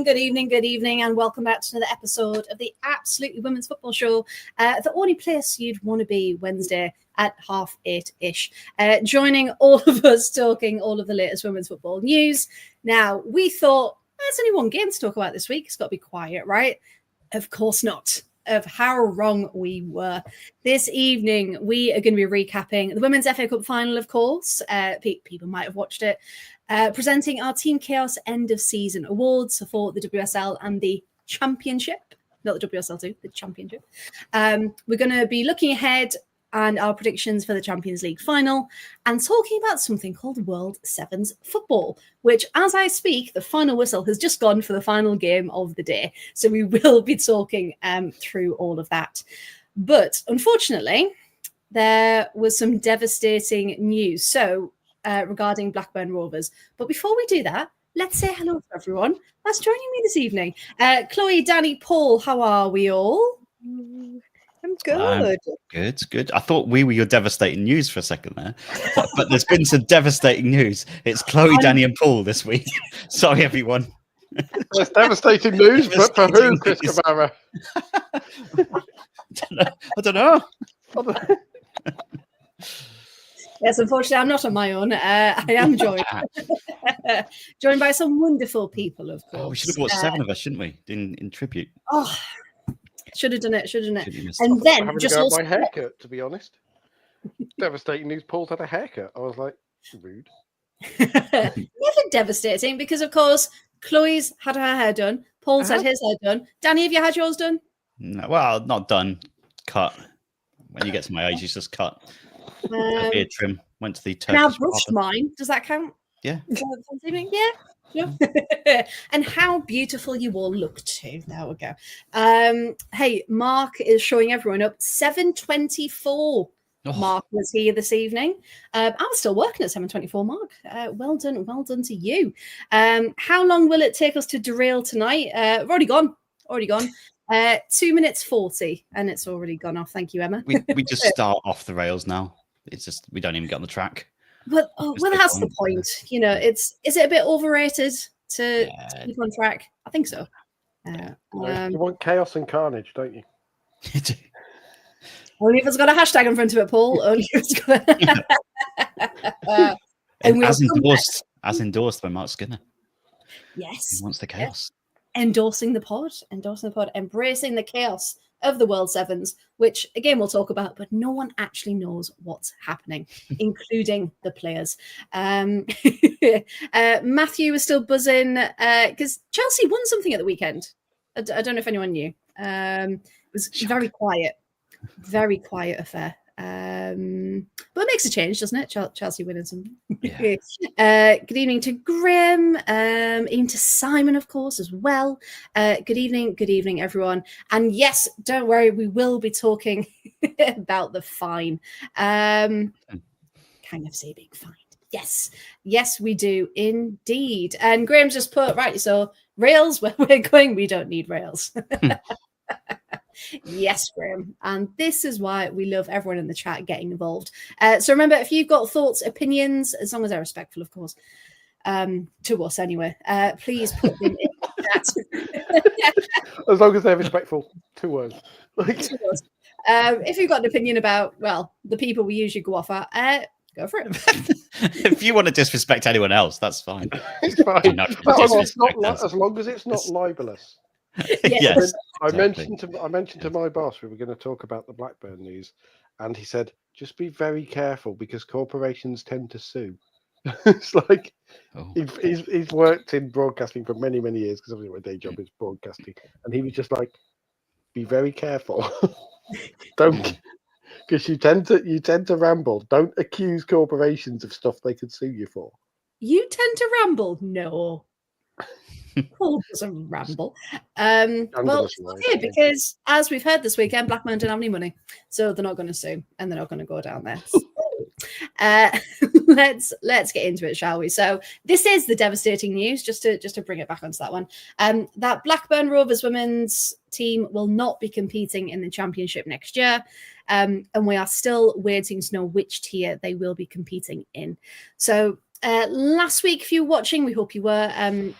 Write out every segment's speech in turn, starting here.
good evening, and welcome back to another episode of the Absolutely Women's Football Show, the only place you'd want to be Wednesday at 8:30ish. Joining all of us talking all of the latest women's football news. Now, we thought, there's only one game to talk about this week. It's got to be quiet, right? Of course not. Of how wrong we were. This evening, we are going to be recapping the Women's FA Cup final, of course. People might have watched it. Presenting our Team Chaos End of Season Awards for the WSL and the Championship. Not the WSL 2, the Championship. We're going to be looking ahead and our predictions for the Champions League final and talking about something called World Sevens football, which as I speak, the final whistle has just gone for the final game of the day. So we will be talking through all of that. But unfortunately, there was some devastating news regarding Blackburn Rovers. But before we do that, let's say hello to everyone that's joining me this evening. Chloe, Danny, Paul, how are we all? I'm good. Good. I thought we were your devastating news for a second there, but there's been some devastating news. It's Chloe, Danny, and Paul this week. Sorry, everyone. That's devastating news, but for who, Chris Cabrera? I don't know. Yes, unfortunately, I'm not on my own. I am joined by some wonderful people, of course. Oh, we should have brought 7 of us, shouldn't we? In tribute. Oh. Should have done it. And then just also my haircut, to be honest. Devastating news. Paul's had a haircut. I was like, rude. Never devastating because, of course, Chloe's had her hair done. Paul's had his hair done. Danny, have you had yours done? No, well, not done. Cut. When you get to my age, it's just cut. A beard trim. Went to the Turkish. Now brushed mine. Does that count? Yeah. Yeah. And how beautiful you all look too. There we go. Hey, Mark is showing everyone up. 7:24. Mark was here this evening. I was still working at 7:24. Mark, well done to you. How long will it take us to derail tonight? We've already gone. 2 minutes 40, and it's already gone off. Thank you, Emma. we just start off the rails now. It's just we don't even get on the track. Well, that's the point. You know, is it a bit overrated to keep on track? I think so. You want chaos and carnage, don't you? Only if it's got a hashtag in front of it, Paul. Only if it's got. As endorsed by Mark Skinner. Yes, he wants the chaos. Endorsing the pod, embracing the chaos of the World Sevens, which again we'll talk about, but no one actually knows what's happening, including the players. Matthew is still buzzing because Chelsea won something at the weekend. I don't know if anyone knew. It was very quiet affair. But it makes a change, doesn't it? Chelsea winning something. Yeah. Good evening to Graham, even to Simon, of course, as well. Good evening, everyone. And yes, don't worry, we will be talking about the fine. Kind of say big fine. Yes, we do indeed. And Graham's just put, right, so rails, where we're going, we don't need rails. Yes, Graham. And this is why we love everyone in the chat getting involved. So remember, if you've got thoughts, opinions, as long as they're respectful, of course, to us anyway, please put them in the chat. As long as they're respectful to us. To us. If you've got an opinion about, well, the people we usually go off at, go for it. If you want to disrespect anyone else, that's fine. It's fine. As long as it's not libelous. Yes. I mentioned to my boss we were going to talk about the Blackburn news, and he said, just be very careful because corporations tend to sue. It's like he's worked in broadcasting for many years because obviously my day job is broadcasting, and he was just like, be very careful. Don't, because you tend to ramble. Don't accuse corporations of stuff they could sue you for. You tend to ramble? No. Paul doesn't ramble. Because as we've heard this weekend, Blackburn don't have any money, so they're not going to sue, and they're not going to go down there. Let's get into it, shall we? So this is the devastating news. Just to bring it back onto that one, that Blackburn Rovers women's team will not be competing in the championship next year, and we are still waiting to know which tier they will be competing in. So. Last week, if you were watching, we hope you were,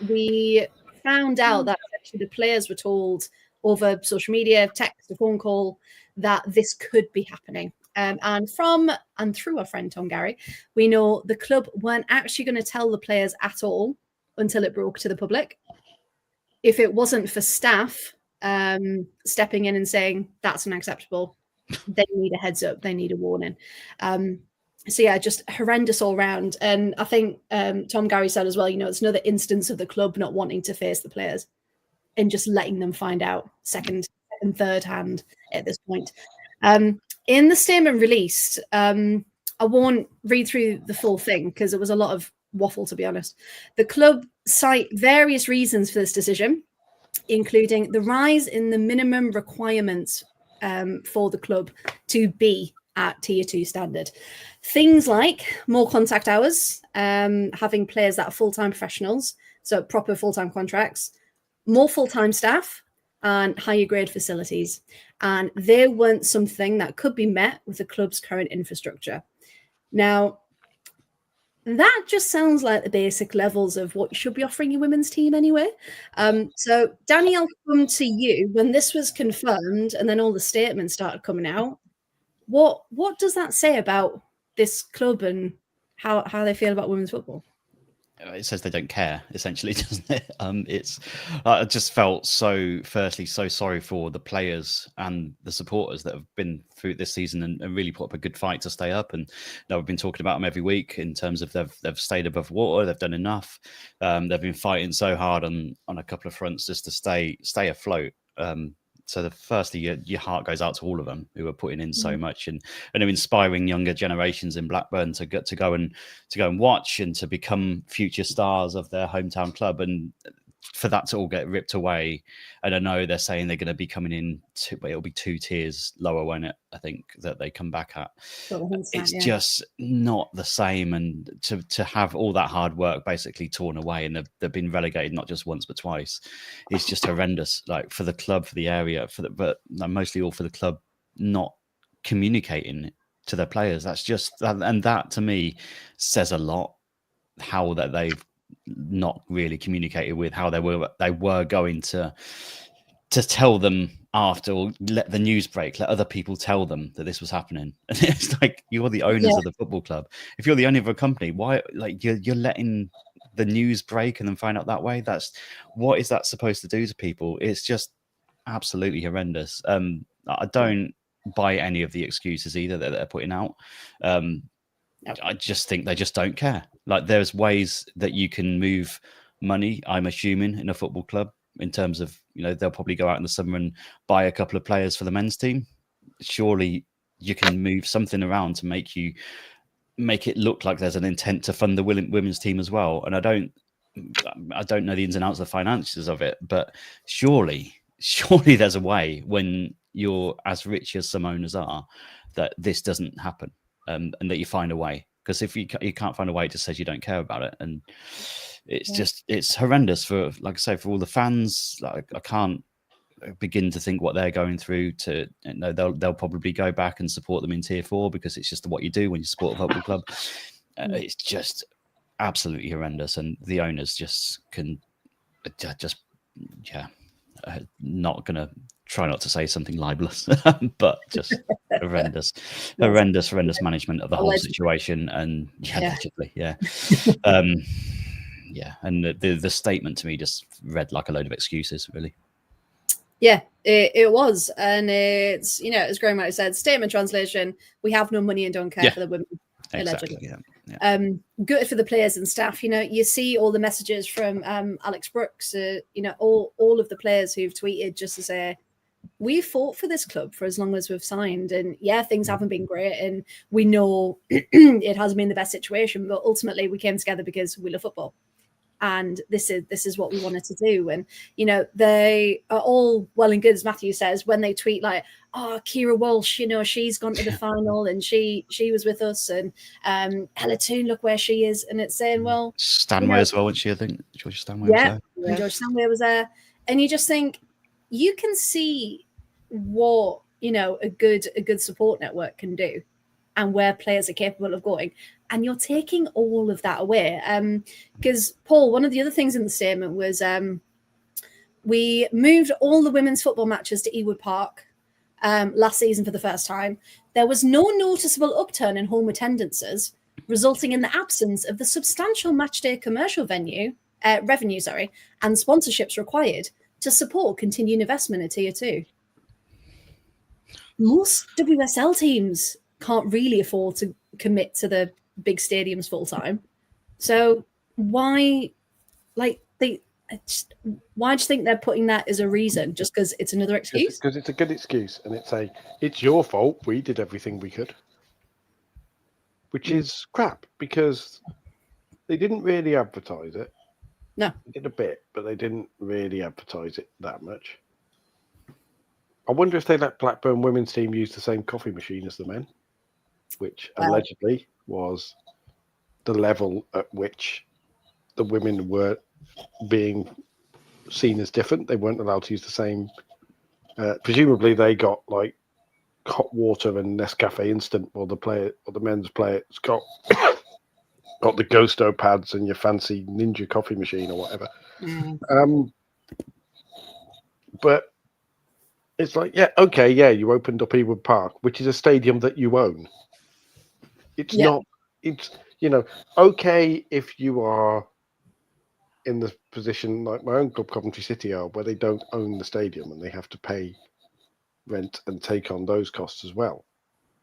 we found out that actually the players were told over social media, text, a phone call, that this could be happening. And through our friend Tom Gary, we know the club weren't actually going to tell the players at all until it broke to the public. If it wasn't for staff stepping in and saying that's unacceptable, they need a heads up, they need a warning. So yeah, just horrendous all round. And I think Tom Gary said as well, it's another instance of the club not wanting to face the players and just letting them find out second and third hand at this point. In the statement released, I won't read through the full thing because it was a lot of waffle, to be honest. The club cite various reasons for this decision, including the rise in the minimum requirements for the club to be at Tier 2 standard. Things like more contact hours, having players that are full-time professionals, so proper full-time contracts, more full-time staff, and higher grade facilities. And they weren't something that could be met with the club's current infrastructure. Now, that just sounds like the basic levels of what you should be offering your women's team anyway. So, Danny, I'll come to you. When this was confirmed and then all the statements started coming out, what does that say about this club and how they feel about women's football? It says they don't care, essentially, doesn't it? I just felt so sorry for the players and the supporters that have been through this season and really put up a good fight to stay up. And we've been talking about them every week in terms of they've stayed above water, they've done enough. They've been fighting so hard on a couple of fronts just to stay afloat. So firstly, your heart goes out to all of them who are putting in so much and are inspiring younger generations in Blackburn to go and watch and to become future stars of their hometown club. And for that to all get ripped away, and I know they're saying they're going to be coming in, it'll be 2 tiers lower, won't it? I think that they come back at. It's just not the same, and to have all that hard work basically torn away, and they've been relegated not just once but twice. It's just horrendous. Like for the club, for the area, but mostly all for the club not communicating to their players. That's just, and that to me says a lot. How that they've not really communicated with how they were going to tell them after, or let the news break, let other people tell them that this was happening. And it's like, you're the owners of the football club. If you're the owner of a company, why, like, you're letting the news break and then find out that way? What is that supposed to do to people? It's just absolutely horrendous. I don't buy any of the excuses either that they're putting out. I just think they just don't care. Like, there's ways that you can move money, I'm assuming, in a football club, in terms of, they'll probably go out in the summer and buy a couple of players for the men's team. Surely you can move something around to make it look like there's an intent to fund the women's team as well. And I don't know the ins and outs of the finances of it, but surely there's a way, when you're as rich as some owners are, that this doesn't happen. And that you find a way, because if you can't find a way, it just says you don't care about it. And it's horrendous for, like I say, for all the fans. Like, I can't begin to think what they're going through. They'll probably go back and support them in Tier 4 because it's just what you do when you support a football club. It's just absolutely horrendous, and the owners just not gonna try not to say something libelous, but just horrendous management of the whole situation. And allegedly. And the statement to me just read like a load of excuses, really. Yeah, it was. And it's, as Graham might have said, statement translation, we have no money and don't care for the women. Exactly, allegedly. Good for the players and staff. You see all the messages from Alex Brooks, all of the players who've tweeted just to say, we fought for this club for as long as we've signed, and things haven't been great, and we know it hasn't been the best situation, but ultimately we came together because we love football, and this is what we wanted to do. And they are all well and good, as Matthew says, when they tweet like, oh, Kira Walsh, she's gone to the final and she was with us, and Ella Toon, look where she is. And it's saying, well, Stanway as well, wasn't she? I think George Stanway was there. And George Stanway was there. And you just think, you can see what a good support network can do, and where players are capable of going, and you're taking all of that away. Because Paul, one of the other things in the statement was we moved all the women's football matches to Ewood Park last season for the first time. There was no noticeable upturn in home attendances, resulting in the absence of the substantial matchday commercial revenue, and sponsorships required to support continued investment in Tier 2. Most WSL teams can't really afford to commit to the big stadiums full time. So why do you think they're putting that as a reason? Just because it's another excuse? Because it's a good excuse, and it's your fault. We did everything we could, which is crap because they didn't really advertise it. No, they did a bit, but they didn't really advertise it that much. I wonder if they let Blackburn women's team use the same coffee machine as the men, which allegedly was the level at which the women were being seen as different. They weren't allowed to use the same. Presumably, they got like hot water and Nescafe instant, while the men's players got the Ghosto pads and your fancy Ninja coffee machine or whatever. But it's like, you opened up Ewood Park, which is a stadium that you own. It's not. It's okay if you are in the position like my own club, Coventry City, are, where they don't own the stadium and they have to pay rent and take on those costs as well.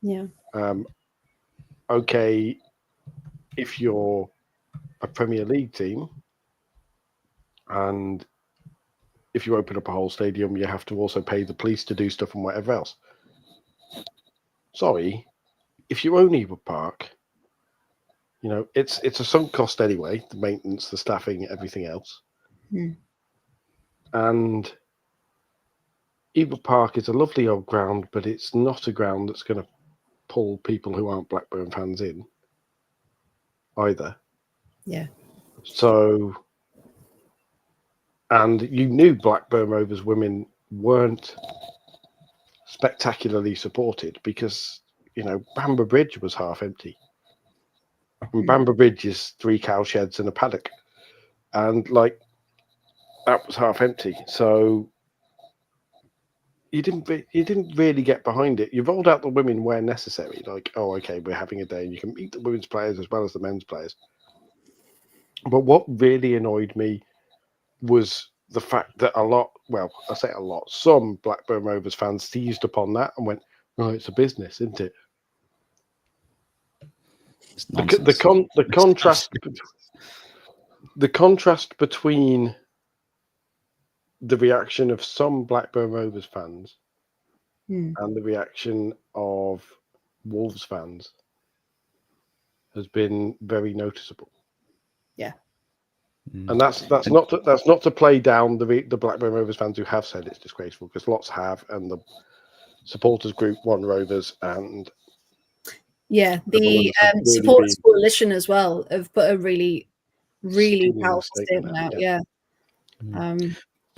Yeah. Okay, if you're a Premier League team and if you open up a whole stadium, you have to also pay the police to do stuff and whatever else. Sorry, if you own Ewood Park, it's a sunk cost anyway, the maintenance, the staffing, everything else. And Ewood Park is a lovely old ground, but it's not a ground that's going to pull people who aren't Blackburn fans in either. Yeah. So, and you knew Blackburn Rovers women weren't spectacularly supported because, Bamber Bridge was half empty. And Bamber Bridge is 3 cow sheds and a paddock. And that was half empty. So you didn't really get behind it. You rolled out the women where necessary. We're having a day and you can meet the women's players as well as the men's players. But what really annoyed me was the fact that some Blackburn Rovers fans seized upon that and went, "Oh, it's a business, isn't it?" The contrast between the reaction of some Blackburn Rovers fans and the reaction of Wolves fans has been very noticeable. Yeah. And that's not to play down the Blackburn Rovers fans who have said it's disgraceful, because lots have, and the supporters group One Rovers and the supporters coalition as well have put a really, really powerful statement out. Yeah.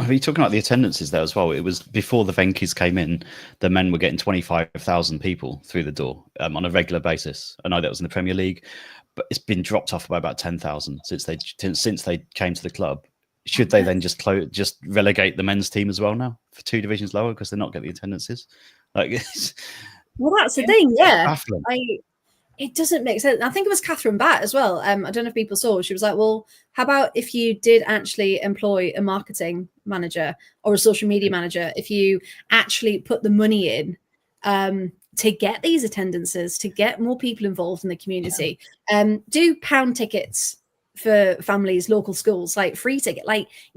Are you talking about the attendances there as well? It was before the Venkies came in, the men were getting 25,000 people through the door on a regular basis. I know that was in the Premier League, but it's been dropped off by about 10,000 since they came to the club. Should they then just relegate the men's team as well now for 2 divisions lower because they're not getting the attendances? Well, that's the thing. Yeah, it doesn't make sense. I think it was Catherine Batt as well. I don't know if people saw. She was like, "Well, how about if you did actually employ a marketing manager or a social media manager? If you actually put the money in to get these attendances, to get more people involved in the community, do pound tickets for families, local schools, free ticket,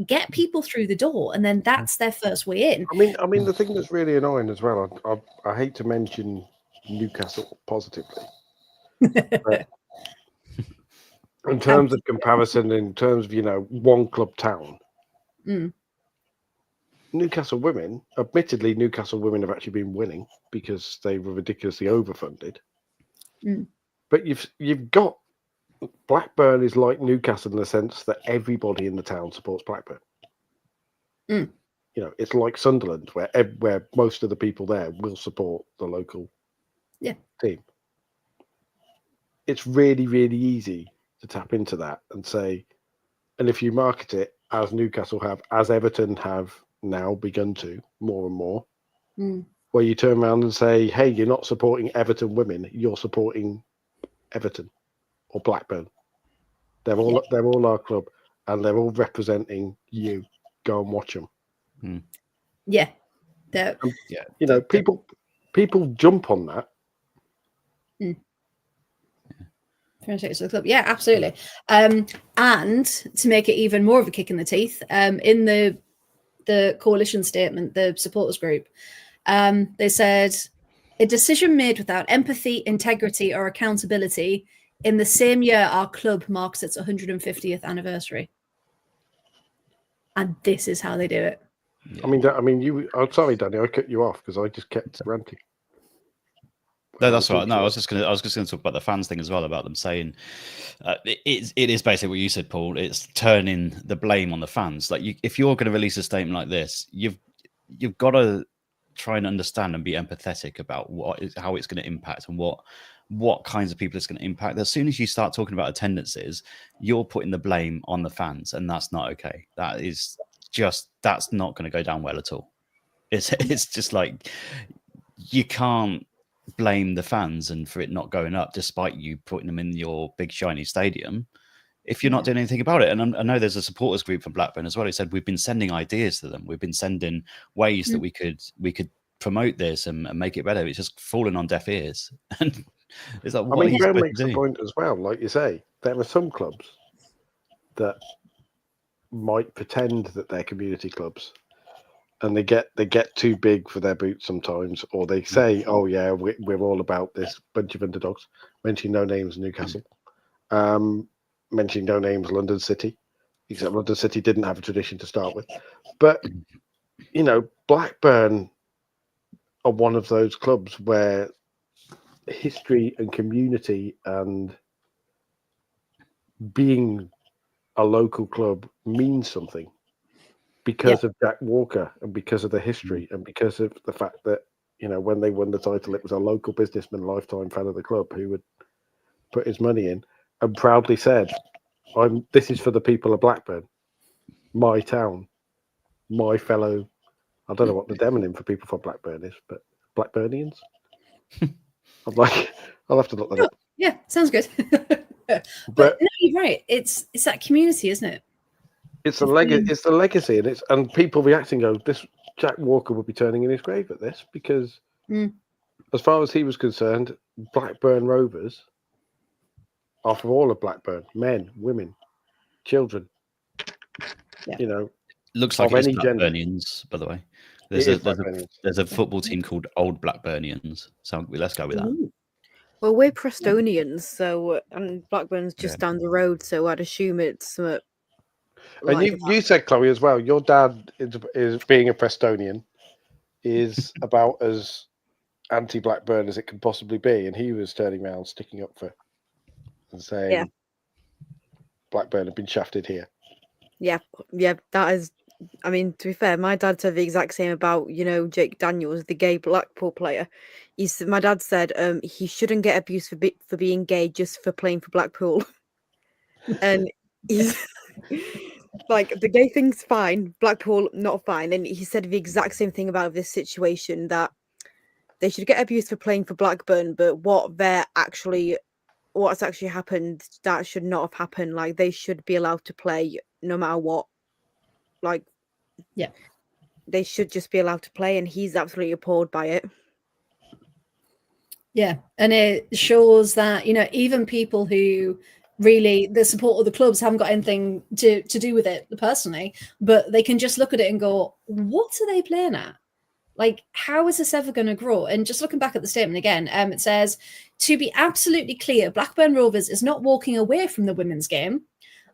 get people through the door, and then that's their first way in." I mean, the thing that's really annoying as well. I hate to mention Newcastle positively. But in terms of comparison, in terms of one club town, Newcastle women have actually been winning because they were ridiculously overfunded. But you've got Blackburn is like Newcastle in the sense that everybody in the town supports Blackburn. It's like Sunderland, where most of the people there will support the local team. It's really, really easy to tap into that and say, and if you market it as Newcastle have, as Everton have now begun to more and more, where you turn around and say, hey, you're not supporting Everton women, you're supporting Everton or Blackburn. They're all our club, and they're all representing you. Go and watch them. Yeah. You know, people jump on that. To the club. Yeah, absolutely. And to make it even more of a kick in the teeth, in the coalition statement, the supporters group, they said a decision made without empathy, integrity, or accountability in the same year our club marks its 150th anniversary. And this is how they do it. Yeah. I'm sorry, Danny, I cut you off because I just kept ranting. No, that's right. No, I was just going to talk about the fans thing as well, about them saying it is basically what you said, Paul. It's turning the blame on the fans. Like, if you're going to release a statement like this, you've got to try and understand and be empathetic about how it's going to impact and what kinds of people it's going to impact. As soon as you start talking about attendances, you're putting the blame on the fans, and that's not okay. That's not going to go down well at all. It's just like, you can't blame the fans and for it not going up despite you putting them in your big shiny stadium if you're not doing anything about it. And I know there's a supporters group from Blackburn as well who said we've been sending ideas to them, we've been sending ways that we could promote this and make it better. It's just fallen on deaf ears. And it's like, what Graham makes a point as well. Like you say, there are some clubs that might pretend that they're community clubs, and they get too big for their boots sometimes, or they say, "Oh yeah, we're all about this bunch of underdogs." Mentioning no names, Newcastle. Mentioning no names, London City. Except London City didn't have a tradition to start with. But you know, Blackburn are one of those clubs where history and community and being a local club means something. Because of Jack Walker and because of the history and because of the fact that, you know, when they won the title, it was a local businessman, lifetime fan of the club, who would put his money in and proudly said, this is for the people of Blackburn, my town, my fellow, I don't know what the demonym for people from Blackburn is, but Blackburnians? I'm like, I'll have to look that up. Yeah, sounds good. but no, you're right. It's that community, isn't it? It's the legacy, and people reacting go, this Jack Walker would be turning in his grave at this, because as far as he was concerned, Blackburn Rovers are for all of Blackburn, men, women, children. You know, looks like it's Blackburnians, by the way. There's a football team called Old Blackburnians, so let's go with that. Well, we're Prestonians, and Blackburn's just down the road, so I'd assume it's. And you said, Chloe, as well, your dad is being a Prestonian, is about as anti-Blackburn as it can possibly be, and he was turning around, sticking up for and saying Blackburn have been shafted here. Yeah, that is. I mean, to be fair, my dad said the exact same about, you know, Jake Daniels, the gay Blackpool player. My dad said he shouldn't get abused for being gay just for playing for Blackpool, and he's. Like, the gay thing's fine, Blackpool not fine. And he said the exact same thing about this situation, that they should get abused for playing for Blackburn, but what's actually happened, that should not have happened. Like, they should be allowed to play no matter what. Like, they should just be allowed to play, and he's absolutely appalled by it. Yeah, and it shows that, you know, even people who really the support of the clubs haven't got anything to do with it personally, but they can just look at it and go, what are they playing at? Like, how is this ever going to grow? And just looking back at the statement again, it says, to be absolutely clear, Blackburn Rovers is not walking away from the women's game.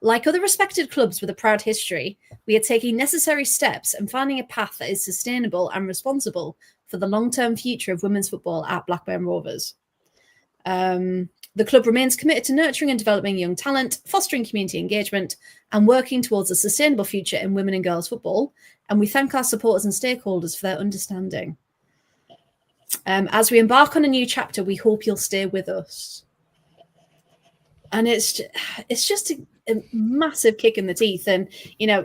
Like other respected clubs with a proud history, we are taking necessary steps and finding a path that is sustainable and responsible for the long-term future of women's football at Blackburn Rovers. The club remains committed to nurturing and developing young talent, fostering community engagement, and working towards a sustainable future in women and girls football. And we thank our supporters and stakeholders for their understanding. As we embark on a new chapter, we hope you'll stay with us. And it's just a massive kick in the teeth. And,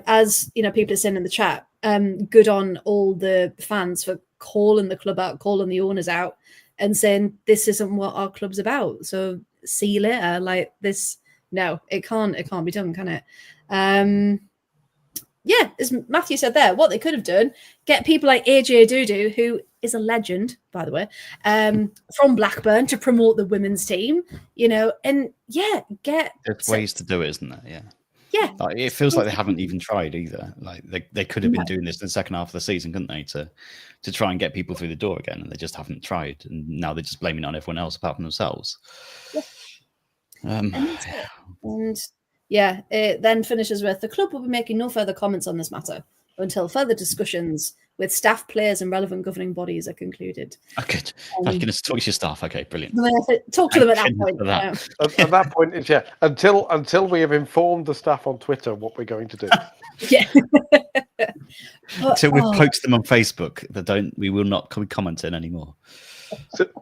as, people are saying in the chat, good on all the fans for calling the club out, calling the owners out and saying, this isn't what our club's about. So see you later. Like this, no, it can't be done, can it? Yeah, as Matthew said there, what they could have done, get people like AJ Dudu, who is a legend, by the way, from Blackburn to promote the women's team, and get... There's ways to do it, isn't there? Yeah. Yeah. Like, it feels like they haven't even tried either. Like they could have been doing this in the second half of the season, couldn't they, to try and get people through the door again, and they just haven't tried. And now they're just blaming it on everyone else apart from themselves. Yeah. It then finishes with, the club will be making no further comments on this matter until further discussions with staff, players and relevant governing bodies are concluded. Okay. I'm going to talk to your staff. Okay, brilliant. Talk to them at that point. At that point, it's until we have informed the staff on Twitter what we're going to do. Yeah. Until we've poked them on Facebook, we will not be commenting anymore.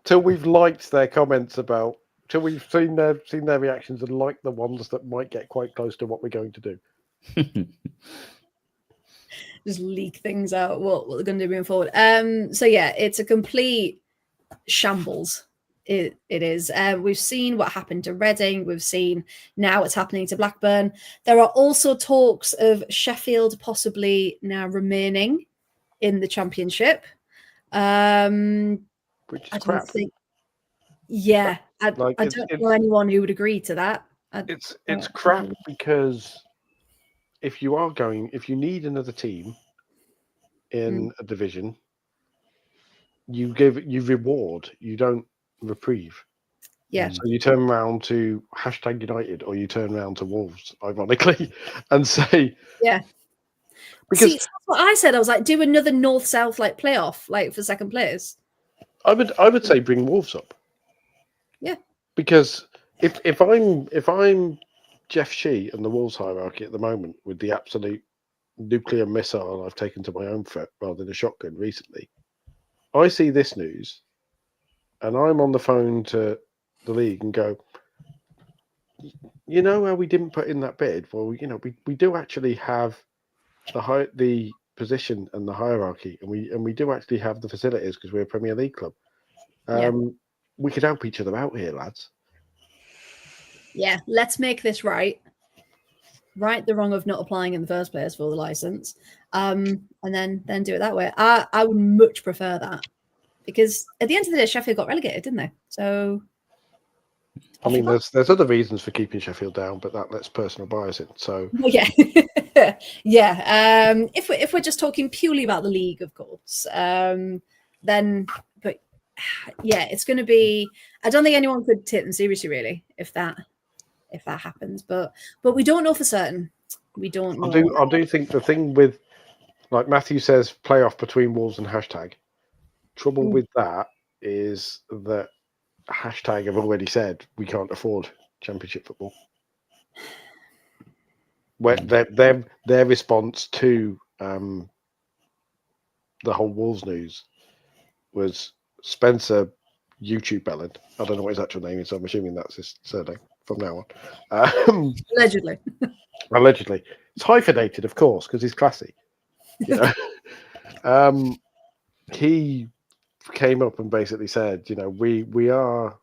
Till we've liked their comments about, till we've seen their reactions and liked the ones that might get quite close to what we're going to do. Just leak things out, what they're going to do moving forward. So yeah, it's a complete shambles. It is. We've seen what happened to Reading. We've seen now what's happening to Blackburn. There are also talks of Sheffield possibly now remaining in the Championship. Which is crap. I don't know anyone who would agree to that. It's crap because if you need another team in a division, you reward, you don't reprieve. Yeah. So you turn around to #United or you turn around to Wolves, ironically, and say, yeah. Because that's what I said. I was like, do another North-South playoff, for second place. I would say bring Wolves up. Yeah. Because if I'm Jeff Shee and the Wolves hierarchy at the moment with the absolute nuclear missile I've taken to my own foot rather than a shotgun recently, I see this news and I'm on the phone to the league and go, how we didn't put in that bid? Well, we do actually have the position and the hierarchy, and we do actually have the facilities because we're a Premier League club. We could help each other out here, lads. Yeah, let's make this right. Right the wrong of not applying in the first place for the license, and then do it that way. I would much prefer that, because at the end of the day, Sheffield got relegated, didn't they? So, I mean, there's other reasons for keeping Sheffield down, but that lets personal bias in. So, yeah, yeah. If we're just talking purely about the league, of course, then, but yeah, it's going to be. I don't think anyone could take them seriously, really, if that happens, but we don't know for certain. We don't know. I do think the thing with, like Matthew says, playoff between Wolves and #. Trouble with that is that # have already said we can't afford Championship football. Where their response to the whole Wolves news was Spencer YouTube Ballon. I don't know what his actual name is, so I'm assuming that's his surname from now on. Allegedly. Allegedly. It's hyphenated, of course, because he's classy. He came up and basically said, we are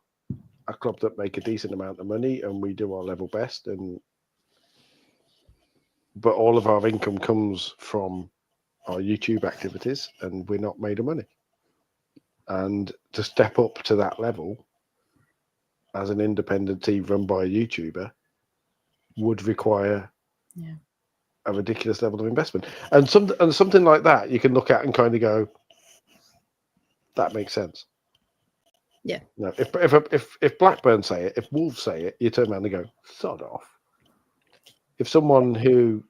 a club that make a decent amount of money and we do our level best, but all of our income comes from our YouTube activities and we're not made of money. And to step up to that level as an independent team run by a YouTuber would require a ridiculous level of investment. And something like that you can look at and kind of go, that makes sense. Yeah. No, if Blackburn say it, if Wolves say it, you turn around and go, sod off. If someone who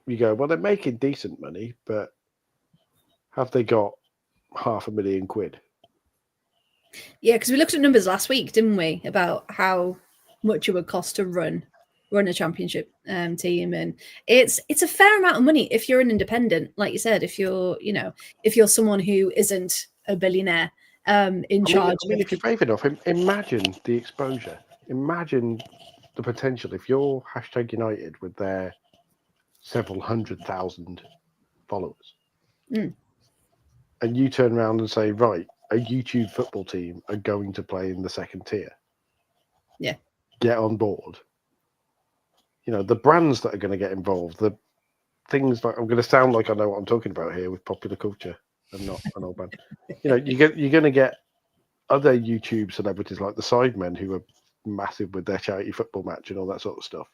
you go, well, they're making decent money, but have they got £500,000? Yeah, because we looked at numbers last week, didn't we, about how much it would cost to run a championship team, and it's a fair amount of money if you're an independent, like you said. If you're someone who isn't a billionaire in charge. I mean, if you're brave enough, imagine the exposure. Imagine the potential. If you're #United with their several 100,000 followers, and you turn around and say, right, a YouTube football team are going to play in the second tier. Yeah. Get on board. You know, the brands that are going to get involved, the things like, I'm going to sound like I know what I'm talking about here with popular culture and not an old man. You know, you're going to get other YouTube celebrities like the Sidemen who are massive with their charity football match and all that sort of stuff.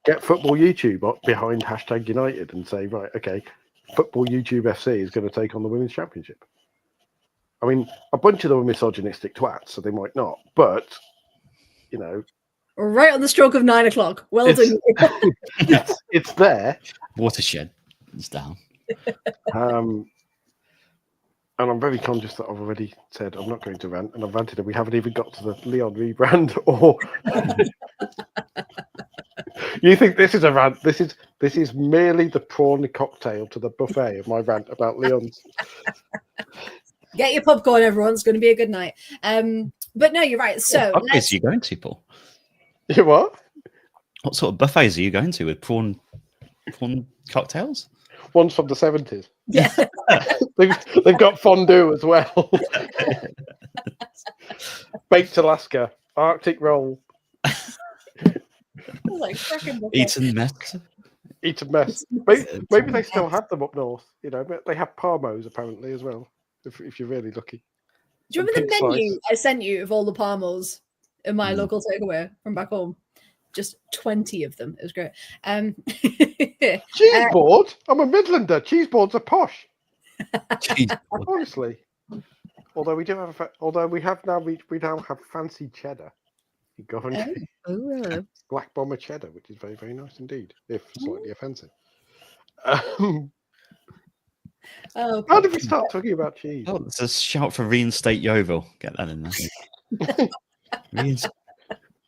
Get football YouTube behind #United and say, right, okay, football YouTube FC is going to take on the Women's Championship. I mean, a bunch of them are misogynistic twats, so they might not, but, you know. Right on the stroke of 9 o'clock. Well done. It's there. Watershed is down. And I'm very conscious that I've already said I'm not going to rant, and I've ranted, and we haven't even got to the Lyon rebrand or. You think this is a rant? This is merely the prawn cocktail to the buffet of my rant about Lyon's. Get your popcorn, everyone. It's going to be a good night. But no, you're right. So what buffets are you going to, Paul? You what? What sort of buffets are you going to with prawn cocktails? One's from the 70s. Yeah. they've got fondue as well. Baked Alaska, Arctic roll. Like Eton mess. Eton mess. Maybe they still have them up north. You know, but they have parmos apparently as well. If you're really lucky. Do you remember the menu I sent you of all the parmos in my local takeaway from back home? Just 20 of them. It was great. Cheese board? I'm a Midlander. Cheese boards are posh. Honestly. Although we now have fancy cheddar. Black Bomber cheddar, which is very, very nice indeed, if slightly offensive. How did we start talking about cheese? Oh, it's a shout for reinstate Yeovil. Get that in there.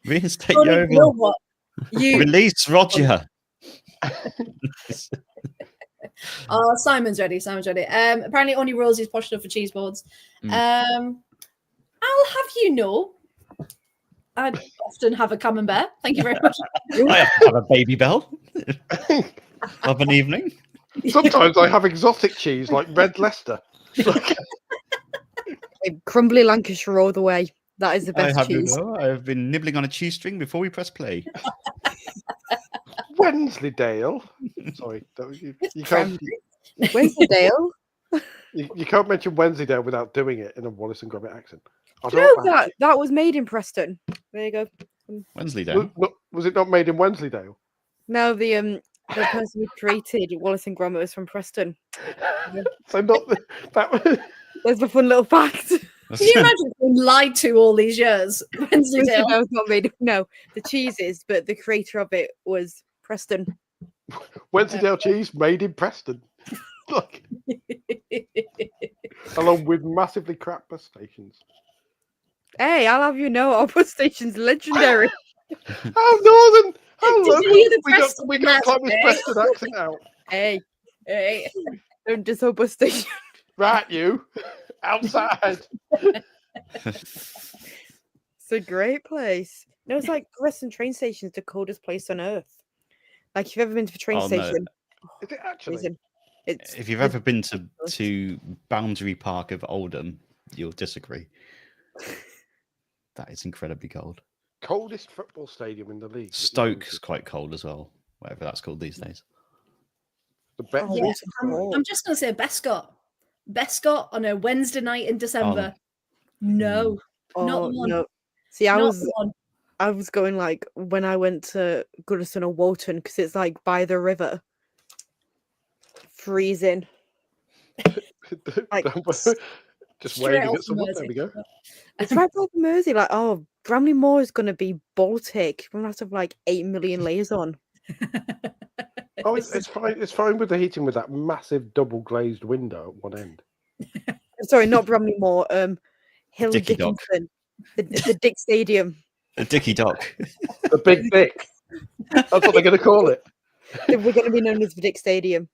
Reinstate Yeovil. You know what? Release Roger. Oh, Simon's ready. Apparently only Rosie's posh enough for cheese boards. I'll have you know, I often have a camembert. Thank you very much. I have a baby bell of an evening. Sometimes I have exotic cheese like red Leicester. Crumbly Lancashire all the way. That is the best cheese. I have been nibbling on a cheese string before we press play. Wensleydale. Sorry, you can't. Wensleydale. You can't mention Wensleydale without doing it in a Wallace and Gromit accent. That was made in Preston. There you go. Wensleydale. Was it not made in Wensleydale? No, the person who created Wallace and Gromit was from Preston. So not that. There's a fun little fact. Can you imagine being lied to all these years? Wensleydale was not made. No, the cheese is, but the creator of it was Preston. Wensleydale cheese made in Preston. Look. Along with massively crap bus stations. Hey, I'll have you know, our bus station's legendary. How northern! How local! We got this Preston accent out. Hey. Don't diss our bus station. Right, you. Outside. It's a great place. No, it's like Preston train station is the coldest place on earth. Like, if you've ever been to a train station. No. Is it actually? If you've ever been to Boundary Park of Oldham, you'll disagree. That is incredibly cold. Coldest football stadium in the league. Stoke's quite cold as well, whatever that's called these days. I'm just going to say Bescott on a Wednesday night in December. No, not one. No. See, I was going like when I went to Goodison or Walton because it's like by the river. Freezing. Like, just waving at someone. There we go. It's right by the Mersey. Like, oh, Bramley Moor is going to be Baltic. We're going to have like 8 million layers on. Oh, it's fine. It's fine with the heating with that massive double glazed window at one end. Sorry, not Bramley Moor. Hill Dicky Dickinson. The Dick Stadium. The Dicky Dock. The Big Dick. That's what they're going to call it. We're going to be known as the Dick Stadium.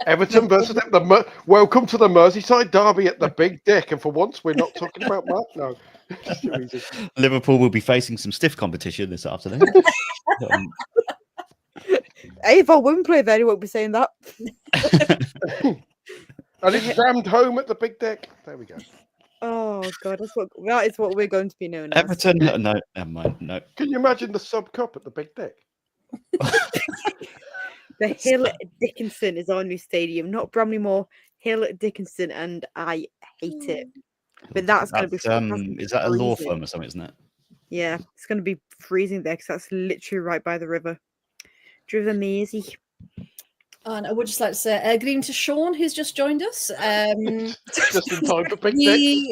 Everton versus them. Welcome to the Merseyside derby at the Big Dick, and for once we're not talking about Mark. No, too easy. Liverpool will be facing some stiff competition this afternoon. Hey, if our women play there, you won't be saying that. And it's rammed home at the Big Dick. There we go. Oh God, that is what we're going to be known as. Everton, no, never mind, no. Can you imagine the sub cup at the Big Dick? The Hill Dickinson is our new stadium, not Bramley-Moore, Hill Dickinson, and I hate it. But that's going to be is that a law firm or something, isn't it? Yeah, it's going to be freezing there because that's literally right by the river. Driven Maisie. And I would just like to say, good evening to Sean, who's just joined us. Just in time for Big Dick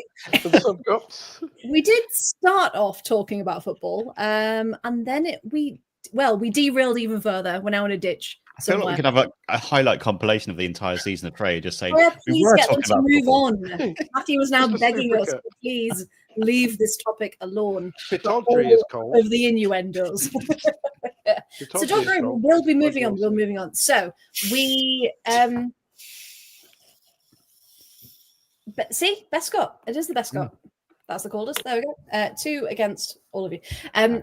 and sub cups. We did start off talking about football, and then we derailed even further. We're now in a ditch. I feel like we could have a highlight compilation of the entire season of Freya, just saying, please get them to move on. Matthew was now begging us to please leave this topic alone. Pitoggery is cold. Of the innuendos. So don't worry, we'll be moving on. We're moving on. So we but see, best got. It is the best got. That's the coldest. There we go. 2 against all of you.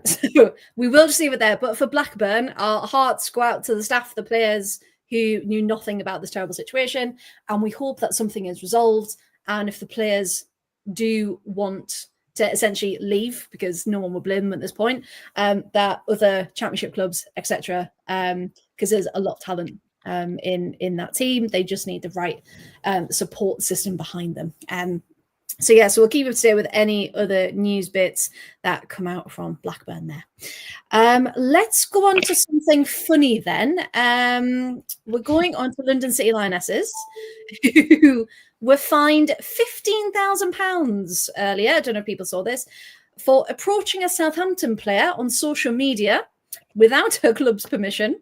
So we will just leave it there. But for Blackburn, our hearts go out to the staff, the players who knew nothing about this terrible situation, and we hope that something is resolved. And if the players do want to essentially leave, because no one will blame them at this point, that other championship clubs, etc., because there's a lot of talent in that team. They just need the right support system behind them. So we'll keep up to date with any other news bits that come out from Blackburn there. Let's go on to something funny then. We're going on to London City Lionesses, who were fined £15,000 earlier. I don't know if people saw this, for approaching a Southampton player on social media without her club's permission.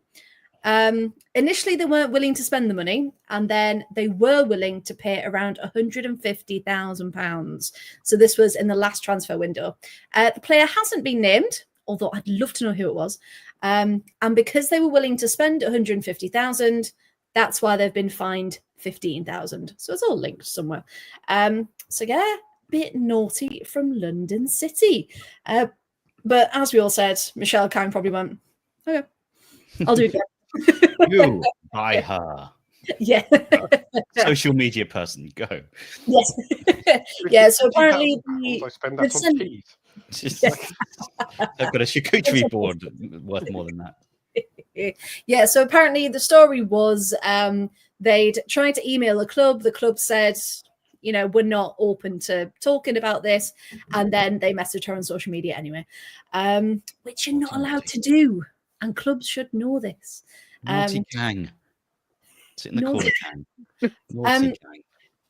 Initially, they weren't willing to spend the money, and then they were willing to pay around £150,000. So this was in the last transfer window. The player hasn't been named, although I'd love to know who it was. And because they were willing to spend £150,000, that's why they've been fined £15,000. So it's all linked somewhere. Bit naughty from London City. But as we all said, Michelle Kang probably went, okay, I'll do it again. You by her. Yeah. Social media person, go. Yes. Yeah, so apparently I spend that on cheese. They've got a charcuterie board worth more than that. Yeah, so apparently the story was they'd tried to email the club. The club said, we're not open to talking about this. And then they messaged her on social media anyway, which you're not allowed to do. And clubs should know this. Naughty Kang. Sit in the corner, Kang. Naughty Kang.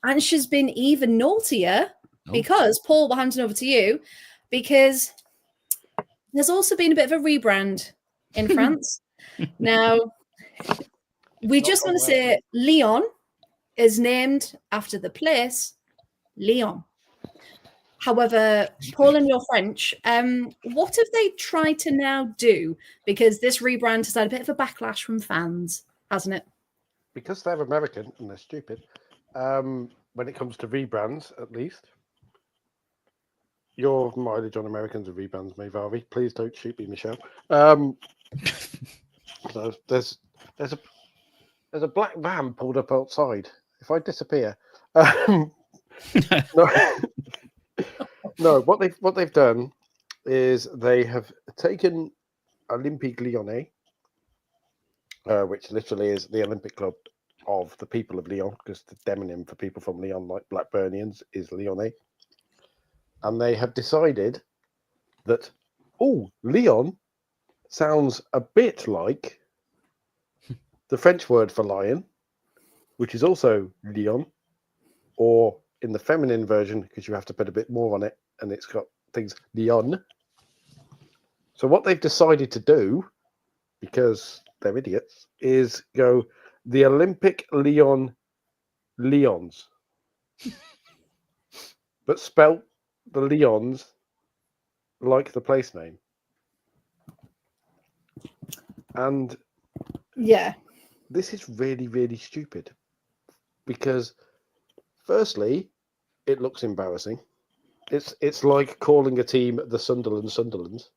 And she's been even naughtier because, Paul, we're handing over to you, because there's also been a bit of a rebrand in France. Now, we just want to say Lyon is named after the place Lyon. However, Paul and your French, what have they tried to now do? Because this rebrand has had a bit of a backlash from fans, hasn't it? Because they're American and they're stupid, when it comes to rebrands, at least. Your mileage on Americans and rebrands may vary. Please don't shoot me, Michelle. So there's a black van pulled up outside. If I disappear, no. What they've done is they have taken Olympique Lyonnais, which literally is the Olympic club of the people of Lyon, because the demonym for people from Lyon, like Blackburnians, is Lyonnais. And they have decided that, Lyon sounds a bit like the French word for lion, which is also Lyon, or in the feminine version, because you have to put a bit more on it, and it's got things Lyon. So what they've decided to do, because they're idiots, is go the Olympique Lyon Lions, but spelt the Lions like the place name. And yeah, this is really, really stupid, because, firstly, it looks embarrassing. It's like calling a team the Sunderlands.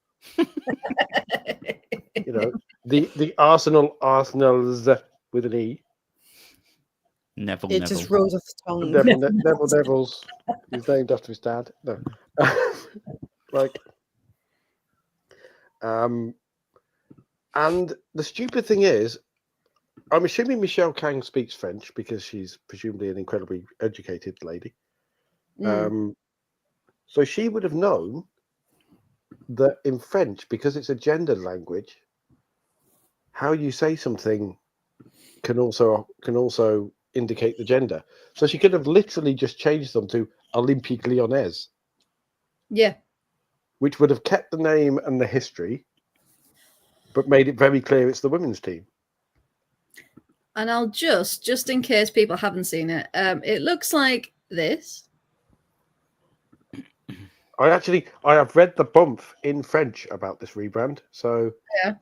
You know, the Arsenals with an E. Neville. just rolls off the tongue. Neville Devils. He's named after his dad. No, like, and the stupid thing is, I'm assuming Michelle Kang speaks French because she's presumably an incredibly educated lady. So she would have known that in French, because it's a gendered language, how you say something can also indicate the gender. So she could have literally just changed them to Olympique Lyonnais. Yeah. Which would have kept the name and the history, but made it very clear it's the women's team. And I'll just in case people haven't seen it, it looks like this. I have read the bump in French about this rebrand. So yeah.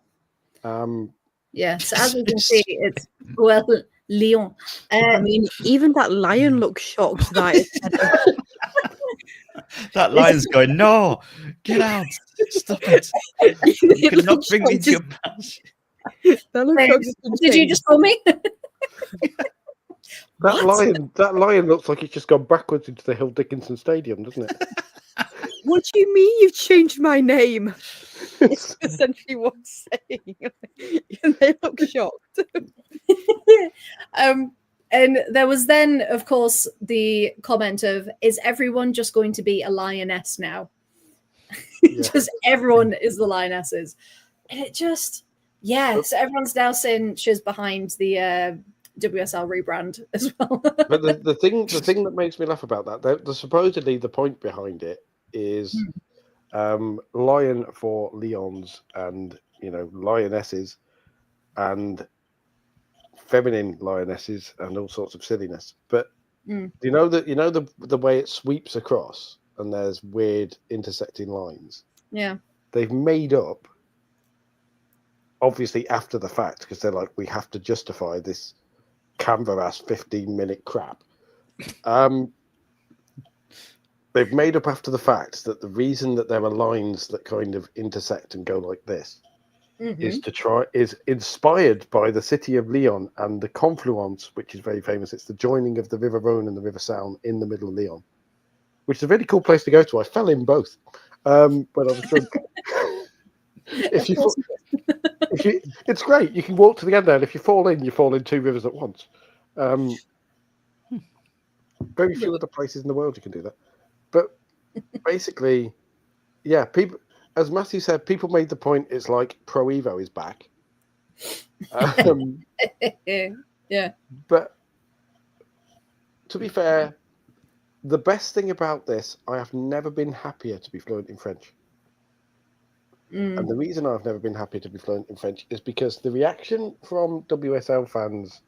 Yeah, so as we can see, it's Lyon. I mean, even that lion looks shocked that that lion's going, no, get out, stop it. You cannot bring me to your house. That looks Did you just call me? That lion looks like it's just gone backwards into the Hill Dickinson Stadium, doesn't it? What do you mean you've changed my name? It's essentially what I'm saying. And they look shocked. And there was then, of course, the comment of, is everyone just going to be a lioness now? Yeah. Just everyone is the lionesses. And it just, so everyone's now saying she's behind the WSL rebrand as well. But the thing that makes me laugh about that, supposedly the point behind it is lion for Lions and, lionesses and feminine lionesses and all sorts of silliness. But the way it sweeps across and there's weird intersecting lines. Yeah. They've made up, obviously after the fact, because they're like, we have to justify this Canva-ass 15-minute crap. They've made up after the fact that the reason that there are lines that kind of intersect and go like this is inspired by the city of Lyon and the confluence, which is very famous. It's the joining of the River Rhone and the River Saône in the middle of Lyon, which is a really cool place to go to. I fell in both, but I was drunk. It's great. You can walk to the end there, and if you fall in two rivers at once. Very few other places in the world you can do that. But basically, people, as Matthew said, people made the point. It's like Pro Evo is back. Yeah. But to be fair, the best thing about this, I have never been happier to be fluent in French. And the reason I've never been happy to be fluent in French is because the reaction from WSL fans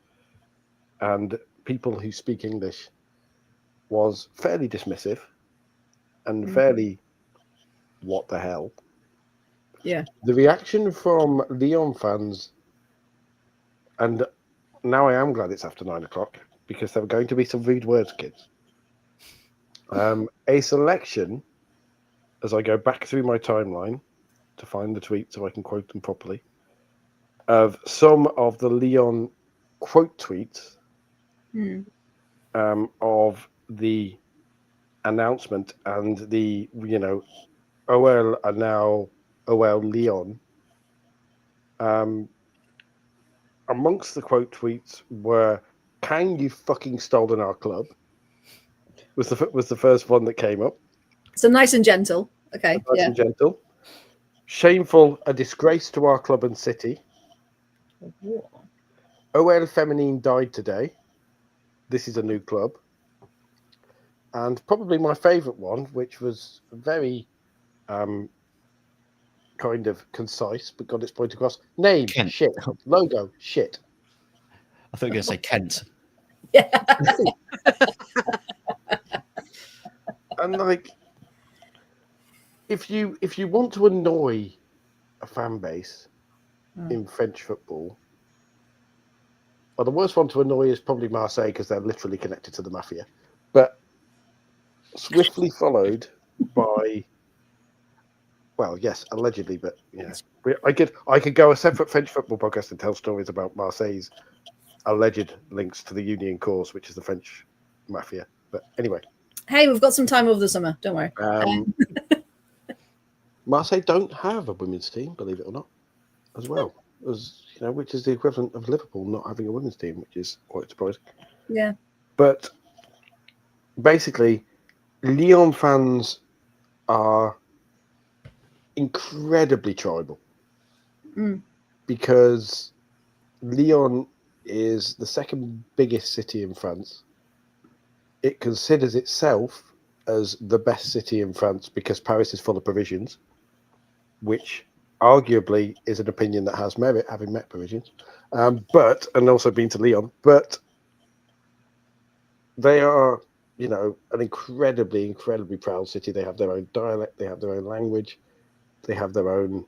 and people who speak English was fairly dismissive and fairly, what the hell? Yeah. The reaction from Lyon fans, and now I am glad it's after 9 o'clock because there were going to be some rude words, kids. A selection, as I go back through my timeline to find the tweets so I can quote them properly, of some of the Lyon quote tweets of the announcement and the, OL are now OL Lyon. Amongst the quote tweets were, "Can you fucking stolen our club?" was the first one that came up. So nice and gentle. Okay. Nice and gentle. Shameful, a disgrace to our club and city. OL Feminine died today. This is a new club. And probably my favourite one, which was very kind of concise, but got its point across. Name, Kent. Shit. Logo, shit. I thought you were going to say Kent. Yeah. And like, if you want to annoy a fan base in French football, Well, the worst one to annoy is probably Marseille because they're literally connected to the mafia. But swiftly followed by, well, yes, allegedly, but yeah, I could go a separate French football podcast and tell stories about Marseille's alleged links to the Union Cause, which is the French mafia. But anyway, Hey, we've got some time over the summer. Don't worry. Marseille don't have a women's team, believe it or not, as well as which is the equivalent of Liverpool not having a women's team, which is quite surprising. Yeah. But basically, Lyon fans are incredibly tribal because Lyon is the second biggest city in France. It considers itself as the best city in France because Paris is full of Parisians, which arguably is an opinion that has merit, having met Parisians, and also been to Lyon. But they are, an incredibly, incredibly proud city. They have their own dialect, they have their own language, they have their own,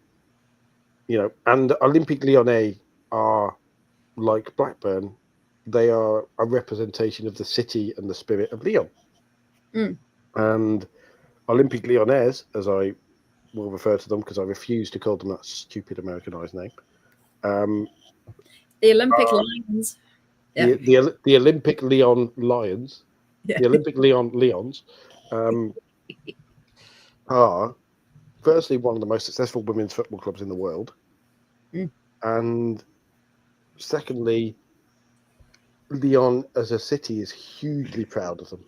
and Olympique Lyonnais are like Blackburn. They are a representation of the city and the spirit of Lyon. And Olympique Lyonnais, as I will refer to them because I refuse to call them that stupid Americanized name. The Olympique Lions. Yeah. The Olympique Lyon Lions. Yeah. The Olympique Lyon Lions are firstly one of the most successful women's football clubs in the world. And secondly, Lyon as a city is hugely proud of them.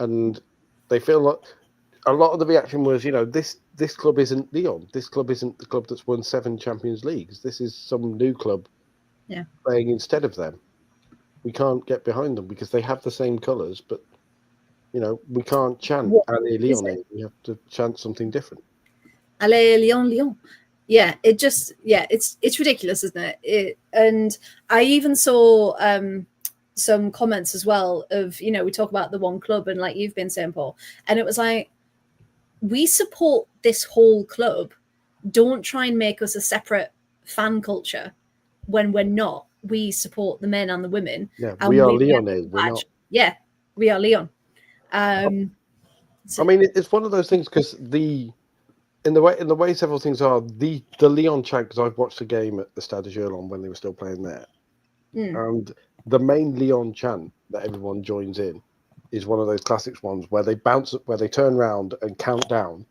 And they feel like a lot of the reaction was, this club isn't Lyon. This club isn't the club that's won 7 Champions Leagues. This is some new club playing instead of them. We can't get behind them because they have the same colours, but, we can't chant Allez Lyonnais. We have to chant something different. Allez Lyon, Lyon. Yeah, it's ridiculous, isn't it? And I even saw some comments as well of, we talk about the one club and like you've been saying, Paul, and it was like, we support this whole club. Don't try and make us a separate fan culture when we're not. We support the men and the women. Yeah, we are Lyonnais. We're not. Yeah, we are Lyon. So, I mean, it's one of those things because in the way several things are, the Lyon chant, because I've watched the game at the Stade de Gerland when they were still playing there, and the main Lyon chant that everyone joins in is one of those classics ones where they turn around and count down,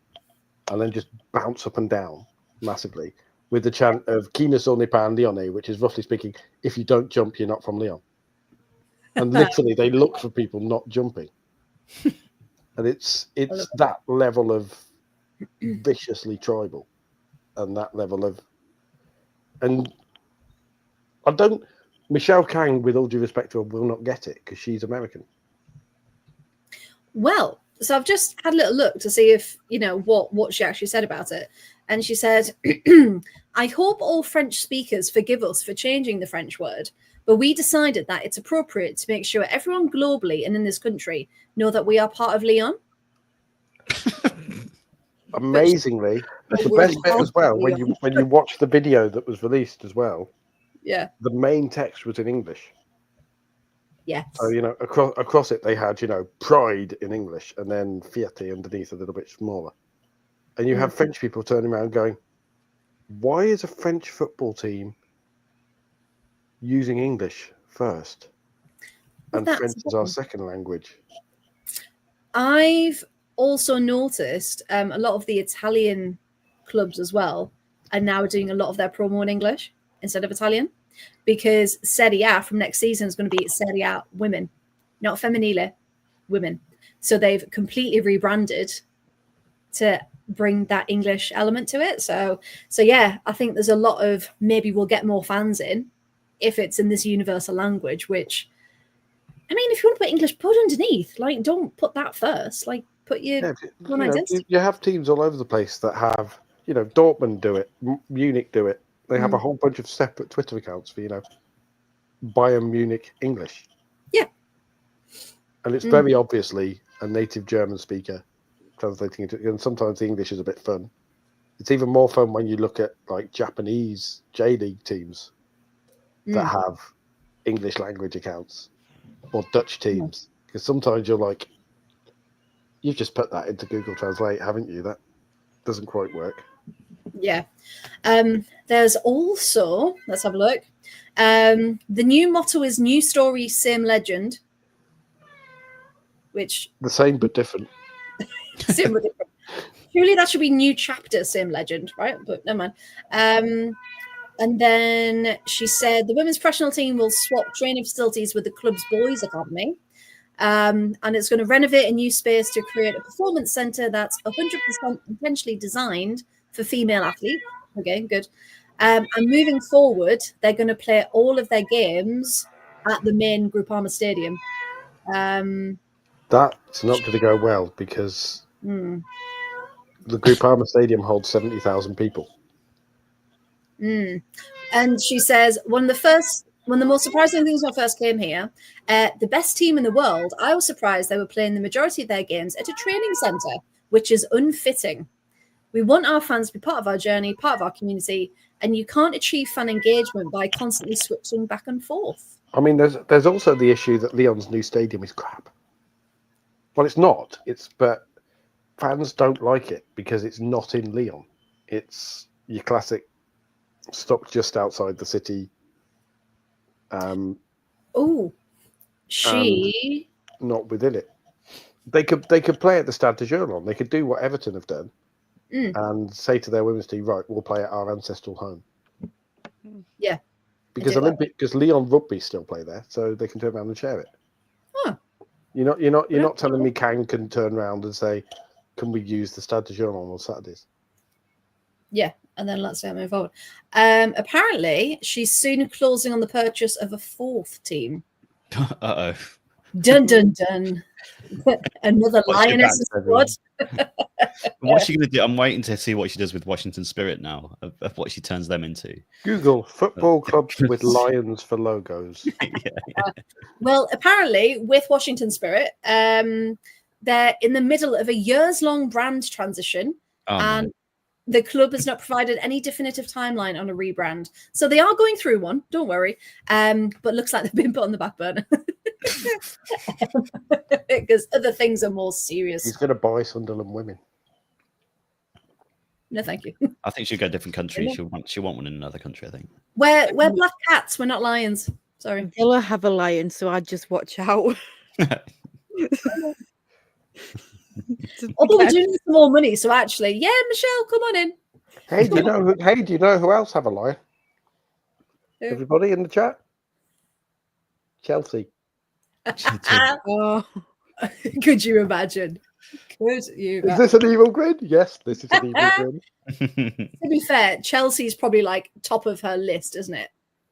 and then just bounce up and down massively with the chant of "Qui ne sont pas Lyonnais," which is roughly speaking, if you don't jump, you're not from Lyon. And literally, they look for people not jumping, and it's that level of viciously tribal, and that level of, and Michelle Kang, with all due respect to her, will not get it because she's American. Well, so I've just had a little look to see if, what she actually said about it. And she said, I hope all French speakers forgive us for changing the French word, but we decided that it's appropriate to make sure everyone globally and in this country know that we are part of Lyon. Amazingly, the best bit as well, when you watch the video that was released as well, the main text was in English. Yes. So, across it they had, pride in English and then fierté underneath a little bit smaller. And you have French people turning around going, why is a French football team using English first? And French is our second language. I've also noticed a lot of the Italian clubs as well are now doing a lot of their promo in English instead of Italian, because Serie A from next season is going to be Serie A women, not femminile, women. So they've completely rebranded to bring that English element to it. So yeah, I think there's a lot of, maybe we'll get more fans in if it's in this universal language, which, I mean, if you want to put English, put underneath. Like, don't put that first. Like, put your one identity. You have teams all over the place that have, Dortmund do it, Munich do it. They have a whole bunch of separate Twitter accounts for, Bayern Munich English. Yeah. And it's very obviously a native German speaker translating it, and sometimes the English is a bit fun. It's even more fun when you look at like Japanese J-League teams that have English language accounts or Dutch teams, because sometimes you're like, you've just put that into Google Translate, haven't you? That doesn't quite work. Yeah. There's also, let's have a look. The new motto is "New story, same legend," which The same but different. same but different. Surely that should be "New chapter, same legend," right? But never mind. And then she said the women's professional team will swap training facilities with the club's boys' academy. And it's going to renovate a new space to create a performance centre that's 100% intentionally designed for female athletes. Okay, good. And moving forward, they're going to play all of their games at the main Groupama Stadium. That's not going to go well because the Groupama Stadium holds 70,000 people. And she says, one of the most surprising things when I first came here, the best team in the world, I was surprised they were playing the majority of their games at a training centre, which is unfitting. We want our fans to be part of our journey, part of our community, and you can't achieve fan engagement by constantly switching back and forth. I mean, there's also the issue that Lyon's new stadium is crap. Well, it's not. But fans don't like it because it's not in Lyon. It's your classic stop just outside the city. Not within it. They could play at the Stade de Gerland. They could do what Everton have done and say to their women's team, right, we'll play at our ancestral home. Yeah. Because Lyon Rugby still play there, so they can turn around and share it. Huh. You're not telling me Kang can turn around and say, can we use the Stade de Gerland on Saturdays? Yeah, and then let's move forward. Apparently, she's soon closing on the purchase of a fourth team. Uh-oh. Dun, dun, dun. Another Lioness squad. What's she going to do? I'm waiting to see what she does with Washington Spirit now, of what she turns them into. Google football clubs with lions for logos. Well, apparently, with Washington Spirit, they're in the middle of a years-long brand transition, and the club has not provided any definitive timeline on a rebrand. So they are going through one, don't worry. But looks like they've been put on the back burner. Because other things are more serious. He's going to buy Sunderland women. No, thank you. I think she'll go a different country. She'll want one in another country, I think. We're black cats. We're not lions. Sorry. Villa have a lion, so I'd just watch out. Although we do need some more money, so actually, yeah, Michelle, come on in. Hey, do you know who else have a lion? Who? Everybody in the chat? Chelsea. Oh. Could you imagine? Is this an evil grin? Yes, this is an evil grin. To be fair, Chelsea's probably like top of her list, isn't it?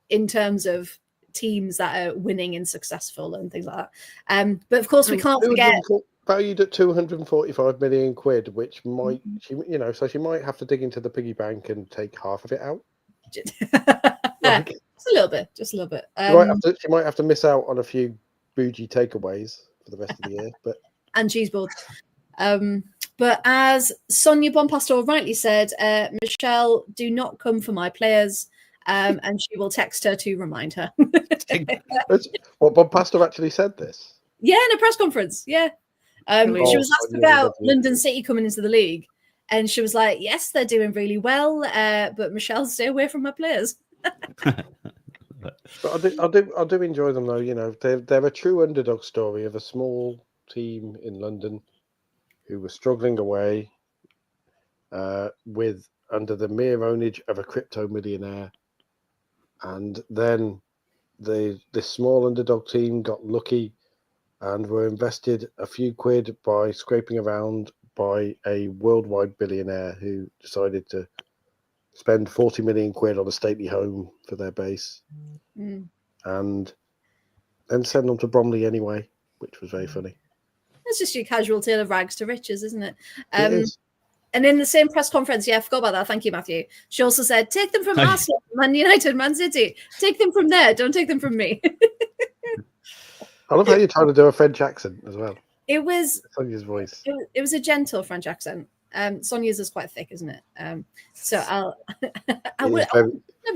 In terms of teams that are winning and successful and things like that. But of course, we can't forget. Valued at 245 million quid, which might, so she might have to dig into the piggy bank and take half of it out. Just a little bit. She might have to miss out on a few bougie takeaways for the rest of the year, and cheese boards. But as Sonia Bonpastor rightly said, Michelle, do not come for my players, and she will text her to remind her. What Bonpastor actually said this? Yeah, in a press conference. Yeah. She was asked about London City coming into the league, and she was like, yes, they're doing really well, but Michelle, stay away from my players. But I do enjoy them though. They're a true underdog story of a small team in London who were struggling away with under the mere ownage of a crypto millionaire, and then this small underdog team got lucky and were invested a few quid by scraping around by a worldwide billionaire who decided to spend 40 million quid on a stately home for their base and then send them to Bromley anyway, which was very funny. It's just your casual tale of rags to riches, isn't it? It is. And in the same press conference, I forgot about that. Thank you, Matthew. She also said, take them from Arsenal, Man United, Man City. Take them from there. Don't take them from me. I love how you're trying to do a French accent as well. It was Sonia's voice. It was a gentle French accent. Sonia's is quite thick, isn't it? So I'll never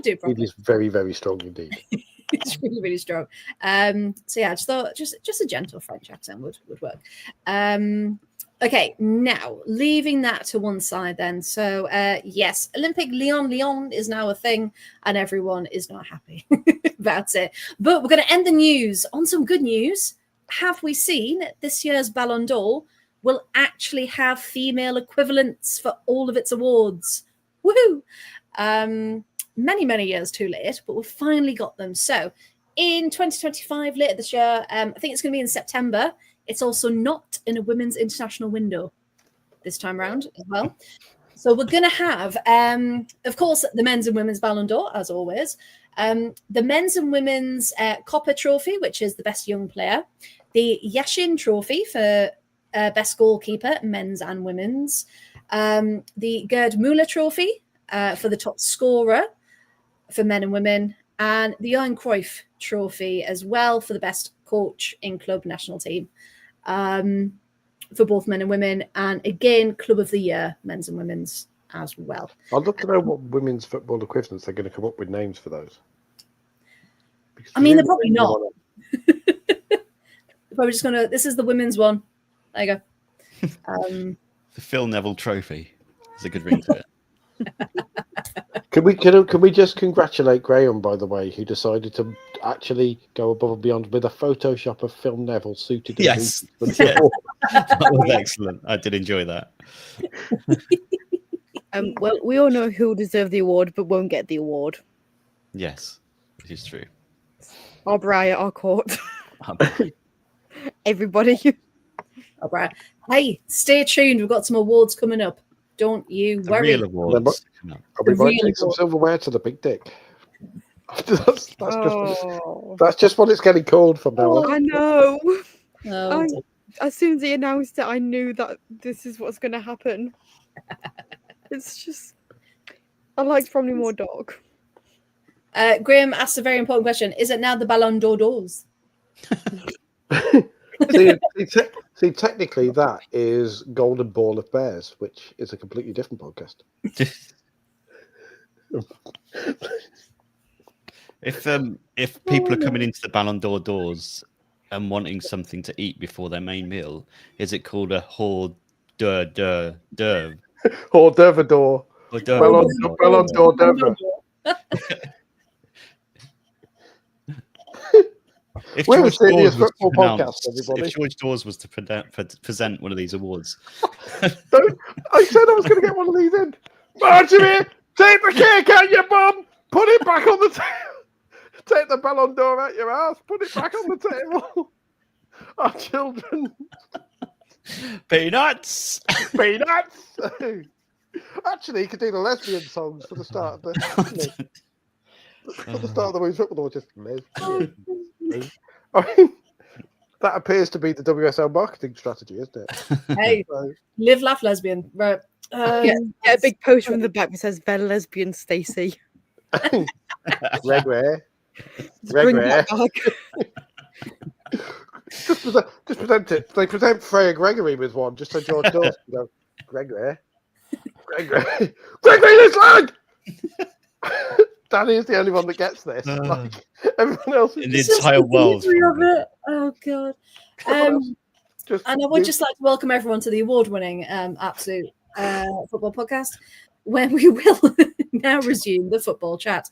do it properly. It is very, very strong indeed. It's really, really strong. So yeah, I just thought just a gentle French accent would work. Okay, now leaving that to one side then. So yes, Olympique Lyon is now a thing and everyone is not happy about it. But we're going to end the news on some good news. Have we seen this year's Ballon d'Or will actually have female equivalents for all of its awards? Woohoo! Many, many years too late, but we've finally got them. So in 2025, later this year, I think it's going to be in September. It's also not in a women's international window this time around as well. So we're going to have, of course, the men's and women's Ballon d'Or, as always. The men's and women's Copper Trophy, which is the best young player. The Yashin Trophy for best goalkeeper, men's and women's. The Gerd Müller Trophy for the top scorer for men and women. And the Johan Cruyff Trophy as well for the best coach in club national team. For both men and women, and again, Club of the Year, men's and women's as well. I'd love to know what women's football equivalents they're going to come up with names for those. I mean, they're probably not. They're probably just going to, this is the women's one. There you go. The Phil Neville Trophy. There's a good ring to it. Can we just congratulate Graham, by the way, who decided to actually go above and beyond with a Photoshop of Phil Neville suited? Yes, yeah. That was excellent. I did enjoy that. Well, we all know who will deserve the award, but won't get the award. Yes, it is true. Our Briar, our court. Everybody. Oh, Brian. Hey, stay tuned. We've got some awards coming up. Don't you worry. Real awards. We might take some silverware to the big dick. That's just what it's getting called from now on. I know. Oh, As soon as he announced it, I knew that this is what's going to happen. It's just, I like probably more dog. Graham asked a very important question. Is it now the Ballon d'Ors? See, technically that is Golden Ball of Bears, which is a completely different podcast. If people are coming into the Ballon d'Or doors and wanting something to eat before their main meal, is it called a hors d'oeuvre? Hors d'oeuvre d'or. Ballon d'Or d'oeuvre. If We're George, the Dawes was football to podcast, pronounce, everybody. if George Dawes was to present one of these awards, I said I was going to get one of these in. Marjorie, take the cake out your bum. Put it back on the table. Take the Ballon d'Or out your ass. Put it back on the table. Our children. peanuts. Peanuts. Actually, you could do the lesbian songs for the start of the. For the start of the women's football, just lesbian. I mean, that appears to be the WSL marketing strategy, isn't it? Hey, live, laugh, lesbian. Right. Get a big post from the back that says "Bell Lesbian Stacey." Regret. Bring that back. Just present it. They present Freya Gregory with one, just so George Dawes can go, Gregory, this lag! Danny is the only one that gets this. Like, everyone else in the entire world. Oh, God. And I would just like to welcome everyone to the award-winning Absolute Football Podcast, when we will now resume the football chat.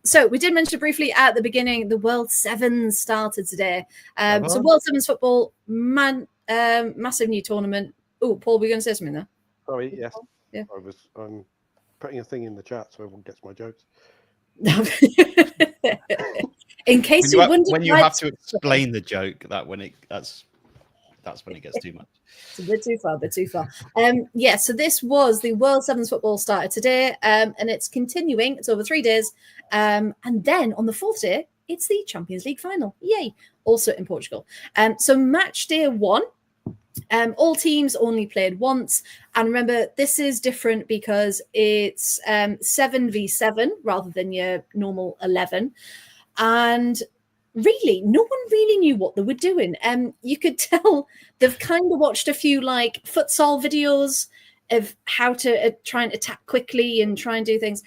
So we did mention briefly at the beginning, the World Sevens started today. So World Sevens football, massive new tournament. Oh, Paul, were you going to say something there? Sorry, yes. Yeah. I'm putting a thing in the chat so everyone gets my jokes. In case you wondered, when you have to explain the joke, that's when it gets too much. It's a bit too far. Yeah, so this was the World Sevens football started today, and it's continuing. It's over 3 days, and then on the fourth day, it's the Champions League final. Yay! Also in Portugal. So match day 1. All teams only played once, and remember this is different because it's 7v7 rather than your normal 11, and really no one really knew what they were doing. You could tell they've kind of watched a few like futsal videos of how to try and attack quickly and try and do things.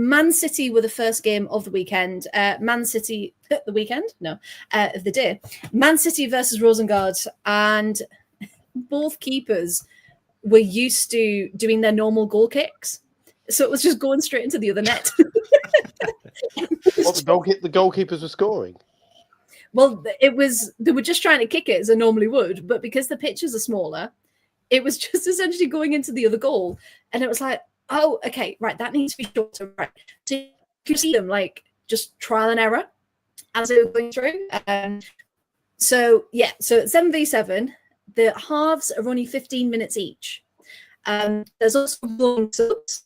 Man City were the first game of the weekend. Man City, the weekend? No, of the day. Man City versus Rosengard. And both keepers were used to doing their normal goal kicks. So it was just going straight into the other net. What, the goalkeepers were scoring? Well, they were just trying to kick it as they normally would, but because the pitches are smaller, it was just essentially going into the other goal. And it was like, oh, okay, right, that needs to be shorter. Right. So you see them like just trial and error as they were going through. So it's 7v7. The halves are only 15 minutes each. There's also long subs,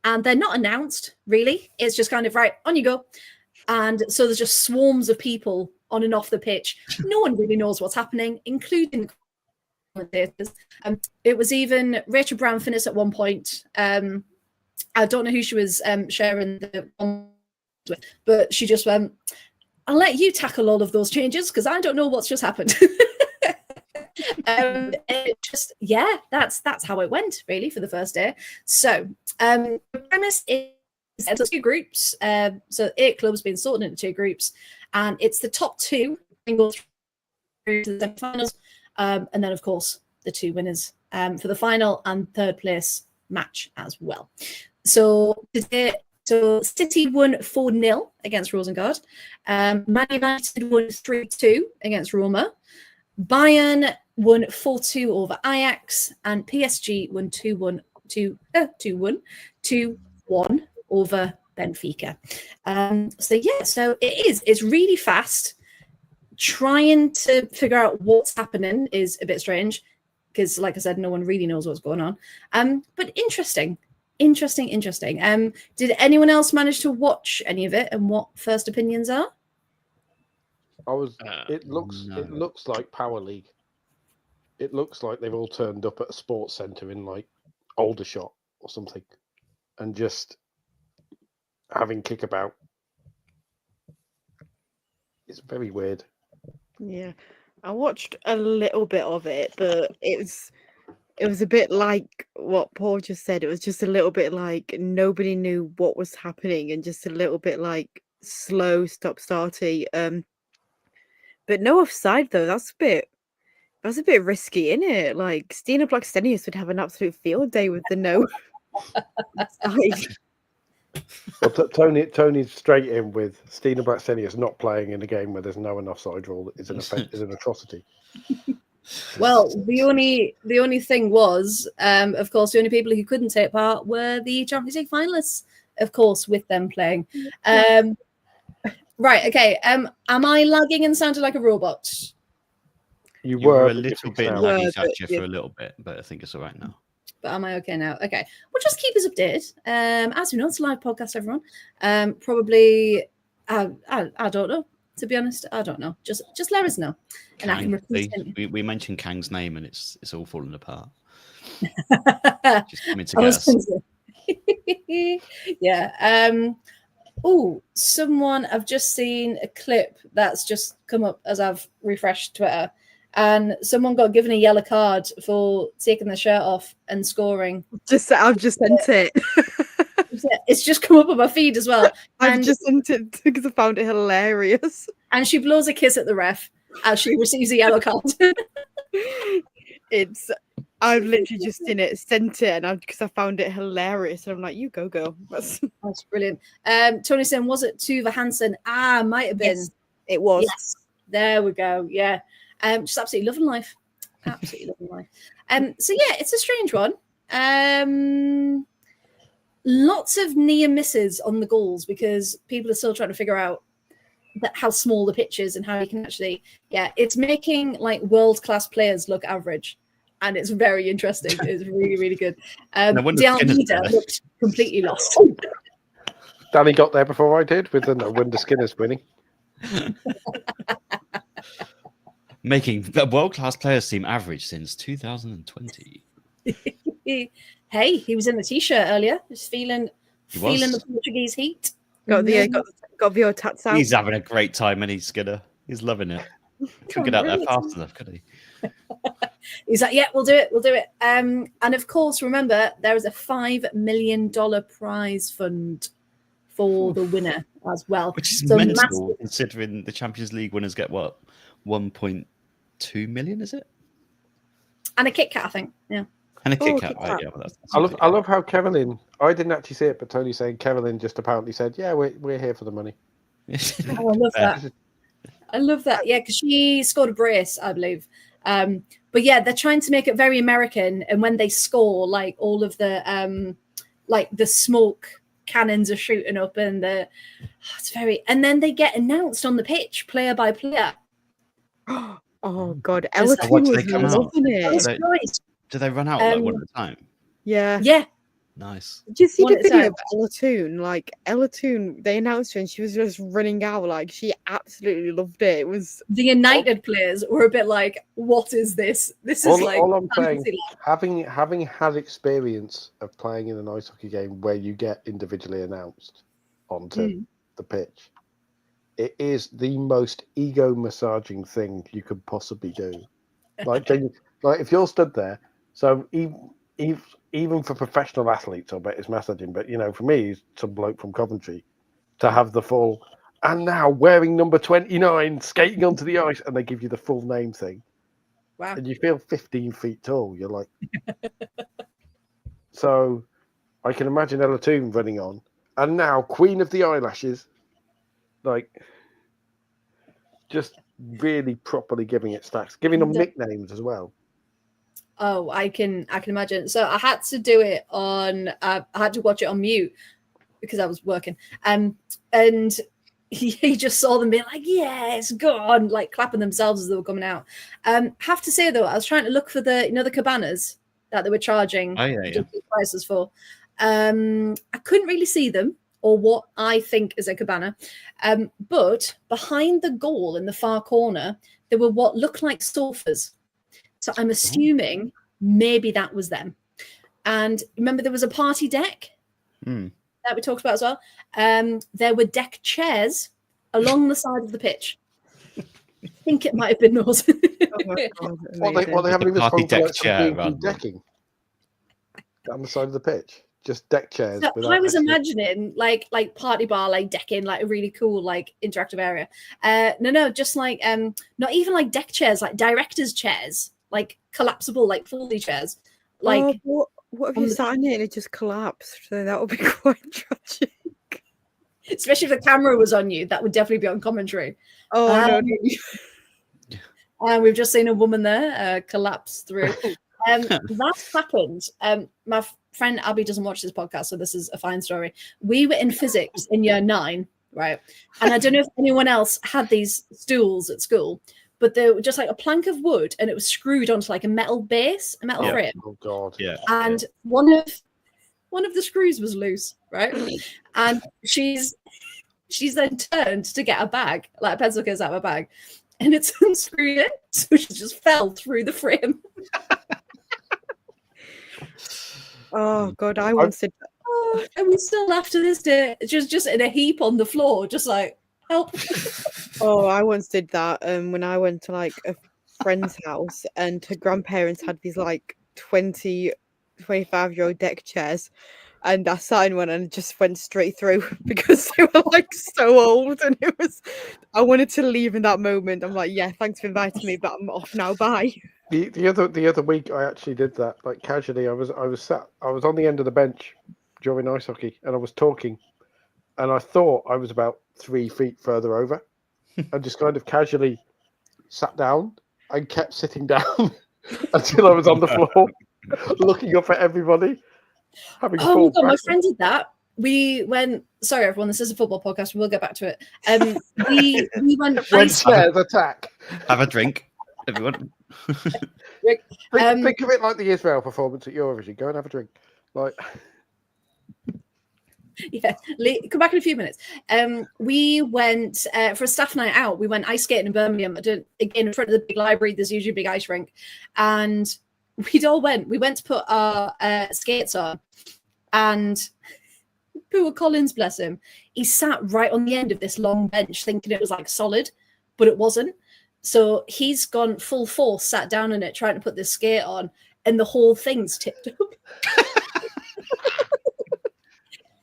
and they're not announced, really. It's just kind of, right, on you go. And so there's just swarms of people on and off the pitch. No one really knows what's happening, including the commentators. It was even Rachel Brown finished at one point. I don't know who she was sharing the with, but she just went, I'll let you tackle all of those changes because I don't know what's just happened. That's how it went really for the first day. So the premise is there's 2 groups, so 8 clubs being sorted into 2 groups, and it's the top 2 can go through to the semi-finals, and then of course the 2 winners for the final and third place match as well. So today, City won 4-0 against Rosengard. Man United won 3-2 against Roma. Bayern won 4-2 over Ajax, and PSG won 2-1 over Benfica. So it's really fast. Trying to figure out what's happening is a bit strange because, like I said, no one really knows what's going on. But interesting. Did anyone else manage to watch any of it, and what first opinions are? It looks like Power League. It looks like they've all turned up at a sports centre in like Aldershot or something, and just having kickabout. It's very weird. Yeah, I watched a little bit of it, but it was a bit like what Paul just said. It was just a little bit like nobody knew what was happening, and just a little bit like slow, stop-starty. But no offside though. That's a bit risky, isn't it? Like Stina Blackstenius would have an absolute field day with the no offside. Well, Tony's straight in with Stina Blackstenius not playing in a game where there's no an offside rule is an atrocity. Well, the only thing was, of course, the only people who couldn't take part were the Champions League finalists, of course, with them playing. Right, okay. Am I lagging and sounded like a robot? You were a little bit laggy, Thatcher, for a little bit, but I think it's all right now. But am I okay now? Okay. Well, just keep us updated. As you know, it's a live podcast, everyone. Probably, I don't know. To be honest, I don't know. Just let us know, and I can repeat it. We mentioned Kang's name, and it's all falling apart. Just coming to get us. Yeah. I've just seen a clip that's just come up as I've refreshed Twitter, and someone got given a yellow card for taking their shirt off and scoring. I've just sent it. It's just come up on my feed as well. I've just sent it because I found it hilarious. And she blows a kiss at the ref as she receives a yellow card. I've literally just sent it, and because I found it hilarious, and I'm like, you go, girl. That's brilliant. Tony saying, was it Tuva Hansen? Might have been. Yes, it was. Yes, there we go. Yeah, just absolutely loving life. Absolutely loving life. So yeah, it's a strange one. Lots of near misses on the goals because people are still trying to figure out how small the pitch is and how you can actually. Yeah, it's making like world-class players look average. And it's very interesting. It's really, really good. Leader looked completely lost. Danny got there before I did with the no wonder Skinner's winning. Making world-class players seem average since 2020. Hey, he was in the t-shirt earlier. Just feeling the Portuguese heat. Got the old tats out. He's having a great time, isn't he, Skinner? He's loving it. Couldn't get out there fast enough, could he? He's like, yeah, we'll do it. And of course, remember, there is a $5 million prize fund for the winner as well. Which is So mental, considering the Champions League winners get what, 1.2 million, is it? And a Kit Kat, I think. Yeah. And a Oh, Kit Kat, Kit right? Kat. Yeah, I love how Carolyn. I didn't actually see it, but Tony saying Carolyn just apparently said, "Yeah, we're here for the money." Oh, I love that. I love that. Yeah, because she scored a brace, I believe. But yeah, they're trying to make it very American, and when they score, like all of the like the smoke cannons are shooting up, and it's very. And then they get announced on the pitch, player by player. Oh God, What Ella do Toon they was come out? loving That's it. right. Do they run out like one at a time? Yeah. Yeah. Nice. Did you see One the at a video time. of Ella Toon? Like Ella Toon, they announced her and she was just running out. Like she absolutely loved it. It was The United players were a bit like, "What is this? This is All I'm saying, fantasy land." having had experience of playing in an ice hockey game where you get individually announced onto the pitch, it is the most ego massaging thing you could possibly do. Like if you're stood there, so even for professional athletes, I bet it's massaging. But for me, he's some bloke from Coventry to have the full. And now wearing number 29, skating onto the ice, and they give you the full name thing. Wow. And you feel 15 feet tall. You're like, so I can imagine Ella Toon running on, and now Queen of the Eyelashes, like, just really properly giving it stacks, giving them nicknames as well. Oh, I can imagine. So I had to do it on. I had to watch it on mute because I was working. And he just saw them being like, "Yes, go on!" Like clapping themselves as they were coming out. Have to say though, I was trying to look for the cabanas that they were charging prices for. I couldn't really see them or what I think is a cabana. But behind the goal in the far corner, there were what looked like sofas. So I'm assuming maybe that was them. And remember, there was a party deck that we talked about as well. There were deck chairs along the side of the pitch. I think it might have been those. What they haven't even party spoken deck like chair decking on the side of the pitch. Just deck chairs. So I was imagining like party bar, like decking, like a really cool like interactive area. No, just like not even like deck chairs, like directors' chairs, like collapsible, like foldy chairs. Like what if you sat in it and it just collapsed? So that would be quite tragic. Especially if the camera was on you, that would definitely be on commentary. Oh no. And we've just seen a woman there collapse through. That happened. My friend Abby doesn't watch this podcast, so this is a fine story. We were in physics in year 9, right? And I don't know if anyone else had these stools at school, but they were just like a plank of wood, and it was screwed onto like a metal base, a metal frame. Oh God! Yeah. And one of the screws was loose, right? And she's then turned to get a bag, like a pencil case out of a bag, and it's unscrewed it, so she just fell through the frame. Oh God, I once did that. Oh, and we still laugh to this day, just in a heap on the floor, just like help. Oh, I once did that when I went to like a friend's house, and her grandparents had these like 25-year-old deck chairs, and I sat in one and it just went straight through because they were like so old, and I wanted to leave in that moment. I'm like, yeah, thanks for inviting me, but I'm off now. Bye. The other week I actually did that, like casually. I was on the end of the bench during ice hockey, and I was talking, and I thought I was about 3 feet further over. I just kind of casually sat down and kept sitting down until I was on the floor, looking up at everybody. Oh my God, my friend did that. We went. Sorry, everyone. This is a football podcast. We'll get back to it. We went. When snares attack. Have a drink, everyone. Think of it like the Israel performance at Eurovision. Go and have a drink. Like, yeah, come back in a few minutes. We went for a staff night out. We went ice skating in Birmingham. Again, in front of the big library. There's usually a big ice rink, and we went to put our skates on, and poor Collins, bless him, he sat right on the end of this long bench thinking it was like solid, but it wasn't. So he's gone full force, sat down in it, trying to put this skate on, and the whole thing's tipped up.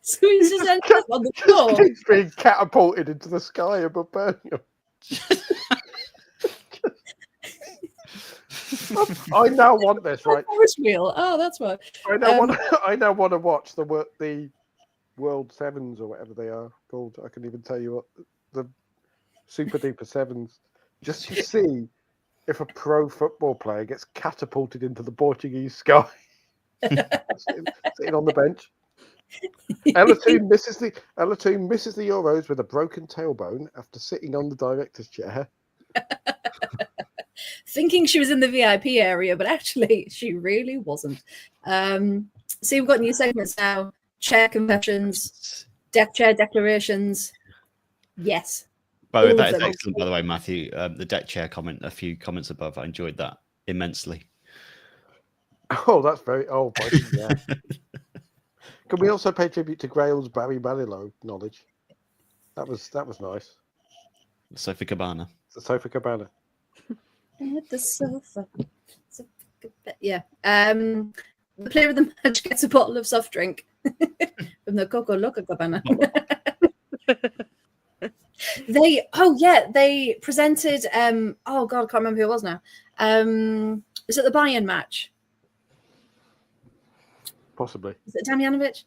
So he's just ended up on the floor. He's being catapulted into the sky above Birmingham. I now want this, right? Forest wheel. Oh, that's what. I now want to watch the World Sevens or whatever they are called. I can even tell you what the Super Duper Sevens, just to see if a pro football player gets catapulted into the Portuguese sky, sitting on the bench. Ella Toon misses the Euros with a broken tailbone after sitting on the director's chair. Thinking she was in the VIP area, but actually she really wasn't. See, we've got new segments now. Chair confessions, deck chair declarations. Yes. By the way, that is excellent, by the way, Matthew. The deck chair comment, a few comments above. I enjoyed that immensely. Oh, that's very... Oh, yeah. Can we also pay tribute to Grail's Barry Manilow knowledge? That was nice. Sofa Cabana. The Sofa Cabana. At the sofa. Yeah. The player of the match gets a bottle of soft drink from the Coco Loca Cabana. They presented. Oh God, I can't remember who it was now. Is it the Bayern match? Possibly. Is it Damjanovic?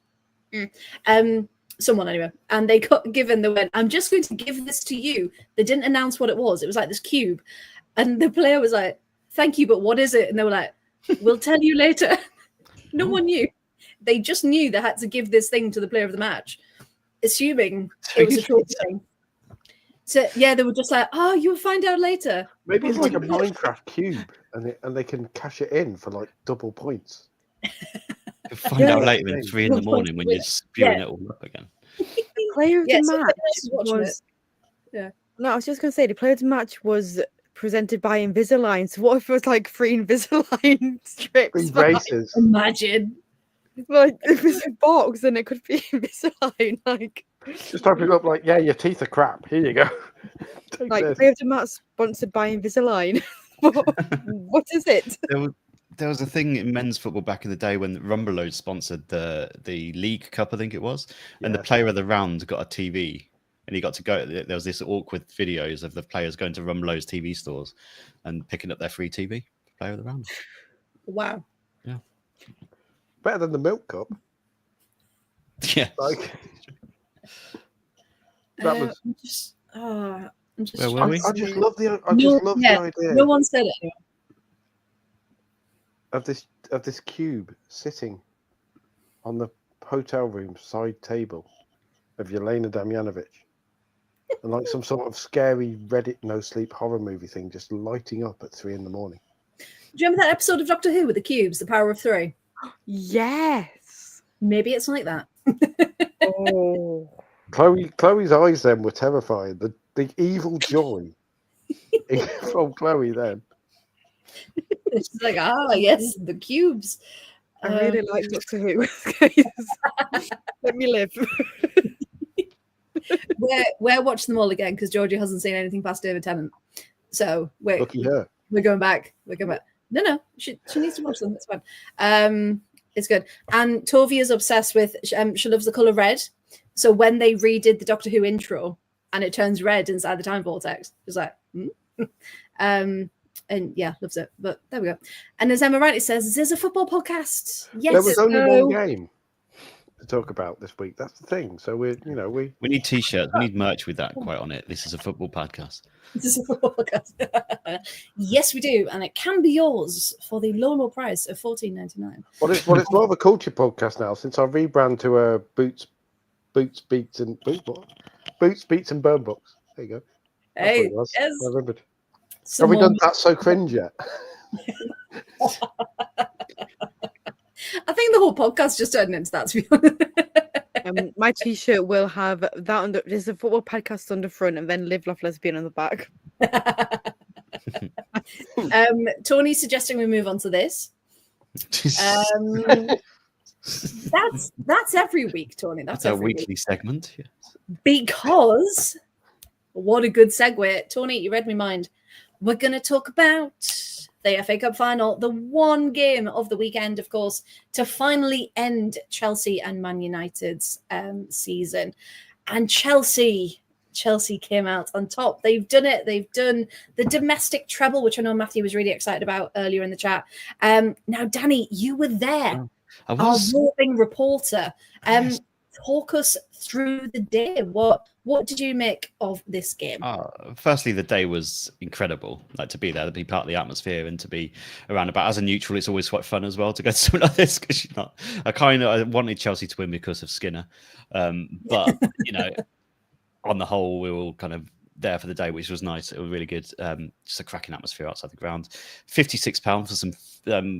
Someone anyway. And they got given the win. I'm just going to give this to you. They didn't announce what it was. It was like this cube. And the player was like, thank you, but what is it? And they were like, we'll tell you later. No one knew. They just knew they had to give this thing to the player of the match, assuming it was a trophy thing. So yeah, they were just like, oh, you'll find out later. Maybe it's like a Minecraft cube and they can cash it in for like double points. You'll find out later at 3 a.m. when you're spewing it all up again. The player of the match was... Yeah. No, I was just going to say, the player of the match was presented by Invisalign. So what if it was like 3 Invisalign strips? 3 braces. Imagine. Like, if it's a box, then it could be Invisalign. Like, just open it up like, yeah, your teeth are crap. Here you go. Like, player of the match sponsored by Invisalign. What is it? There was a thing in men's football back in the day when Rumbeload sponsored the League Cup, I think it was, and the player of the round got a TV, and he got to go. There was this awkward videos of the players going to Rumbeload's TV stores and picking up their free TV. Player of the round. Wow. Yeah. Better than the Milk Cup. Yeah. Like that was. I'm just. Where were we? I just love the. I just love the idea. No one said it. Of this cube sitting on the hotel room side table of Jelena Damjanovic, and like some sort of scary Reddit no sleep horror movie thing just lighting up at 3 a.m. Do you remember that episode of Doctor Who with the cubes, the power of 3? Yes. Maybe it's like that. Oh. Chloe's eyes then were terrifying. The evil joy from Chloe then. She's like, yes, the cubes. I really like Doctor Who. Let me live. We're watching them all again because Georgie hasn't seen anything past David Tennant. So we're going back. No, she needs to watch them. It's fine. It's good. And Tovi is obsessed with. She loves the color red. So when they redid the Doctor Who intro and it turns red inside the time vortex, it's like, and yeah, loves it. But there we go. And as Emma rightly says, this is a football podcast. Yes. There was only one game to talk about this week. That's the thing. So we need t-shirts. We need merch with that quite on it. This is a football podcast. This is a football podcast. Yes, we do, and it can be yours for the low price of $14.99. Well, it's more of a culture podcast now since I rebrand to a Boots, Beats, and Burn Books. There you go. Hey, yes. I remembered. Have we done that so cringe yet? I think the whole podcast just turned into that, to be honest. My t-shirt will have that under. There's a football podcast on the front, and then Live Laugh Lesbian on the back. Tony's suggesting we move on to this. That's every week, Tony. That's our weekly segment. Yes. Because what a good segue, Tony. You read my mind. We're going to talk about the FA Cup final, the one game of the weekend, of course, to finally end Chelsea and Man United's season. And Chelsea came out on top. They've done it. They've done the domestic treble, which I know Matthew was really excited about earlier in the chat. Now, Danny, you were there. I was. Our roving reporter. Talk us through the day. What did you make of this game? Firstly, the day was incredible. Like, to be there, to be part of the atmosphere, and to be around about. As a neutral, it's always quite fun as well to go to something like this, because you're not. I wanted Chelsea to win because of Skinner, but you know, on the whole, we were all kind of there for the day, which was nice. It was really good. Just a cracking atmosphere outside the ground. £56 for some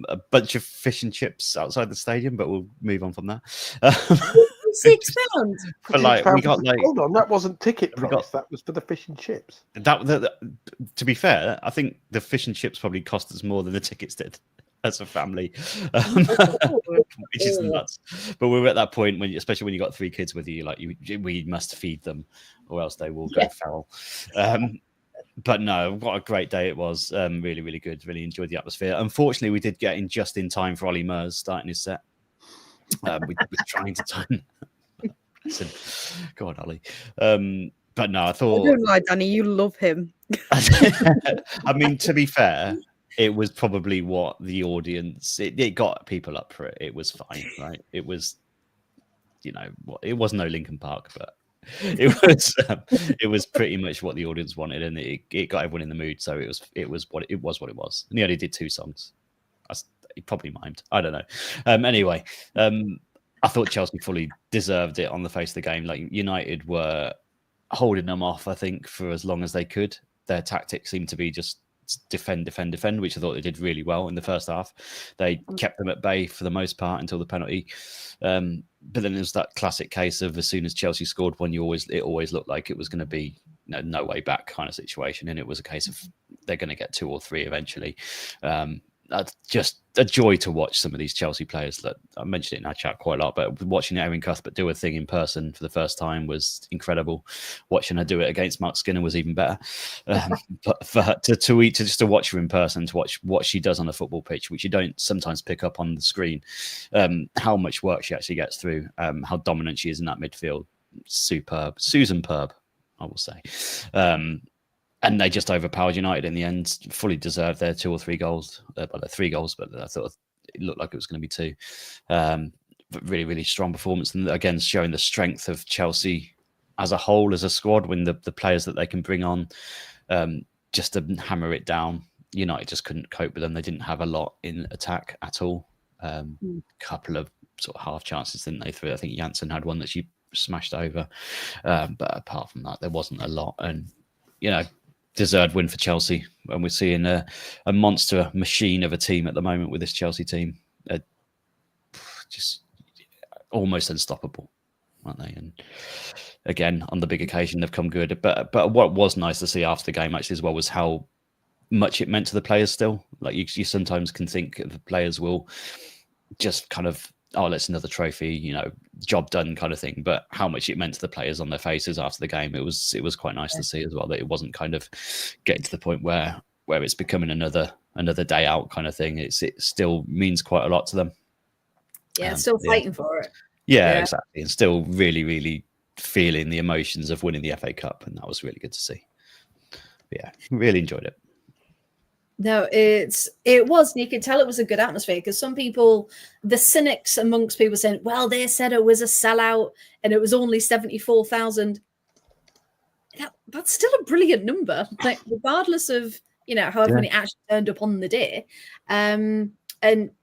a bunch of fish and chips outside the stadium, but we'll move on from that. £6. But like, we got like, hold on, that wasn't ticket price. That was for the fish and chips. That to be fair, I think the fish and chips probably cost us more than the tickets did as a family, which is nuts. But we were at that point when, especially when you got 3 kids with you, like we must feed them, or else they will go feral. But no, what a great day it was. Really, really good. Really enjoyed the atmosphere. Unfortunately, we did get in just in time for Ollie Murs starting his set. We were trying to time. Go on, Ollie. But no, I thought. I don't lie, Danny. You love him. I mean, to be fair, it was probably what the audience. It got people up for it. It was fine, right? It was, you know, it was no Linkin Park, but it was pretty much what the audience wanted, and it got everyone in the mood. So it was what it was. And he only did 2 songs. He probably mimed. I don't know. Anyway, I thought Chelsea fully deserved it on the face of the game. Like, United were holding them off, I think, for as long as they could. Their tactics seemed to be just defend, which I thought they did really well in the first half. They kept them at bay for the most part until the penalty. But then there's that classic case of, as soon as Chelsea scored one, it always looked like it was going to be no way back kind of situation. And it was a case of they're going to get 2 or 3 eventually. Just a joy to watch some of these Chelsea players. That I mentioned it in our chat quite a lot, but watching Erin Cuthbert do a thing in person for the first time was incredible. Watching her do it against Mark Skinner was even better. But for her to watch her in person, to watch what she does on a football pitch, which you don't sometimes pick up on the screen, how much work she actually gets through, how dominant she is in that midfield, superb, Susan Perb, I will say. And they just overpowered United in the end. Fully deserved their 2 or 3 goals. Well, 3 goals, but I thought it looked like it was going to be 2. But really, really strong performance. And again, showing the strength of Chelsea as a whole, as a squad, when the players that they can bring on, just to hammer it down. United just couldn't cope with them. They didn't have a lot in attack at all. Couple of sort of half chances, didn't they? I think Janssen had one that she smashed over. But apart from that, there wasn't a lot. And, you know, deserved win for Chelsea, and we're seeing a monster machine of a team at the moment with this Chelsea team. Just almost unstoppable, aren't they? And again, on the big occasion, they've come good. But what was nice to see after the game actually as well was how much it meant to the players still. Like, you sometimes can think the players will just kind of, oh, that's another trophy, you know, job done kind of thing. But how much it meant to the players on their faces after the game, it was quite nice to see as well, that it wasn't kind of getting to the point where it's becoming another day out kind of thing. It still means quite a lot to them. Yeah, still fighting for it. Yeah, exactly. And still really, really feeling the emotions of winning the FA Cup. And that was really good to see. But yeah, really enjoyed it. No, it was. And you could tell it was a good atmosphere, because some people, the cynics amongst people, saying, well, they said it was a sellout and it was only 74,000. That's still a brilliant number, like, regardless of, you know, however many actually turned up on the day. And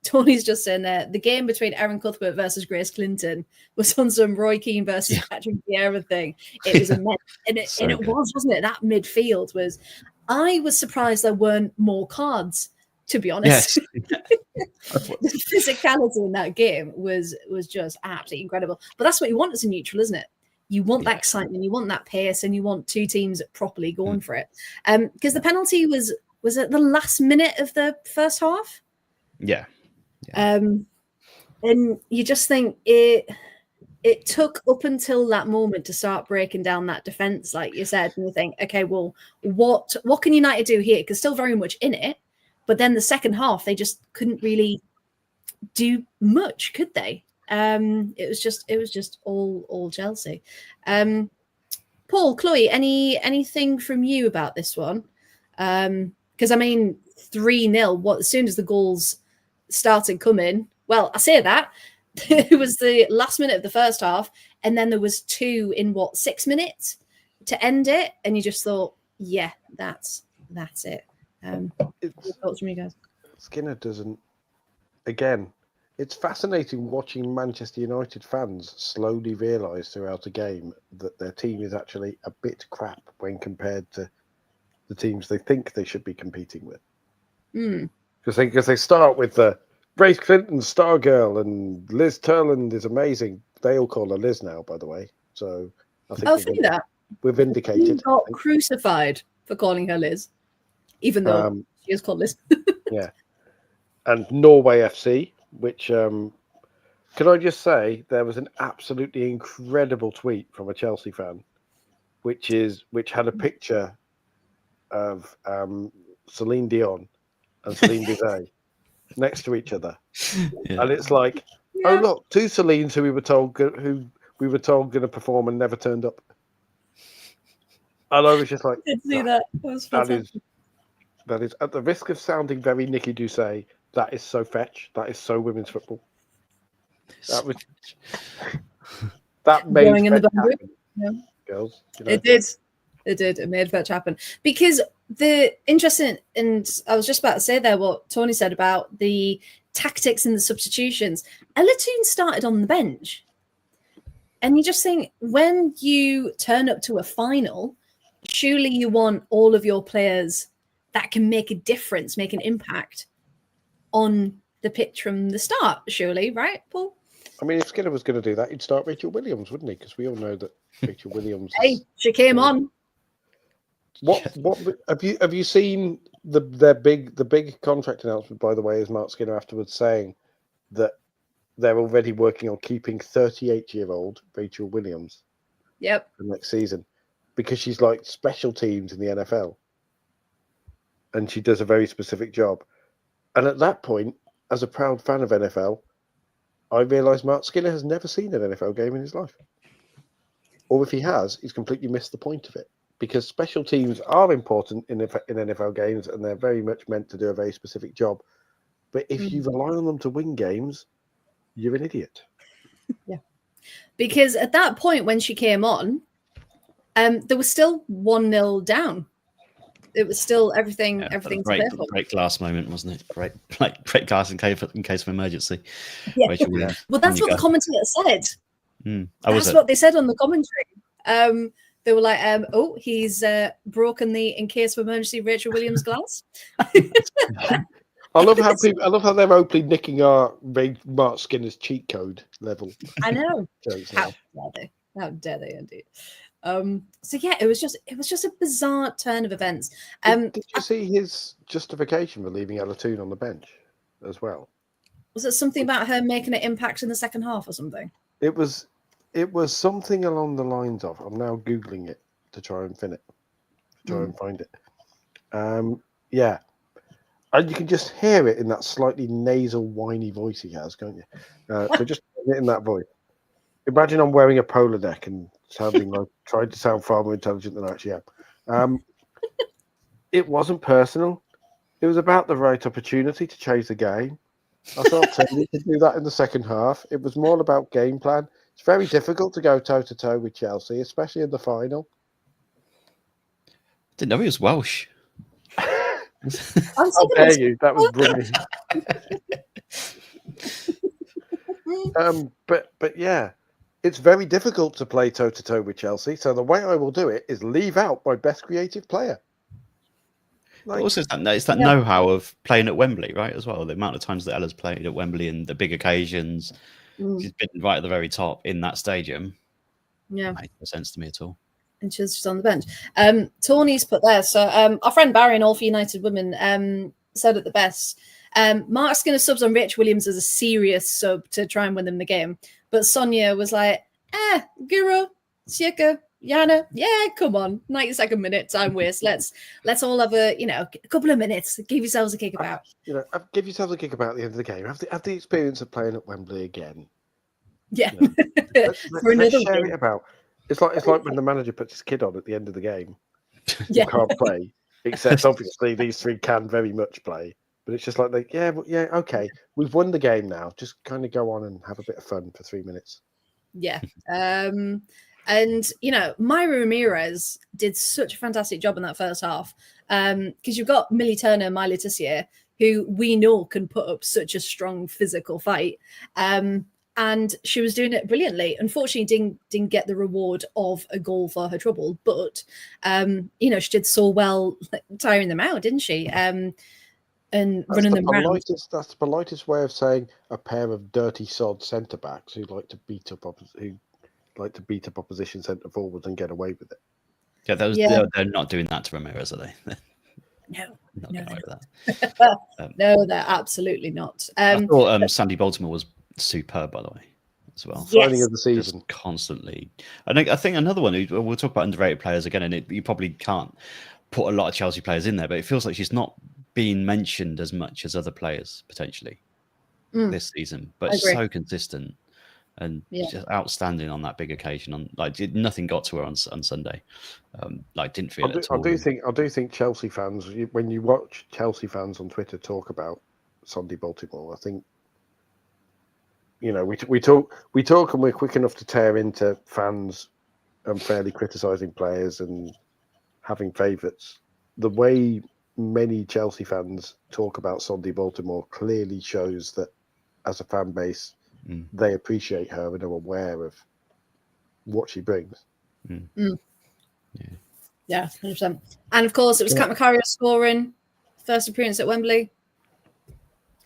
Tony's just saying there, the game between Erin Cuthbert versus Grace Clinton was on some Roy Keane versus Patrick Vieira thing. It was immense. And it was, wasn't it? That midfield was... I was surprised there weren't more cards, to be honest. Yes. The physicality in that game was just absolutely incredible. But that's what you want as a neutral, isn't it? You want that excitement, you want that pace, and you want 2 teams properly going for it. Because the penalty was at the last minute of the first half. Yeah. And you just think it took up until that moment to start breaking down that defense, like you said, and you think, okay, well, what can United do here? Because still very much in it, But then the second half, they just couldn't really do much, could they? It was just all Chelsea. Paul, Chloe, anything from you about this one? Because I mean, 3-0. As soon as the goals started coming, well, I say that it was the last minute of the first half, and then there was 2 in 6 minutes to end it, and you just thought, yeah, that's it. Thoughts from you guys? Skinner doesn't. Again, it's fascinating watching Manchester United fans slowly realise throughout a game that their team is actually a bit crap when compared to the teams they think they should be competing with. Because they start with the Grace Clinton star girl and Liz Turland is amazing. They all call her Liz now, by the way. So I think we're vindicated. He got crucified for calling her Liz, even though she is called Liz. Yeah. And Norway FC, which can I just say there was an absolutely incredible tweet from a Chelsea fan, which had a picture of Celine Dion and Celine Dion next to each other, and it's like, oh look, 2 Celines who we were told going to perform and never turned up. And I was just like, I did see that. That is at the risk of sounding very Nicky Doucet. That is so fetch. That is so women's football. That made going in the happen, girls. You know? It did. It made fetch happen. Because the interesting, and I was just about to say there what Tony said about the tactics and the substitutions. Ella Toone started on the bench. And you just think, when you turn up to a final, surely you want all of your players that can make a difference, make an impact on the pitch from the start, surely, right, Paul? I mean, if Skinner was going to do that, he'd start Rachel Williams, wouldn't he? Because we all know that Rachel Williams. Hey, she came on. What have you seen the big contract announcement? By the way, is Mark Skinner afterwards saying that they're already working on keeping 38-year-old Rachel Williams. Yep. For next season, because she's like special teams in the NFL, and she does a very specific job. And at that point, as a proud fan of NFL, I realised Mark Skinner has never seen an NFL game in his life. Or if he has, he's completely missed the point of it. Because special teams are important in NFL games, and they're very much meant to do a very specific job. But if you rely on them to win games, you're an idiot. Yeah. Because at that point when she came on, there was still 1-0 down. It was still everything's great glass moment, wasn't it? Great glass in case of emergency. Yeah. Well, that's what the commentator said. That's what they said on the commentary. They were like, "Oh, he's broken the in case of emergency Rachel Williams glass." I love how they're openly nicking our Mark Skinner's cheat code level. I know. How dare they indeed. So yeah, it was just a bizarre turn of events. Did you see his justification for leaving Ella Toone on the bench as well? Was it something about her making an impact in the second half or something? It was something along the lines of. I'm now googling it to try and find it. Yeah, and you can just hear it in that slightly nasal, whiny voice he has, can't you? So just put it in that voice. Imagine I'm wearing a polo neck and trying to sound far more intelligent than I actually am. It wasn't personal. It was about the right opportunity to change the game. I thought Tony could do that in the second half. It was more about game plan. It's very difficult to go toe-to-toe with Chelsea, especially in the final. Didn't know he was Welsh. How dare you? That was brilliant. But yeah, it's very difficult to play toe-to-toe with Chelsea. So the way I will do it is leave out my best creative player. But also, it's that know-how of playing at Wembley, right, as well. The amount of times that Ella's played at Wembley and the big occasions. She's been right at the very top in that stadium. Yeah. Makes no sense to me at all. And she's just on the bench. Tony's put there. So our friend Barry and All for United Women said it the best. Mark Skinner subs on Rachel Williams as a serious sub to try and win them the game. But Sonia was like, Giro, Sieka, Yana, yeah, come on, 92nd minute, time waste. Let's all have a couple of minutes. Give yourselves a kick about. Give yourselves a kick about at the end of the game. Have the experience of playing at Wembley again. Yeah, For let's share it about. It's like when the manager puts his kid on at the end of the game. Yeah. You can't play, except obviously these three can very much play. But it's just like, okay, we've won the game now. Just kind of go on and have a bit of fun for 3 minutes. Yeah. And Myra Ramirez did such a fantastic job in that first half. Because you've got Millie Turner, My Letitia, who we know can put up such a strong physical fight. And she was doing it brilliantly. Unfortunately, didn't get the reward of a goal for her trouble, but she did so well tiring them out, didn't she? And running them around. That's the politest way of saying a pair of dirty sod centre backs who like to beat up opposition centre forwards and get away with it. Yeah, they're not doing that to Ramirez, are they? No, no, they're absolutely not. I thought Sandy Baltimore was superb, by the way, as well. Signing of the season, just constantly. I think another one. We'll talk about underrated players again, and you probably can't put a lot of Chelsea players in there, but it feels like she's not being mentioned as much as other players potentially this season. But so consistent and just outstanding on that big occasion. Nothing got to her on Sunday. Didn't feel it at all. I do think Chelsea fans, when you watch Chelsea fans on Twitter talk about Sunday Baltimore, I think we talk and we're quick enough to tear into fans unfairly criticising players and having favourites. The way many Chelsea fans talk about Sunday Baltimore clearly shows that as a fan base, they appreciate her and are aware of what she brings. Yeah, 100%. And of course, it was Kat Macario scoring first appearance at Wembley.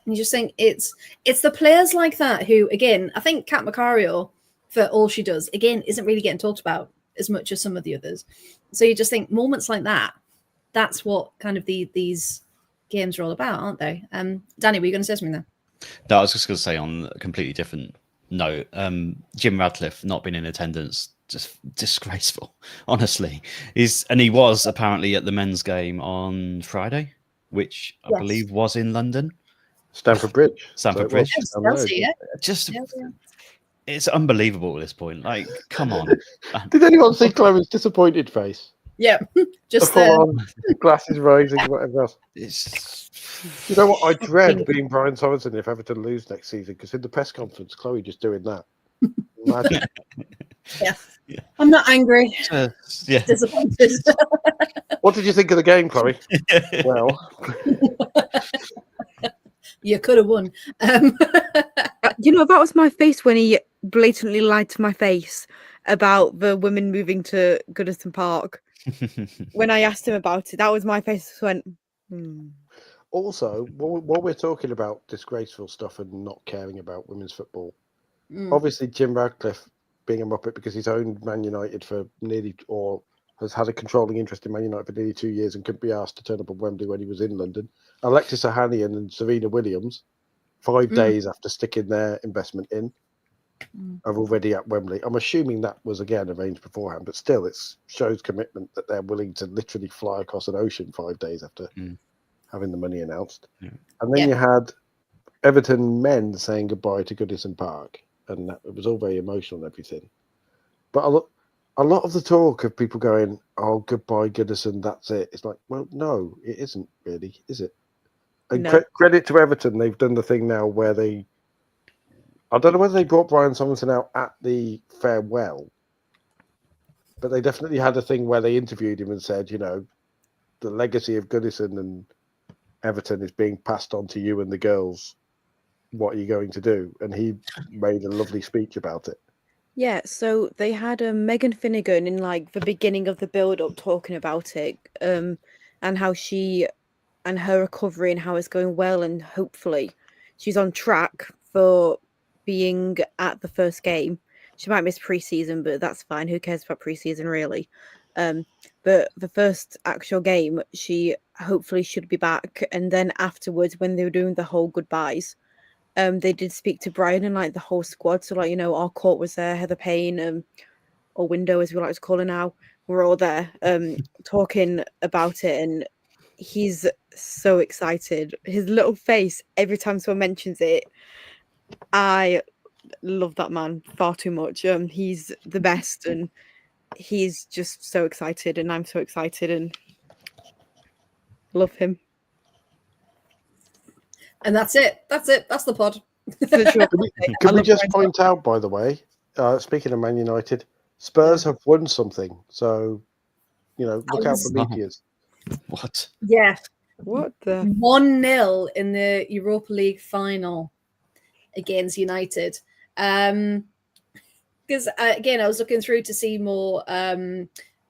And you just think it's the players like that who, again, I think Kat Macario, for all she does, again, isn't really getting talked about as much as some of the others. So you just think moments like that, that's what kind of these games are all about, aren't they? Danny, were you going to say something there? No, I was just going to say on a completely different note, Jim Radcliffe not being in attendance, just disgraceful, honestly. He was apparently at the men's game on Friday, which I believe was in London. Stamford Bridge. Bridge. Just it's unbelievable at this point. Come on. Did anyone see Chloe's disappointed face? Yeah, just glasses rising, whatever else. You know what? I dread being Brian Sorensen if Everton lose next season, because in the press conference, Chloe just doing that. Imagine. Yeah. I'm not angry. Disappointed. What did you think of the game, Chloe? Well, you could have won. That was my face when he blatantly lied to my face about the women moving to Goodison Park. When I asked him about it, that was my face. Just went. Also, while we're talking about disgraceful stuff and not caring about women's football, obviously Jim Radcliffe being a muppet because he's owned Man United for has had a controlling interest in Man United for nearly 2 years and couldn't be asked to turn up at Wembley when he was in London. Alexis Ohanian and Serena Williams, 5 days after sticking their investment in, are already at Wembley. I'm assuming that was again arranged beforehand, but still, it shows commitment that they're willing to literally fly across an ocean 5 days after having the money announced. And then you had Everton men saying goodbye to Goodison Park, and it was all very emotional and everything. But a lot of the talk of people going, "Oh, goodbye Goodison, that's it." It's like, well, no, it isn't really, is it? And credit to Everton, they've done the thing now where I don't know whether they brought Brian Sorensen out at the farewell, but they definitely had a thing where they interviewed him and said, the legacy of Goodison and Everton is being passed on to you and the girls. What are you going to do? And he made a lovely speech about it. Yeah, so they had Megan Finnegan in the beginning of the build-up talking about it, and how she and her recovery and how it's going well, and hopefully she's on track for being at the first game. She might miss pre-season, but that's fine. Who cares about pre-season, really? But the first actual game, she hopefully should be back. And then afterwards, when they were doing the whole goodbyes, they did speak to Brian and the whole squad. So our court was there, Heather Payne, or window, as we like to call it now. We're all there talking about it, and he's so excited. His little face every time someone mentions it. I love that man far too much. He's the best, and he's just so excited, and I'm so excited, and love him. And that's it. That's the pod. Can we just point out, by the way, speaking of Man United, Spurs have won something. So, look out for meteors. What? Yeah. What the? 1-0 in the Europa League final against United. Because, again, I was looking through to see more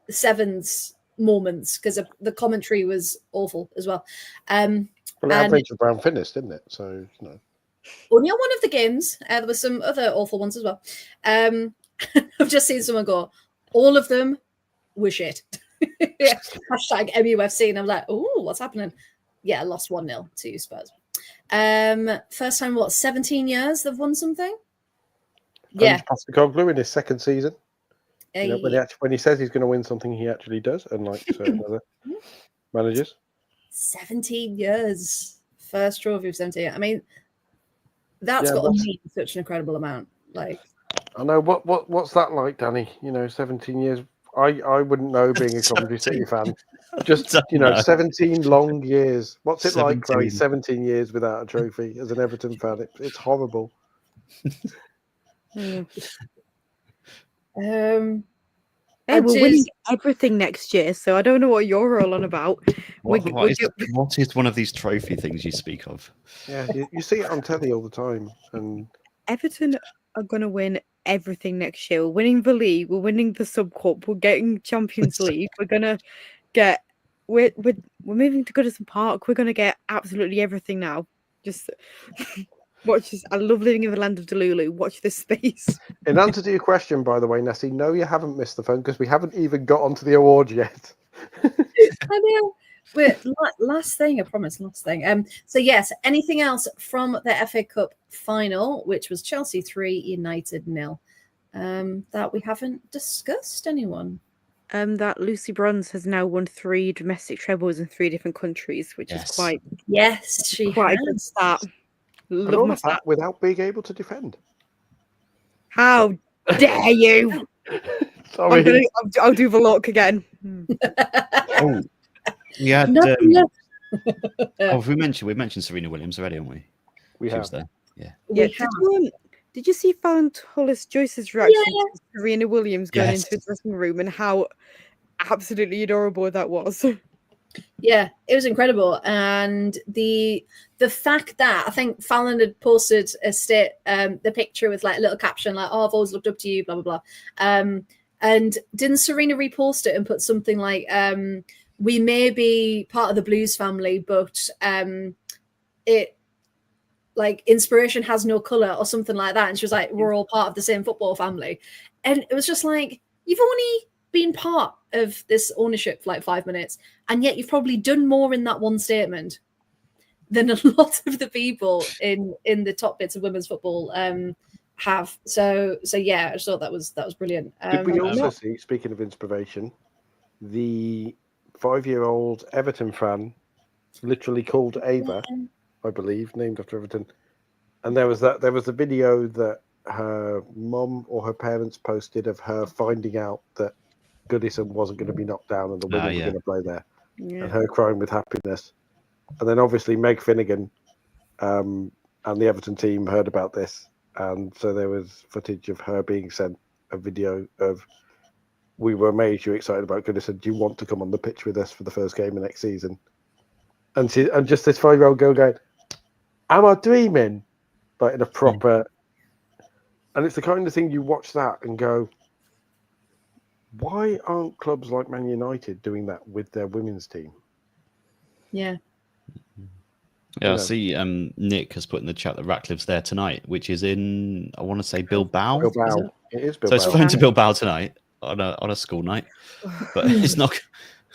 Sevens moments because the commentary was awful as well. Well, it averaged around finished, didn't it? So, only on one of the games. There were some other awful ones as well. I've just seen someone go, all of them were shit. Hashtag MUFC. And I'm like, oh, what's happening? Yeah, I lost 1-0 to Spurs. First time, 17 years they've won something? Yeah. Postecoglou in his second season. When he says he's going to win something, he actually does, unlike certain other managers. 17 years. First trophy of 17. I mean, that's got to mean such an incredible amount. Like, I know what's that like, Danny? 17 years. I wouldn't know being a Coventry City fan. Just 17 long years. What's it 17. Like, Ray? 17 years without a trophy as an Everton fan? It's horrible. Hey, we're winning everything next year, so I don't know what you're all on about. What is one of these trophy things you speak of? Yeah, you see it on telly all the time. And Everton are going to win everything next year. We're winning the league. We're winning the Sub Cup. We're getting Champions League. We're gonna get. We're moving to Goodison Park. We're gonna get absolutely everything now. Just watch this. I love living in the land of Delulu. Watch this space. In answer to your question, by the way, Nessie, no, you haven't missed the phone because we haven't even got onto the award yet. I know. Wait, last thing, I promise, last thing. So yes, anything else from the FA Cup final, which was Chelsea 3, United 0, that we haven't discussed, anyone? That Lucy Bronze has now won 3 domestic trebles in 3 different countries, which is quite a good start. And all of that without being able to defend. How dare you? Sorry. I'll do the look again. Oh, we had. We mentioned Serena Williams already, haven't we? We have. There. Yeah. Did you see Fallon Tullis-Joyce's reaction to Serena Williams going into the dressing room and how absolutely adorable that was? Yeah, it was incredible. And the fact that I think Fallon had posted the picture with like a little caption like, "Oh, I've always looked up to you," blah blah blah. And didn't Serena repost it and put something like, "We may be part of the Blues family, but it like inspiration has no color," or something like that. And she was like, "We're all part of the same football family," and it was just like, you've only been part of this ownership for like 5 minutes, and yet you've probably done more in that one statement than a lot of the people in the top bits of women's football have. So yeah, I just thought that was brilliant. Did we also see, speaking of inspiration, the 5-year-old Everton fan literally called Ava, I believe, named after Everton, and there was a video that her mum or her parents posted of her finding out that Goodison wasn't going to be knocked down and the women were going to play there, and her crying with happiness. And then obviously Meg Finnegan and the Everton team heard about this, and so there was footage of her being sent a video of, "We were amazed you're excited about Goodison. Do you want to come on the pitch with us for the first game of next season?" And just this 5-year-old girl going, "Am I dreaming?" Like in a proper. And it's the kind of thing you watch that and go, why aren't clubs like Man United doing that with their women's team? Yeah. Yeah, I see Nick has put in the chat that Ratcliffe's there tonight, which is in, I want to say, Bilbao. Bilbao. It is Bilbao. So it's flown to Bilbao tonight on a school night, but it's not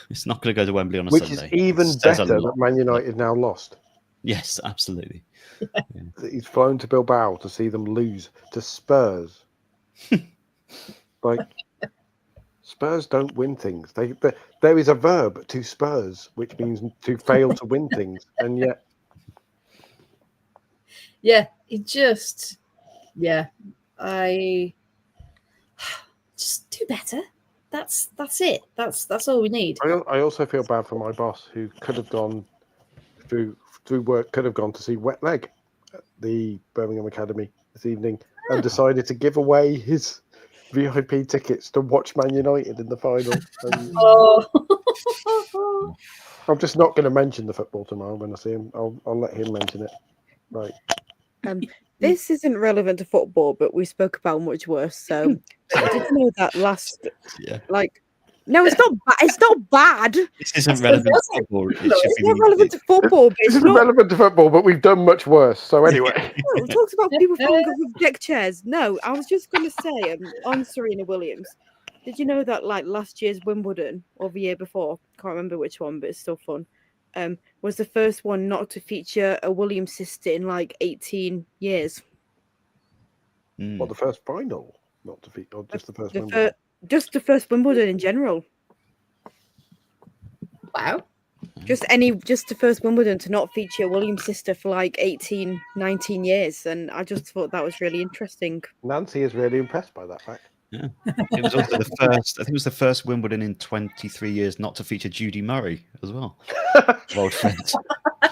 going to go to Wembley on a Sunday. Which is even better that Man United now lost. Yes, absolutely. Yeah. He's flown to Bilbao to see them lose to Spurs. Like, Spurs don't win things. There is a verb to Spurs, which means to fail to win things, and yet. Yeah, I just do better. That's it. That's all we need. I also feel bad for my boss, who could have gone through work, could have gone to see Wet Leg at the Birmingham Academy this evening, and decided to give away his VIP tickets to watch Man United in the final. And Oh. I'm just not going to mention the football tomorrow when I see him. I'll let him mention it. Right. This isn't relevant to football, but we spoke about much worse. So, did you know that last? Yeah. No, it's not. It's not bad. This isn't relevant to football. It's not relevant to football. But This isn't relevant to football, but we've done much worse. So anyway, it talks about people falling off of deck chairs. No, I was just going to say on Serena Williams. Did you know that last year's Wimbledon or the year before? Can't remember which one, but it's still fun. Was the first one not to feature a Williams sister in 18 years. Well, the first final, not to feature, or just the first Wimbledon. Just the first Wimbledon in general. Wow. Just the first Wimbledon to not feature a Williams sister for 18, 19 years. And I just thought that was really interesting. Nancy is really impressed by that fact. Yeah. It was also the first. I think it was the first Wimbledon in 23 years not to feature Judy Murray as well. Old friend.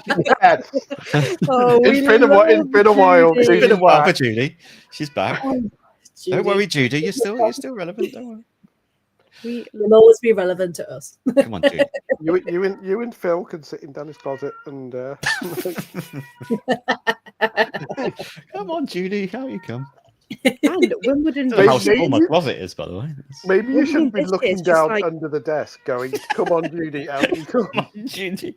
Yes. It's been a while. It's been a while for Judy. She's back. Judy. Don't worry, Judy. You're still relevant. Don't worry. Will always be relevant to us. Come on, Judy. You and Phil can sit in Danny's closet and. Come on, Judy. How you come? And Wimbledon. I don't know how small my closet is, by the way. Maybe you shouldn't be looking down under the desk, going, "Come on, Judy, out you come." Judy.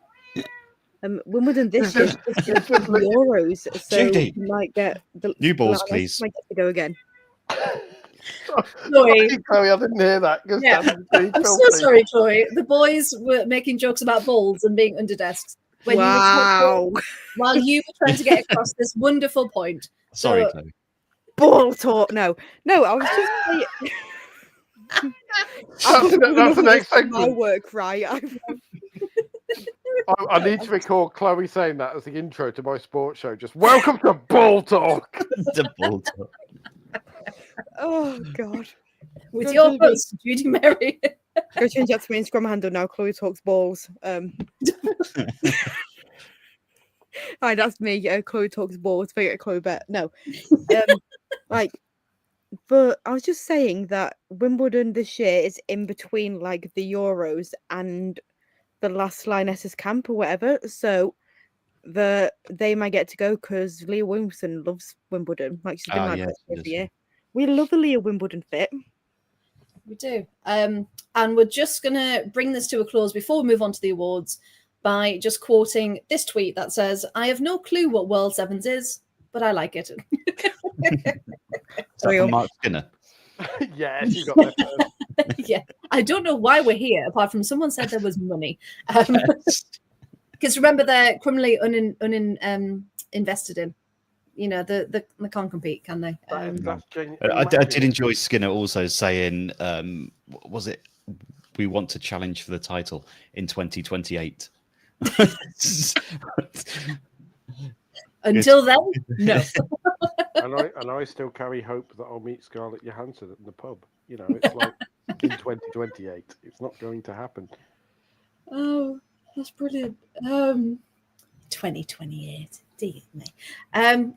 Wimbledon this year is just Euros, so Judy. you might get the New balls, please. Might get to go again. Chloe. Chloe, I didn't hear that. Yeah. I'm so sorry, Chloe. The boys were making jokes about balls and being under desks when Wow. while you were trying to get across this wonderful point. Sorry, So, Chloe. Ball talk. No, I was just saying. That's the next My segment. work, right? I need to record Chloe saying that as the intro to my sports show. Just welcome to Ball Talk. The ball talk. Oh God. with your host, Judy Mary. Go change that to my Instagram handle now. Chloe talks balls. Hi, that's me. Chloe talks balls. Forget Chloe Bet. No. But I was just saying that Wimbledon this year is in between the Euros and the last Lionesses camp or whatever. So they might get to go because Leah Williamson loves Wimbledon. She's been every year. We love the Leah Wimbledon fit. We do. And we're just going to bring this to a close before we move on to the awards by just quoting this tweet that says, "I have no clue what World Sevens is, but I like it." Sorry, Mark Skinner. Yes, you got that. Yeah, I don't know why we're here, apart from someone said there was money. Because remember, they're criminally invested in. They can't compete, can they? I did enjoy Skinner also saying, was it, we want to challenge for the title in 2028. Until then, no. and I still carry hope that I'll meet Scarlett Johansson in the pub. It's like in 2028. It's not going to happen. Oh, that's brilliant. 2028. Dear me.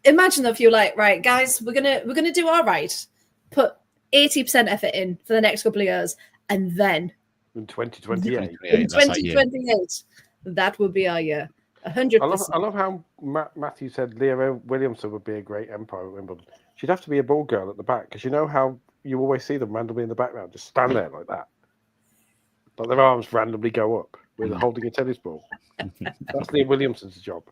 Imagine if you're like, right, guys, we're gonna do all right. Put 80% effort in for the next couple of years, and then in 2028. In 2028, that will be our year. 100%. I love how Matthew said Leah Williamson would be a great Empire at Wimbledon. She'd have to be a ball girl at the back, because you know how you always see them randomly in the background, just stand there like that. Like their arms randomly go up with holding a tennis ball. That's Leah Williamson's job.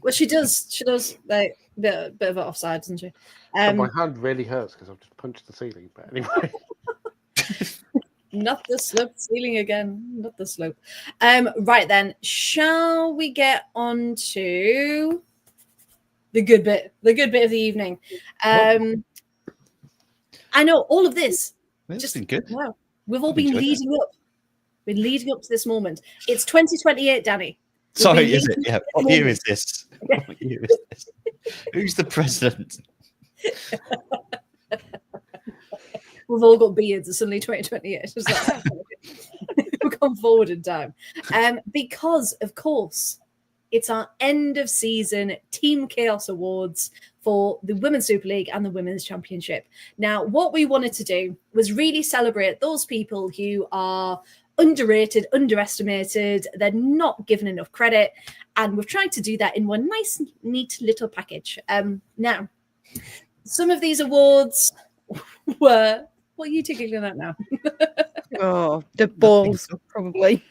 Well, she does like a bit of an offside, doesn't she? And my hand really hurts because I've just punched the ceiling. But anyway. Not the slope ceiling again. Not the slope. Right then, shall we get on to the good bit of the evening? I know all of this It's been good. Wow. We've all I've been enjoyed it. leading up to this moment. It's 2028, Danny. We've Sorry, been is it? leading Yeah. up to What this year moment. is this? What year is this? Who's the president? We've all got beards. It's suddenly 2028. Is that we've gone forward in time. Because, of course, it's our end of season Team Chaos Awards for the Women's Super League and the Women's Championship. Now, what we wanted to do was really celebrate those people who are underrated, underestimated, they're not given enough credit, and we've tried to do that in one nice, neat little package. Now, some of these awards were... What are you tickling at now? Oh, the balls, probably.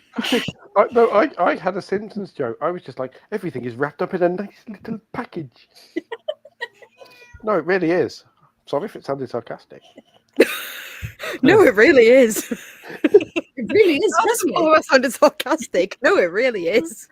I had a Simpsons joke. I was just like, everything is wrapped up in a nice little package. No, it really is. Sorry if it sounded sarcastic. No, it really is. It really is, doesn't it? Oh, that sounded sarcastic. No, it really is.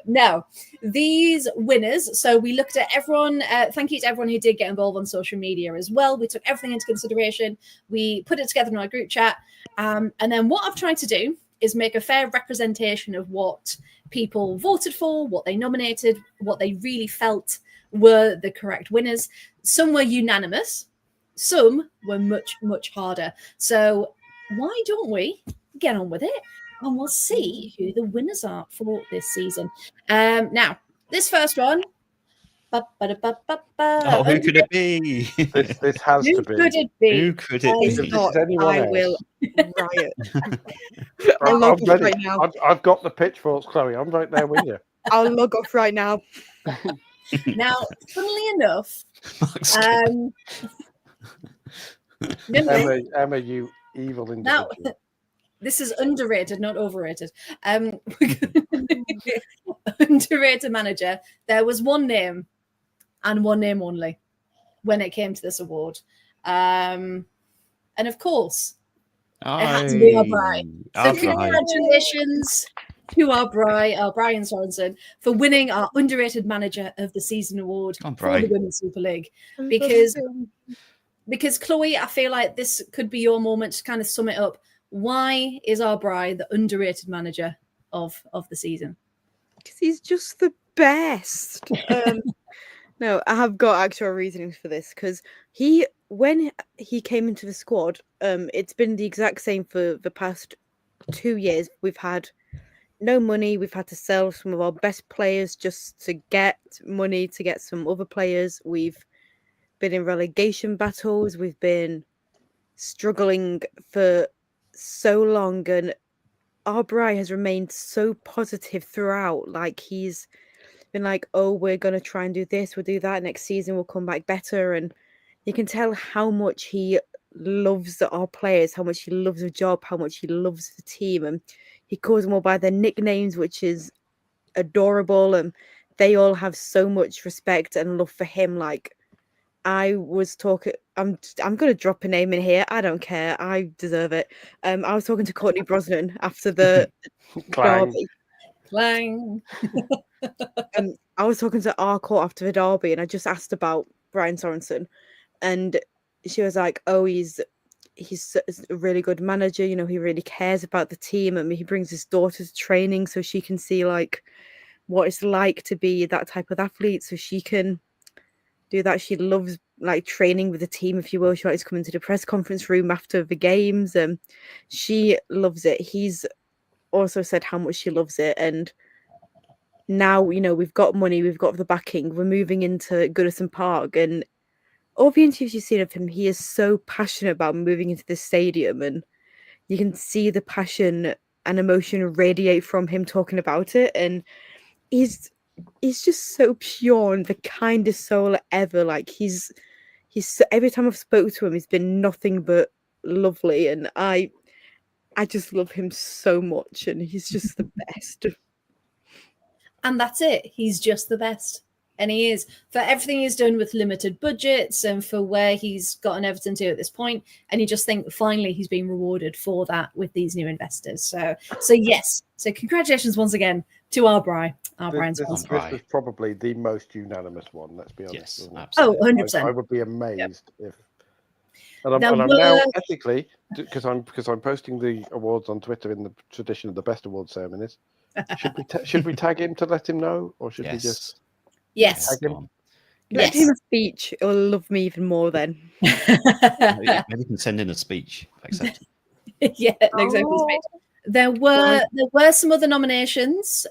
Now, these winners, so we looked at everyone, thank you to everyone who did get involved on social media as well. We took everything into consideration. We put it together in our group chat. And then what I've tried to do is make a fair representation of what people voted for, what they nominated, what they really felt were the correct winners. Some were unanimous. Some were much, much harder. So why don't we get on with it? And we'll see who the winners are for this season. Now, this first one. Oh, who could it be? This has Who to be. could it be? Who could it If be? not, anyone I else. will riot. I'll I'm log off ready. right now. I've got the pitchforks, Chloe. I'm right there with you. I'll log off right now. Now, funnily enough, Emma, you evil now individual. this is underrated, not overrated. Underrated manager. There was one name and one name only when it came to this award. And of course, it had to be our Bri. So congratulations to our Brian Sorensen, for winning our Underrated Manager of the Season award for the Women's Super League. Because Chloe, I feel like this could be your moment to kind of sum it up. Why is our Bri the underrated manager of the season? Because he's just the best. No, I have got actual reasonings for this, because when he came into the squad, it's been the exact same for the past 2 years. We've had no money. We've had to sell some of our best players just to get money to get some other players. We've been in relegation battles. We've been struggling for so long, and Arbry has remained so positive throughout. Like, he's been like, oh, we're going to try and do this, we'll do that, next season we'll come back better. And you can tell how much he loves our players, how much he loves the job, how much he loves the team. And he calls them all by their nicknames, which is adorable. And they all have so much respect and love for him. Like, I was talking, I'm going to drop a name in here. I don't care. I deserve it. I was talking to Courtney Brosnan after the derby. Clang. I was talking to our court after the derby, and I just asked about Brian Sorensen, and she was like, oh, he's a really good manager. You know, he really cares about the team. I mean, he brings his daughter to training so she can see like what it's like to be that type of athlete, so she can do that. She loves like training with the team, if you will. She likes to come into the press conference room after the games, and she loves it. He's also said how much she loves it. And now, you know, we've got money, we've got the backing, we're moving into Goodison Park, and all the interviews you've seen of him, he is so passionate about moving into this stadium, and you can see the passion and emotion radiate from him talking about it. And he's just so pure and the kindest soul ever. Like, he's every time I've spoke to him, he's been nothing but lovely, and I just love him so much, and he's just the best. And that's it. He's just the best. And he is, for everything he's done with limited budgets and for where he's gotten Everton to at this point. And you just think finally he's being rewarded for that with these new investors. So yes. So congratulations once again to our Brian. This was probably the most unanimous one, let's be honest. Yes, absolutely. Oh, 100%. I would be amazed if And There I'm now were- ethically, because I'm posting the awards on Twitter in the tradition of the best award ceremonies. Should we tag him to let him know, or should we just Yes. tag him? Let him a speech. He'll love me even more then. Maybe you can send in a speech. Accept. Yeah, an example speech. There were some other nominations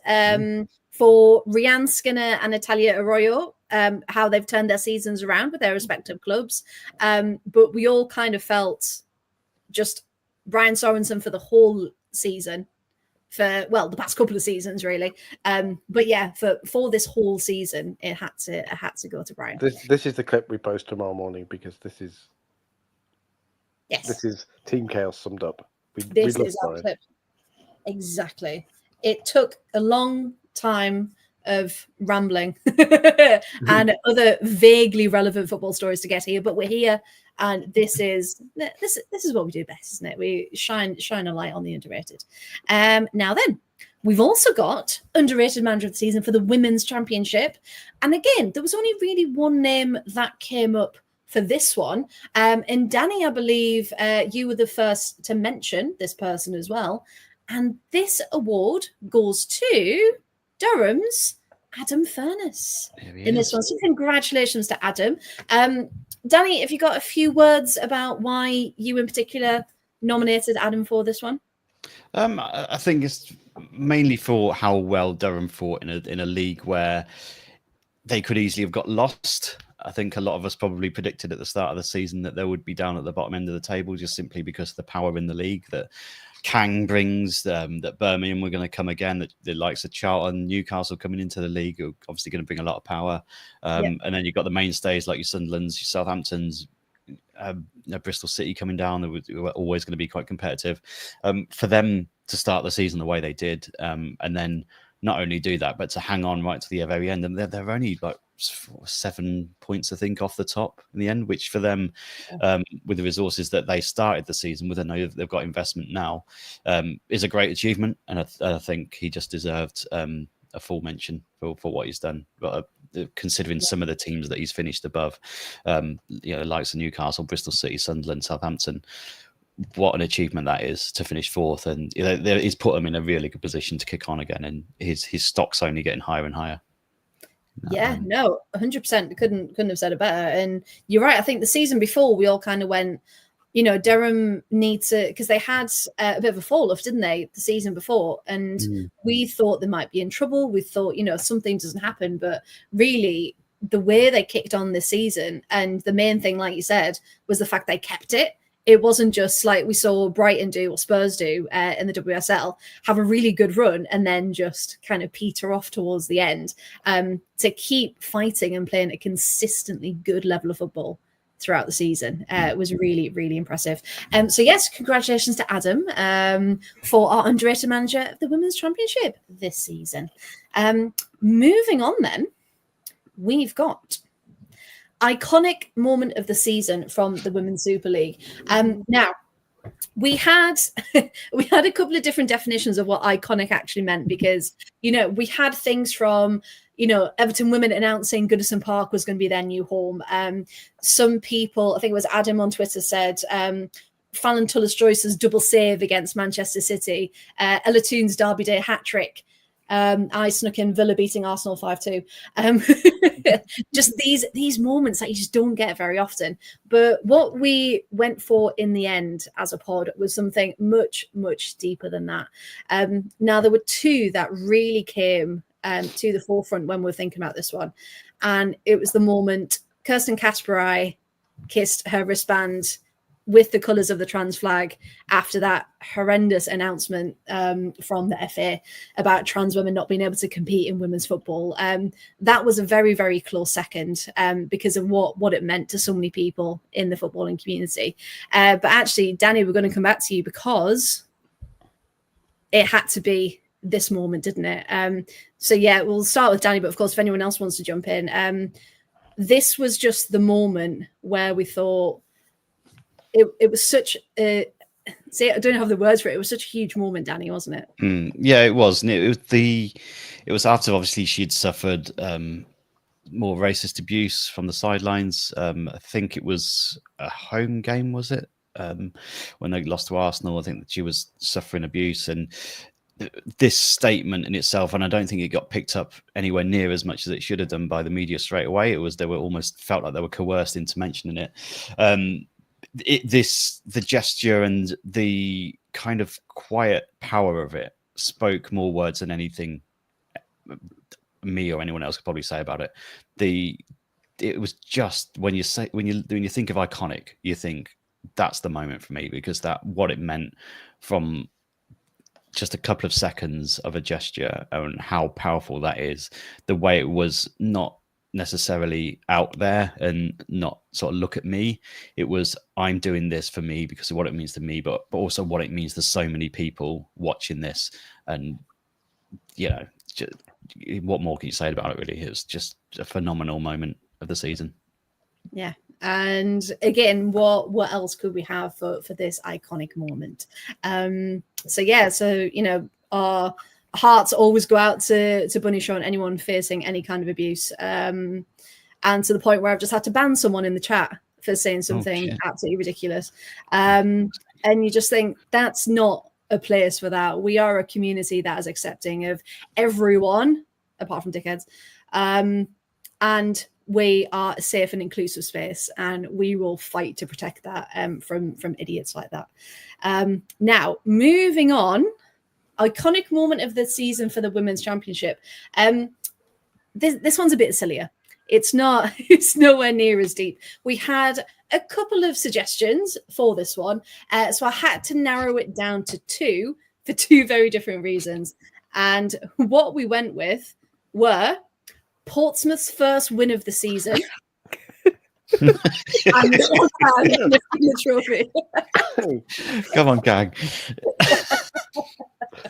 for Rianne Skinner and Natalia Arroyo, how they've turned their seasons around with their respective clubs. But we all kind of felt just Brian Sorensen for the whole season, for the past couple of seasons really. But yeah, for this whole season, it had to go to Brian. This is the clip we post tomorrow morning, because this is Team Chaos summed up. This is our clip. Exactly. It took a long time of rambling and other vaguely relevant football stories to get here, but we're here, and this is what we do best, isn't it? We shine a light on the underrated. Now then, we've also got underrated manager of the season for the women's championship, and again, there was only really one name that came up for this one, and Danny, I believe you were the first to mention this person as well. And this award goes to Durham's Adam Furness in this one. So congratulations to Adam. Danny, have you got a few words about why you in particular nominated Adam for this one? I think it's mainly for how well Durham fought in a league where they could easily have got lost. I think a lot of us probably predicted at the start of the season that they would be down at the bottom end of the table, just simply because of the power in the league that Kang brings, that Birmingham were going to come again, that the likes of Charlton, Newcastle coming into the league are obviously going to bring a lot of power. And then you've got the mainstays like your Sunderlands, your Southamptons, Bristol City coming down, who were always going to be quite competitive. For them to start the season the way they did, and then not only do that, but to hang on right to the very end. And they're only like 7 points, I think, off the top in the end, which for them, with the resources that they started the season with, I know they've got investment now, is a great achievement. And I think he just deserved a full mention for what he's done. But considering some of the teams that he's finished above, likes of Newcastle, Bristol City, Sunderland, Southampton, what an achievement that is to finish fourth. And he's put them in a really good position to kick on again. And his stock's only getting higher and higher. Yeah, no, 100%. Couldn't have said it better. And you're right. I think the season before we all kind of went, Durham needs to, because they had a bit of a fall off, didn't they, the season before? And we thought they might be in trouble. We thought, something doesn't happen. But really, the way they kicked on this season, and the main thing, like you said, was the fact they kept it. It wasn't just like we saw Brighton do or Spurs do in the WSL, have a really good run and then just kind of peter off towards the end. To keep fighting and playing a consistently good level of football throughout the season was really, really impressive. So yes, congratulations to Adam for our underrated manager of the Women's Championship this season. Moving on then, we've got iconic moment of the season from the Women's Super League. Now, we had a couple of different definitions of what iconic actually meant, because we had things from Everton women announcing Goodison Park was going to be their new home. Some people, I think it was Adam on Twitter, said Fallon Tullis-Joyce's double save against Manchester City, Ella Toon's Derby Day hat trick. I snuck in Villa beating Arsenal 5-2. Just these moments that you just don't get very often. But what we went for in the end as a pod was something much, much deeper than that. Now, there were two that really came to the forefront when we were thinking about this one. And it was the moment Kirsten Kasperai kissed her wristband with the colours of the trans flag after that horrendous announcement from the FA about trans women not being able to compete in women's football. That was a very, very close second because of what it meant to so many people in the footballing community. But actually, Danny, we're going to come back to you because it had to be this moment, didn't it? So yeah, we'll start with Danny, but of course, if anyone else wants to jump in, this was just the moment where we thought, it was such a, I don't have the words for it. It was such a huge moment, Danny, wasn't it? Yeah, it was. And it was after obviously she'd suffered more racist abuse from the sidelines. I think it was a home game, was it? When they lost to Arsenal, I think that she was suffering abuse, and this statement in itself, and I don't think it got picked up anywhere near as much as it should have done by the media straight away. They were almost felt like they were coerced into mentioning it. The gesture and the kind of quiet power of it spoke more words than anything me or anyone else could probably say about it. It was just when you think of iconic, you think that's the moment for me, because that what it meant from just a couple of seconds of a gesture and how powerful that is. The way it was not necessarily out there and not sort of look at me. It was, I'm doing this for me because of what it means to me, but also what it means to so many people watching this. And what more can you say about it, really? It was just a phenomenal moment of the season. Yeah. And again, what else could we have for this iconic moment? So our hearts always go out to Bunny Shaw and anyone facing any kind of abuse. And to the point where I've just had to ban someone in the chat for saying something absolutely ridiculous. And you just think that's not a place for that. We are a community that is accepting of everyone, apart from dickheads. And we are a safe and inclusive space, and we will fight to protect that from idiots like that. Now, moving on, iconic moment of the season for the Women's Championship. This one's a bit sillier. It's nowhere near as deep. We had a couple of suggestions for this one, so I had to narrow it down to two for two very different reasons. And what we went with were Portsmouth's first win of the season. And the trophy. Come on, gang.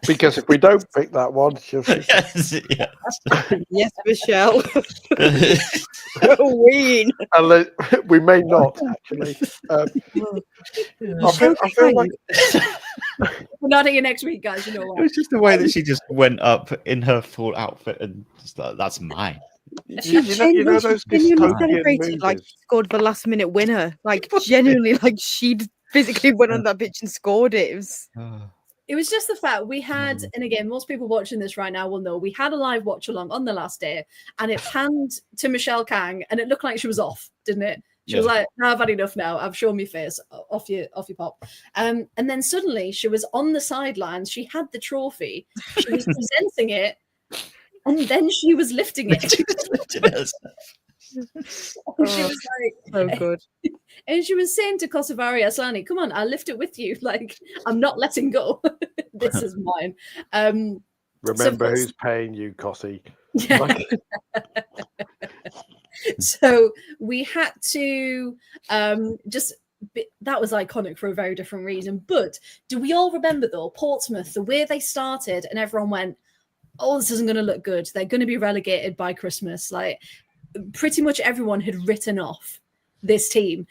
Because if we don't pick that one, she'll... Yes, Michelle. Win. We may not, actually. I feel like... We're not here next week, guys. You know what? It was just the way that she just went up in her full outfit and just like, that's mine. She genuinely celebrated, like scored the last minute winner. Like genuinely, like she'd physically went on that pitch and scored it. It was just the fact we had, and again, most people watching this right now will know, we had a live watch along on the last day, and it panned to Michelle Kang, and it looked like she was off, didn't it? She was like, no, I've had enough now. I've shown my face. Off your pop. And then suddenly she was on the sidelines. She had the trophy. She was presenting it, and then she was lifting it. She was like, so good. And she was saying to Kosovari Asllani, come on, I'll lift it with you. Like, I'm not letting go. This is mine. Remember who's paying you, Kossi. Yeah. So we had to that was iconic for a very different reason. But do we all remember, though, Portsmouth, the way they started and everyone went, oh, this isn't going to look good. They're going to be relegated by Christmas. Like, pretty much everyone had written off this team.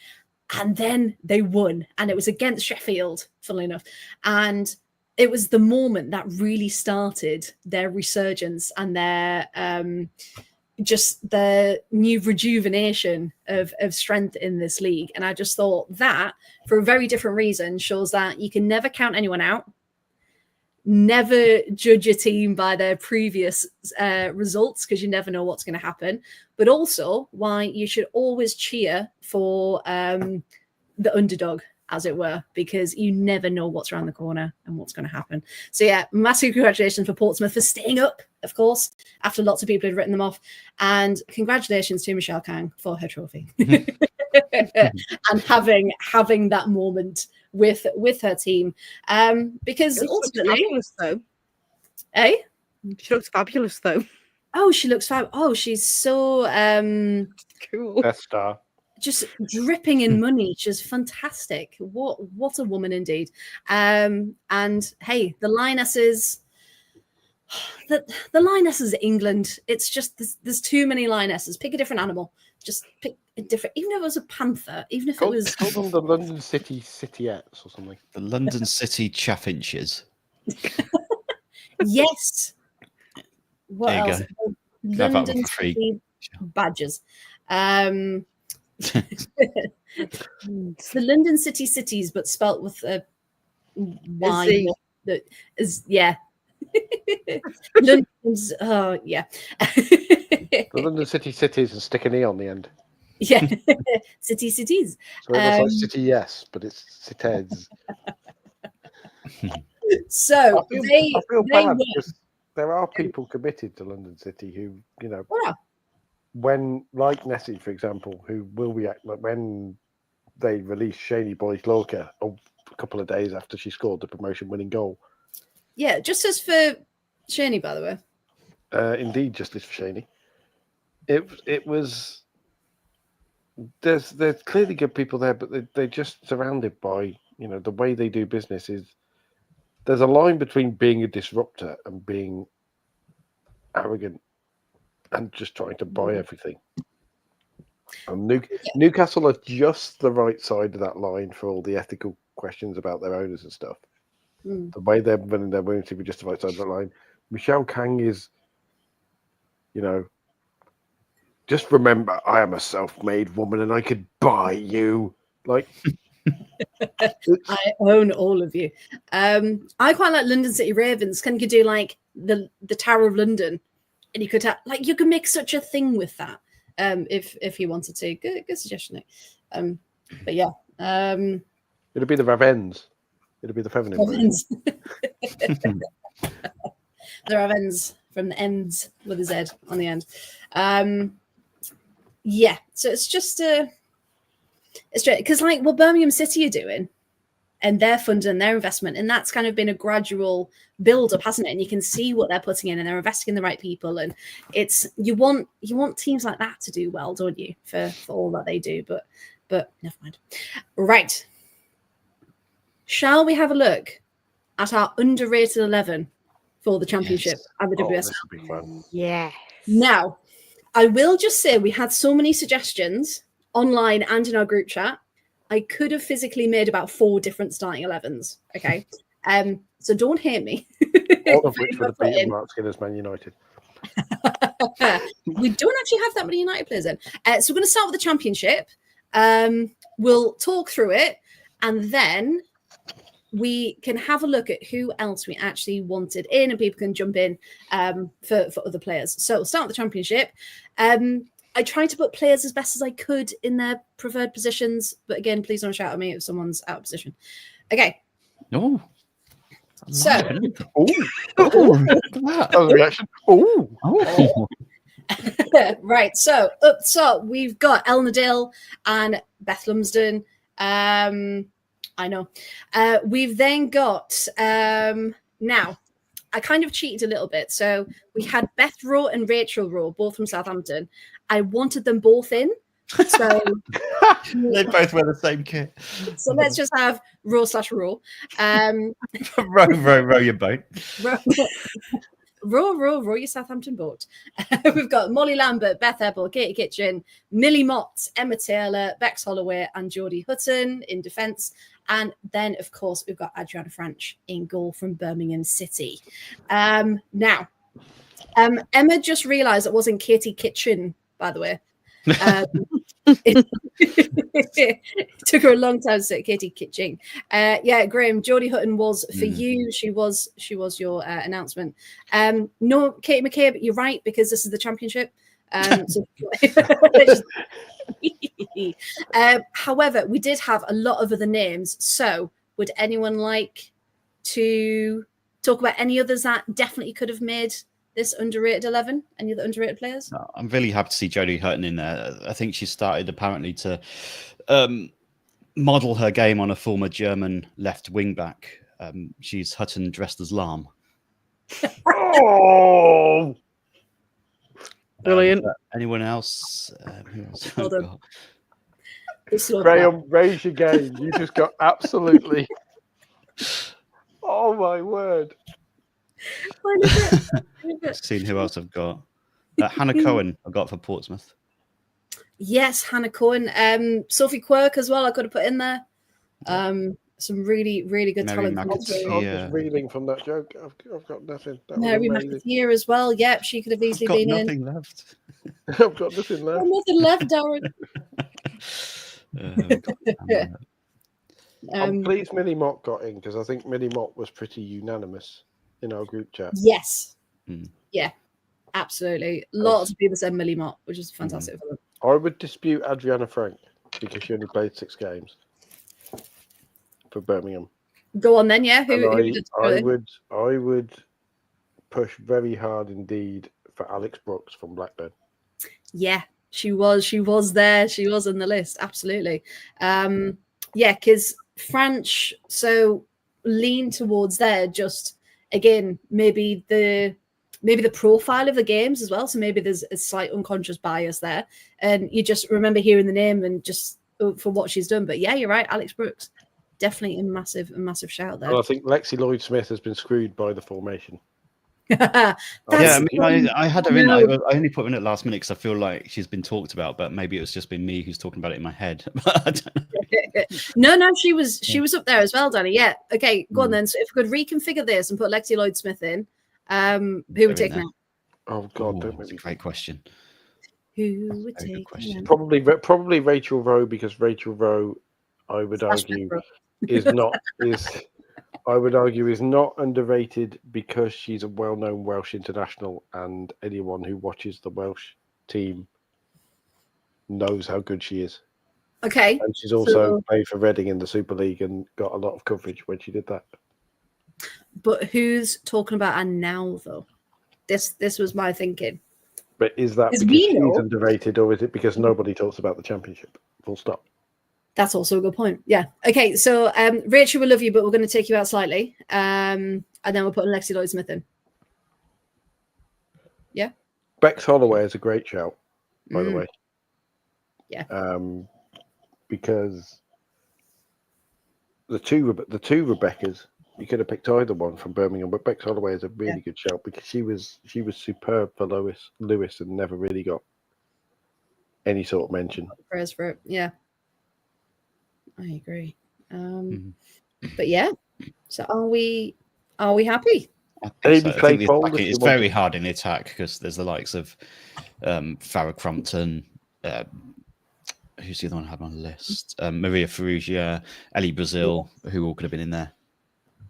And then they won. And it was against Sheffield, funnily enough. And it was the moment that really started their resurgence and their just the new rejuvenation of strength in this league. And I just thought that, for a very different reason, shows that you can never count anyone out. Never judge a team by their previous results, because you never know what's going to happen. But also why you should always cheer for the underdog, as it were, because you never know what's around the corner and what's going to happen. So yeah, massive congratulations for Portsmouth for staying up, of course, after lots of people had written them off. And congratulations to Michelle Kang for her trophy. And having that moment with her team. Because ultimately, fabulous, though. Eh? She looks fabulous, though. Oh, she looks fab. Oh, she's so cool. Best star. Just dripping in money. She's fantastic. What a woman indeed. And hey, the Lionesses. The Lionesses of England. It's just there's too many Lionesses. Pick a different animal. Just pick a different. Even if it was a panther. Even if it was. Call them the London City Cityettes or something. The London City Chaffinches. Yes. What There you else? go. London City badgers. The London City Cities, but spelt with a Y. That is, yeah. London's, oh, yeah. The London City Cities and stick an E on the end. Yeah. City Cities. So it looks like City Yes, but it's Cities. So I feel bad because there are people committed to London City who, you know, when, like Nessie, for example, who will react like when they released Shaney Boyce Lorca a couple of days after she scored the promotion-winning goal. Yeah, just as for Shaney, by the way. Indeed, justice for Shaney. It was. There's clearly good people there, but they're just surrounded by, you know, the way they do business is. There's a line between being a disruptor and being arrogant and just trying to buy everything. And Newcastle are just the right side of that line for all the ethical questions about their owners and stuff. The way they're running their women's team is just the right side of that line. Michelle Kang is, you know, just remember, I am a self-made woman and I could buy you. Like, I own all of you. I quite like London City Ravens. Can you do like the Tower of London, and you could have like you could make such a thing with that. If you wanted to, good suggestion. But yeah, it'll be the Ravens. It'll be the feminine. Ravens. The Ravens from the ends with a Z on the end. Yeah, so it's just it's straight because like what Birmingham City are doing and their funding and their investment, and that's kind of been a gradual build up, hasn't it? And you can see what they're putting in and they're investing in the right people, and it's you want teams like that to do well, don't you, for all that they do, but never mind. Right, shall we have a look at our underrated 11 for the championship and the WSL? This will be fun. Yeah. Now, I will just say we had so many suggestions online and in our group chat. I could have physically made about 4 different starting 11s. Okay. So don't hate me. All of which would have beaten Mark Skinner's Man United. We don't actually have that many United players in. So we're going to start with the championship. We'll talk through it, and then we can have a look at who else we actually wanted in, and people can jump in for other players. So we'll start with the championship. I tried to put players as best as I could in their preferred positions, but again, please don't shout at me if someone's out of position. Okay. No. So, that was a reaction. Right. So up top, we've got Elna Dill and Beth Lumsden. I know. We've then got now. I kind of cheated a little bit. So we had Beth Rowe and Rachel Rowe, both from Southampton. I wanted them both in. So they both wear the same kit. So let's just have Rowe/Rowe. Row your boat. Row your Southampton boat. We've got Molly Lambert, Beth Ebel, Katie Kitchen, Millie Mott, Emma Taylor, Bex Holloway, and Jodie Hutton in defence. And then, of course, we've got Adriana Franch in goal from Birmingham City. Now, Emma just realised it wasn't Katie Kitchen, by the way. It took her a long time to say Katie Kitching. Yeah, Graham, Jodie Hutton was for you. She was your announcement. No, Katie McKay, but you're right because this is the championship. However, we did have a lot of other names. So, would anyone like to talk about any others that definitely could have made this underrated 11? Any other underrated players? No, I'm really happy to see Jodie Hutton in there. I think she started apparently to model her game on a former German left wing back. She's Hutton dressed as Lamb. Oh, brilliant. Anyone else? Who else Hold on. Graham, raise your game. You just got absolutely. Oh my word! Seen who else I've got. Hannah Cohen I've got for Portsmouth. Yes, Hannah Cohen. Sophie Quirk as well I could have put in there. Some really, really good Mary talent. McAtee, I'm just reeling from that joke. I've got nothing. Mary McAtee as well. Yep, she could have easily got been nothing in. left. I've got nothing left. Nothing left, Darren. I'm pleased Millie Mott got in because I think Millie Mott was pretty unanimous in our group chat. Yes. Yeah, absolutely. Lots of people said Millie Mott, which is fantastic for them. I would dispute Adriana Frank because she only played 6 games for Birmingham. Go on then, yeah. I would push very hard indeed for Alex Brooks from Blackburn. Yeah, she was there. She was on the list. Absolutely. Yeah, because French lean towards there. Just again, maybe the profile of the games as well. So maybe there's a slight unconscious bias there, and you just remember hearing the name and just for what she's done. But yeah, you're right, Alex Brooks, definitely a massive shout there. And I think Lexi Lloyd-Smith has been screwed by the formation. I had her in. I only put her in at last minute because I feel like she's been talked about, but maybe it's just been me who's talking about it in my head. I don't know. No, she was up there as well, Danny. Yeah. Okay, go on then. So if we could reconfigure this and put Lexi Lloyd-Smith in, who would take out? Oh God, that's a great question. Who would take question. Probably Rachel Rowe, because Rachel Rowe, I would argue, is not underrated because she's a well-known Welsh international, and anyone who watches the Welsh team knows how good she is. Okay. And she's also played for Reading in the Super League and got a lot of coverage when she did that. But who's talking about her now, though? This was my thinking. But is that because she's underrated, or is it because nobody talks about the Championship? Full stop. That's also a good point. Yeah. Okay. So, Rachel, we love you, but we're going to take you out slightly. And then we're putting Lexi Lloyd-Smith in. Yeah. Bex Holloway is a great shout, by the way. Yeah. Because the two Rebeccas, you could have picked either one from Birmingham, but Bex Holloway is a really good shout because she was superb for Lewis and never really got any sort of mention. Prayers for it. Yeah. I agree. But yeah, so are we happy? It's very hard in the attack because there's the likes of Farrah Crumpton, who's the other one I had on the list? Maria Ferrugia, Ellie Brazil, who all could have been in there.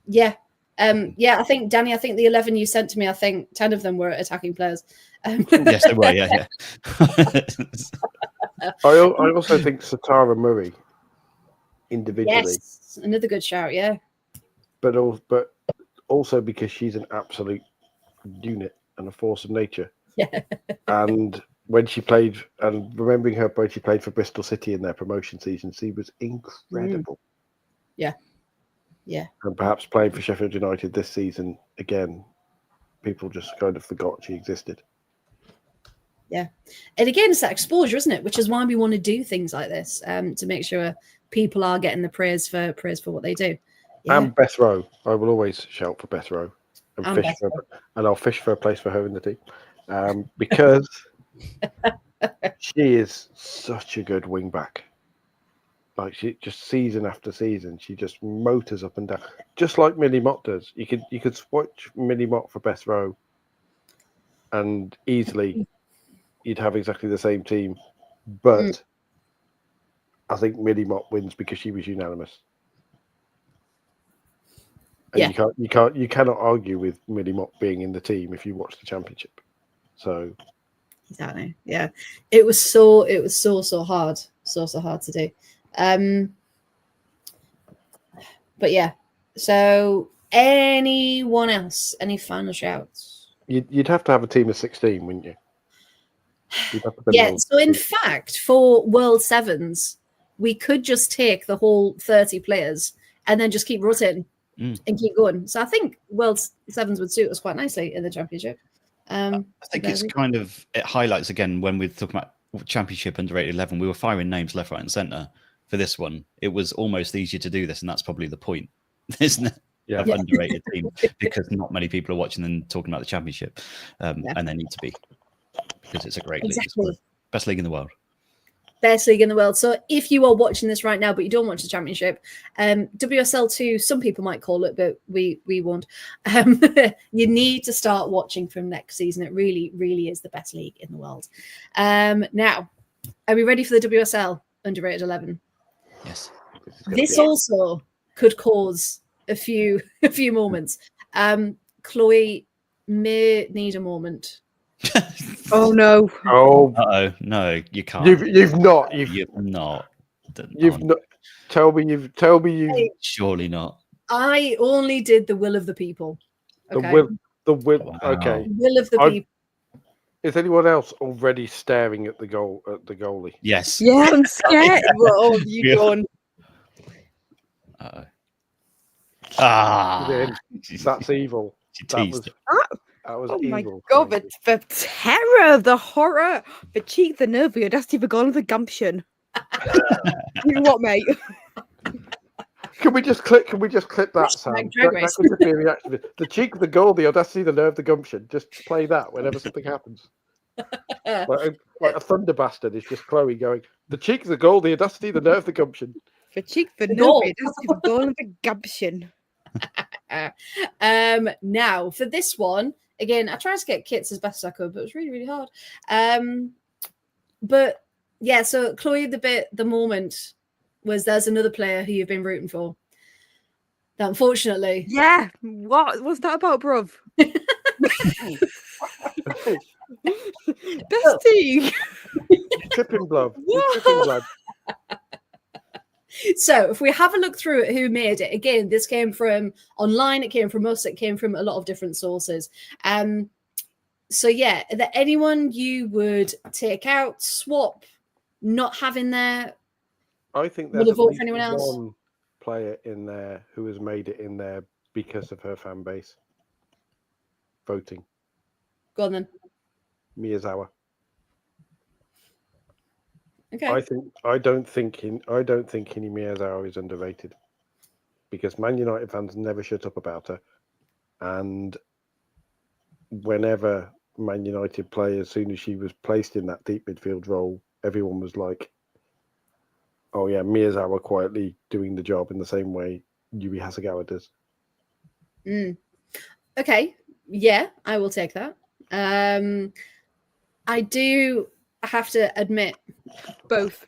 Yeah. I think, Danny, the 11 you sent to me, I think 10 of them were attacking players. Yes, they were, yeah. I also think Satara Murray individually. Yes, another good shout, yeah. But also because she's an absolute unit and a force of nature. Yeah. And when she played, and remembering her when she played for Bristol City in their promotion season, she was incredible. Yeah. Yeah. And perhaps playing for Sheffield United this season again, people just kind of forgot she existed. Yeah. And again, it's that exposure, isn't it? Which is why we want to do things like this, to make sure people are getting the praise for what they do. Yeah. And Beth Rowe. I will always shout for Beth Rowe. And I'll fish for a place for her in the team. Because she is such a good wing back. Like, she just season after season, she just motors up and down, just like Millie Mott does. You could switch Millie Mott for Beth Rowe, and easily you'd have exactly the same team. But I think Millie Mott wins because she was unanimous. And you cannot argue with Millie Mott being in the team if you watch the Championship. So exactly, yeah, it was so hard, so hard to do. But yeah, so anyone else? Any final shouts? You'd have to have a team of 16, wouldn't you? Yeah. So in fact, for World Sevens, we could just take the whole 30 players and then just keep rotating and keep going. So I think World Sevens would suit us quite nicely in the Championship. I think it highlights again when we're talking about Championship underrated 11. We were firing names left, right, and centre. For this one, it was almost easier to do this, and that's probably the point, isn't it? Of underrated team, because not many people are watching and talking about the Championship, and they need to be, because it's a great league. It's the best league in the world. best league in the world. So if you are watching this right now, but you don't watch the Championship, WSL2, some people might call it, but we won't. You need to start watching from next season. It really, really is the best league in the world. Now, are we ready for the WSL Underrated 11? Yes. This also could cause a few moments. Chloe may need a moment. Oh no! Oh, no, you can't. you've not. Tell me you've. Surely not. I only did the will of the people. Okay? The will. Wow. Okay. Will of the people. Is anyone else already staring at the goalie? Yes. Yeah, I'm scared. What have you done? That's evil. She That teased it. was Oh my evil. god, the terror, the horror, the cheek, the nerve, the audacity, the gall, and the gumption. You know what, mate? Can we just clip that, Sam? Like Drag Race. That could just be a reaction. The cheek, the goal, the audacity, the nerve, the gumption. Just play that whenever something happens. Like a thunder bastard is just Chloe going, the cheek, the goal, the audacity, the nerve, the gumption. The cheek, the nerve, goal. the audacity, the gall, and the gumption. Now for this one, again, I tried to get kits as best as I could, but it was really, really hard. But yeah, so Chloe, the moment was there's another player who you've been rooting for. That unfortunately, Yeah, what's that about, bruv? Bestie. Tripping blood. Tripping blood. So if we have a look through at who made it, again, this came from online, it came from us, it came from a lot of different sources. So yeah, are there anyone you would take out, swap, not have in there? I think Will there's you vote at for anyone least else? one player in there who has made it in there because of her fan base. Voting. Go on then. Miyazawa. Okay. I don't think Hini Miyazawa is underrated because Man United fans never shut up about her, and whenever Man United play, as soon as she was placed in that deep midfield role, everyone was like, "Oh yeah, Miyazawa quietly doing the job in the same way Yui Hasegawa does." Okay. Yeah, I will take that. I do have to admit, Both.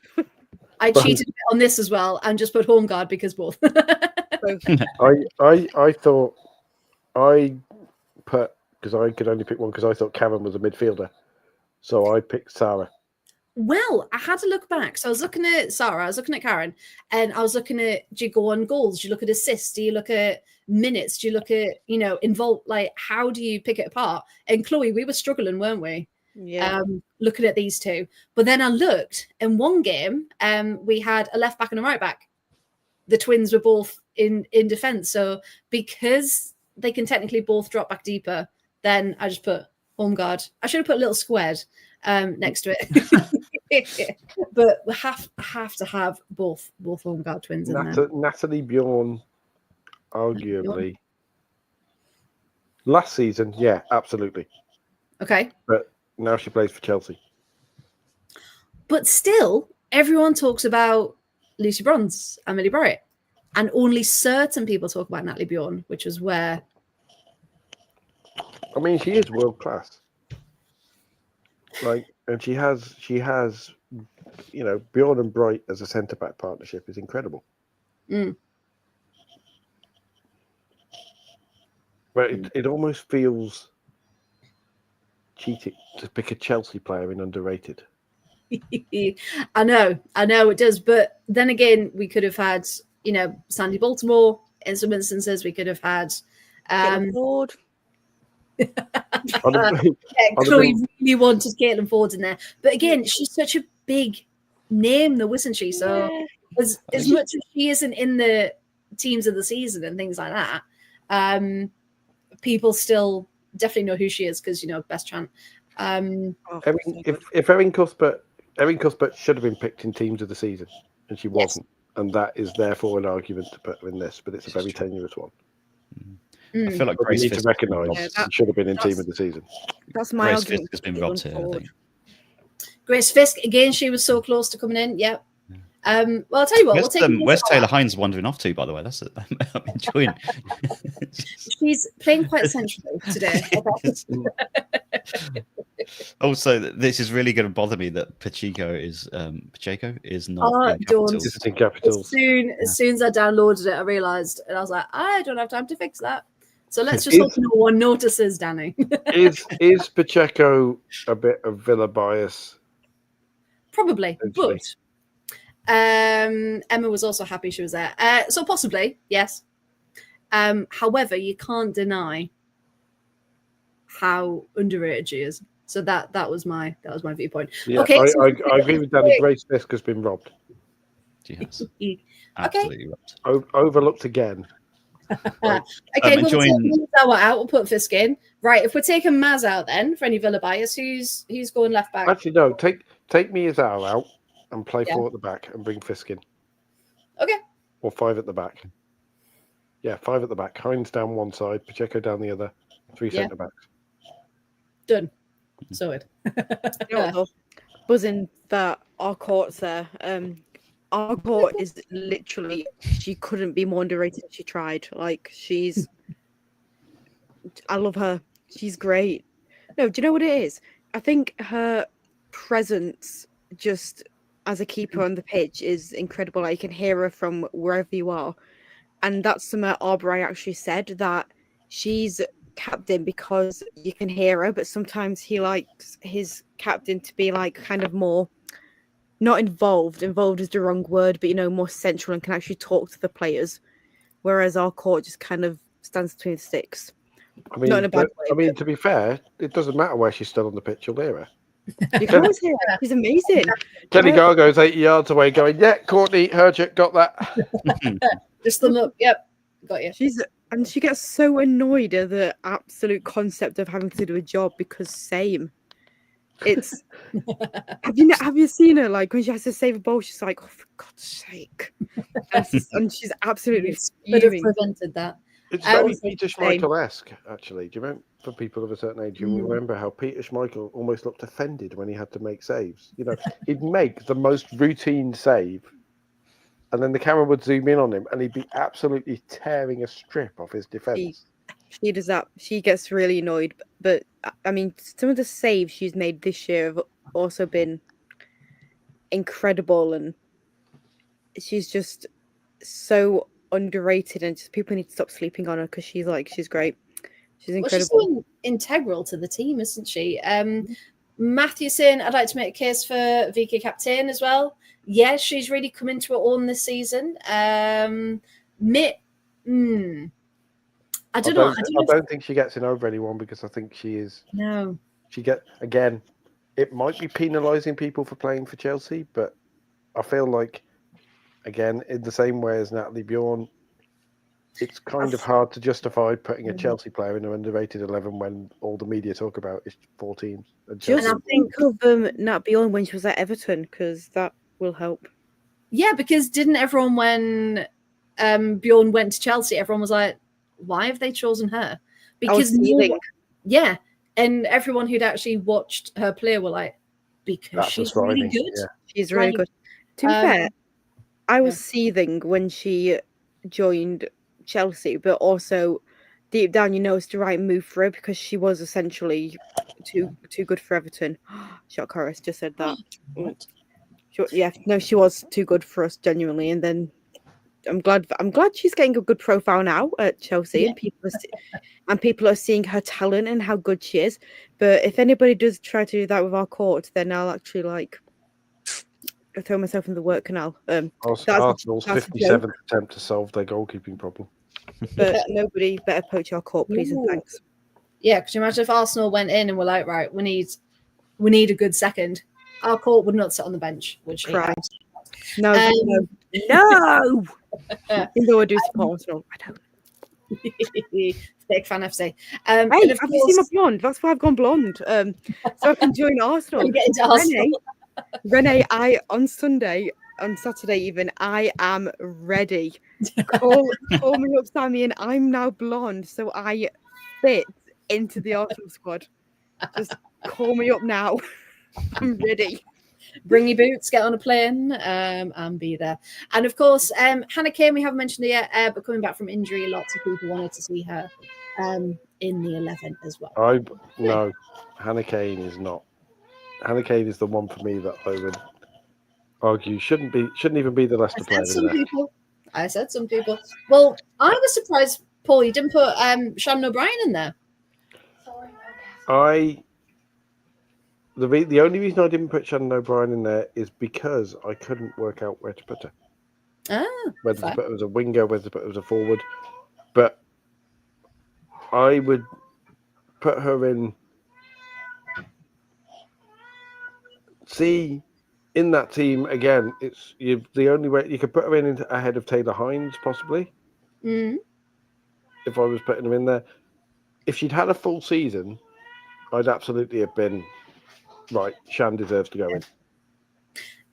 I cheated a bit on this as well and just put home guard because both. I thought I put, because I could only pick one because I thought Karen was a midfielder, so I picked Sarah. Well, I had to look back. So I was looking at Sarah, I was looking at Karen, and I was looking at, do you go on goals? Do you look at assists? Do you look at minutes? Do you look at, involved? Like, how do you pick it apart? And Chloe, we were struggling, weren't we? Yeah. Looking at these two. But then I looked, in one game, we had a left back and a right back. The twins were both in defence. So because they can technically both drop back deeper, then I just put home guard. I should have put a little squared next to it. But we have to have both home guard twins in there. Natalie Bjorn, arguably. Last season, yeah, absolutely. Okay. But now she plays for Chelsea. But still, everyone talks about Lucy Bronze, Emily Bright, and only certain people talk about Natalie Bjorn, which is where. I mean, she is world class. Like, and she has, Bjorn and Bright as a centre back partnership is incredible. But it almost feels cheating to pick a Chelsea player in underrated. I know it does. But then again, we could have had, Sandy Baltimore in some instances. We could have had Ford. Chloe really wanted Caitlin Ford in there. But again, she's such a big name, though, isn't she? So as much as she isn't in the teams of the season and things like that, people still definitely know who she is because, best chant. If Erin Cuthbert should have been picked in teams of the season, and she wasn't, and that is therefore an argument to put her in this, but it's a very tenuous one. I feel like But we Grace need to Fisk recognise she should have been in team of the season. That's my Grace argument. Fisk has been robbed here, I think. Grace Fisk, again, she was so close to coming in. Yep. Well, I'll tell you what. Where's Taylor Hines wandering off to, by the way? That's I'm enjoying. She's playing quite centrally today. Also, this is really going to bother me that Pacheco is not in capitals. As soon as I downloaded it, I realised, and I was like, I don't have time to fix that. So let's just hope no one notices, Danny. is Pacheco a bit of Villa bias? Probably, but Emma was also happy she was there. So possibly, yes. However, you can't deny how underrated she is. So that was my viewpoint. Yeah, okay, I agree with Danny. Grace Fisk has been robbed. Yes, absolutely robbed. Overlooked again. Right. Okay, we'll take Mizawa out. We'll put Fisk in. Right, if we're taking Maz out, then for any Villa bias, who's going left back? Actually, no. Take Mizawa out and play 4 at the back and bring Fisk in. Okay. Or 5 at the back. Yeah, 5 at the back. Hines down one side, Pacheco down the other. 3 centre backs. Done. Sorted. Buzzing that our court's there. Our court is literally, she couldn't be more underrated if she tried. Like, I love her. She's great. No, do you know what it is? I think her presence just as a keeper on the pitch is incredible. Like, you can hear her from wherever you are. And that's something Aubrey actually said, that she's captain because you can hear her, but sometimes he likes his captain to be like kind of more not involved is the wrong word, but more central and can actually talk to the players, whereas our court just kind of stands between the sticks. I mean, not in a bad way, I mean, to be fair, it doesn't matter where she's still on the pitch, you'll hear her. You can always hear her. She's amazing. Kenny Gargo's 80 yards away going, yeah, Courtney, heard you, got that. Just thumb up, yep, got you. She gets so annoyed at the absolute concept of having to do a job because same. It's have you seen her, like when she has to save a ball, she's like, oh, for God's sake, and she's absolutely could have prevented that. It's very Peter Schmeichel-esque, actually. Do you remember, for people of a certain age, you remember how Peter Schmeichel almost looked offended when he had to make saves? He'd make the most routine save, and then the camera would zoom in on him, and he'd be absolutely tearing a strip off his defence. She does that. She gets really annoyed. But, I mean, some of the saves she's made this year have also been incredible. And she's just so underrated. And just people need to stop sleeping on her because she's great. She's incredible. She's so integral to the team, isn't she? Matthew saying, I'd like to make a case for VK captain as well. Yes, she's really come into her own this season. I don't think she gets in over anyone because I think she is. No. Again, it might be penalising people for playing for Chelsea, but I feel like, again, in the same way as Natalie Bjorn, it's kind of hard to justify putting a Chelsea player in an underrated 11 when all the media talk about is 4 teams. And I think of Nat Bjorn when she was at Everton, because that will help. Yeah, because didn't everyone, when Bjorn went to Chelsea, everyone was like, why have they chosen her? Because and everyone who'd actually watched her play were like, because she's really good. Yeah. She's really good. To be fair, I was seething when she joined Chelsea, but also deep down you know it's the right move for her because she was essentially too good for Everton. Shock Horace just said that. She was too good for us genuinely, and then I'm glad she's getting a good profile now at Chelsea, and people are seeing her talent and how good she is. But if anybody does try to do that with our court, then I'll actually throw myself in the work canal. Arsenal's 57th attempt to solve their goalkeeping problem. But nobody better poach our court, please and thanks. Yeah, could you imagine if Arsenal went in and were like, right, we need a good second? Our court would not sit on the bench, would she? No. Even though I do support Arsenal, I don't. Big fan FC. Hey, have you seen my blonde? That's why I've gone blonde. So I can join Arsenal. Get into Arsenal. Renee, on Saturday even, I am ready. Call me up, Sammy, and I'm now blonde, so I fit into the Arsenal squad. Just call me up now. I'm ready. Bring your boots, get on a plane, and be there. And of course, Hannah Kane, we haven't mentioned her yet, but coming back from injury, lots of people wanted to see her in the 11 as well. No, Hannah Kane is not. Hannah Kane is the one for me that I would argue shouldn't even be the Leicester player in there. I said some people. Well, I was surprised, Paul, you didn't put Shannon O'Brien in there. The only reason I didn't put Shannon O'Brien in there is because I couldn't work out where to put her. Whether to put her as a winger, whether to put her as a forward. But I would put her in. See, in that team again, it's the only way you could put her in ahead of Taylor Hines, possibly. Mm. If I was putting her in there, if she'd had a full season, I'd absolutely have been right. Shan deserves to go in.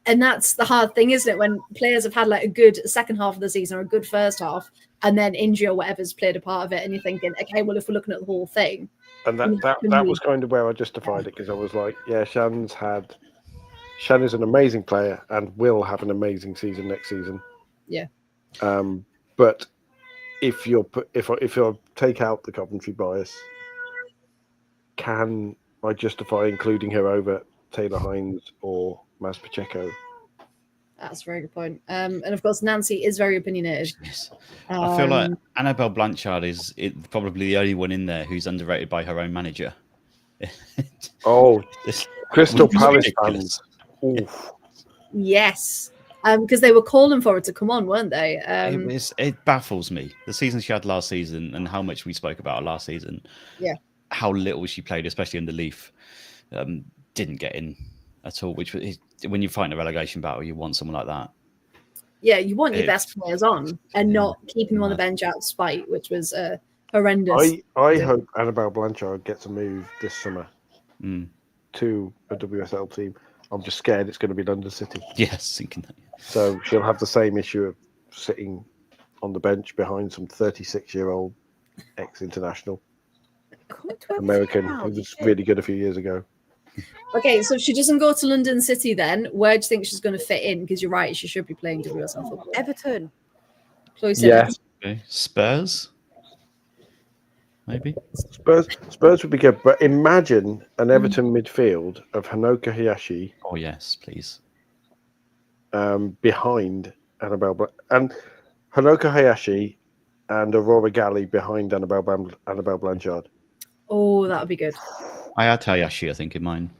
And that's the hard thing, isn't it? When players have had like a good second half of the season or a good first half, and then injury or whatever's played a part of it, and you're thinking, okay, well, if we're looking at the whole thing, and that was kind of where I justified it, because I was like, yeah, Shan is an amazing player and will have an amazing season next season. Yeah. But if you take out the Coventry bias, can I justify including her over Taylor Hines or Maz Pacheco? That's a very good point. And of course, Nancy is very opinionated. Yes. I feel like Annabelle Blanchard is probably the only one in there who's underrated by her own manager. Crystal Palace fans. Oof. Yes, because they were calling for it to come on, weren't they? It baffles me. The season she had last season and how much we spoke about her last season. Yeah. How little she played, especially under Leaf, didn't get in at all. Which when you fight a relegation battle, you want someone like that. Yeah, you want your best players on and not keeping them on the bench out of spite, which was horrendous. I hope Annabelle Blanchard gets a move this summer to a WSL team. I'm just scared it's going to be London City. Yes, thinking that. So she'll have the same issue of sitting on the bench behind some 36-year-old ex-international American who was really good a few years ago. Okay, so if she doesn't go to London City, then where do you think she's going to fit in? Because you're right, she should be playing WSL football. Everton. Yes. Okay. Spurs. Maybe Spurs would be good, but imagine an Everton midfield of Hanoka Hayashi. Oh yes, please. Behind Annabelle and Hanoka Hayashi and Aurora Galley behind Annabelle Blanchard. Oh, that would be good. I had Hayashi, I think, in mine.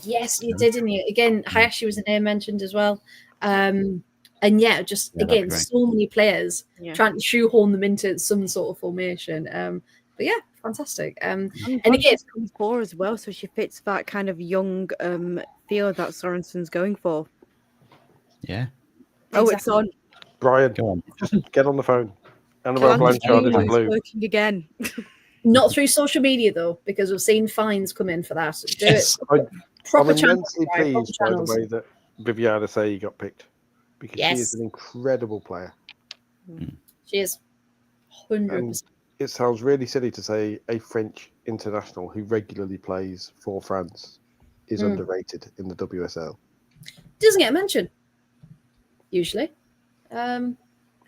Yes, you did, didn't you? Again, Hayashi was a name mentioned as well. And again, so many players trying to shoehorn them into some sort of formation. But yeah, fantastic. And again, comes for as well, so she fits that kind of young feel that Sorensen's going for. Yeah. Oh, it's on. Brian, go on. Just get on the phone. Annabelle Blanchard is in blue. Working again. Not through social media though, because we've seen fines come in for that. Yes. I'm immensely pleased by the way that Viviana Say got picked. Because she is an incredible player. She is 100%. It sounds really silly to say a French international who regularly plays for France is underrated in the WSL. Doesn't get a mention, usually. And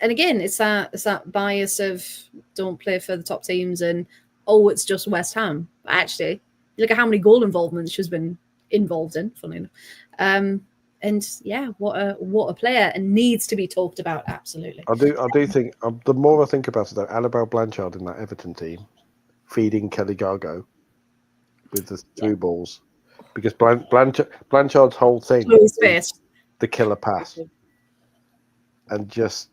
again, it's that bias of don't play for the top teams and it's just West Ham. But actually, look at how many goal involvements she's been involved in. Funny enough. And yeah, what a player, and needs to be talked about. Absolutely. I do think the more I think about it, though, Annabelle Blanchard in that Everton team, feeding Kelly Gargo with the through balls, because Blanchard's whole thing is the killer pass, and just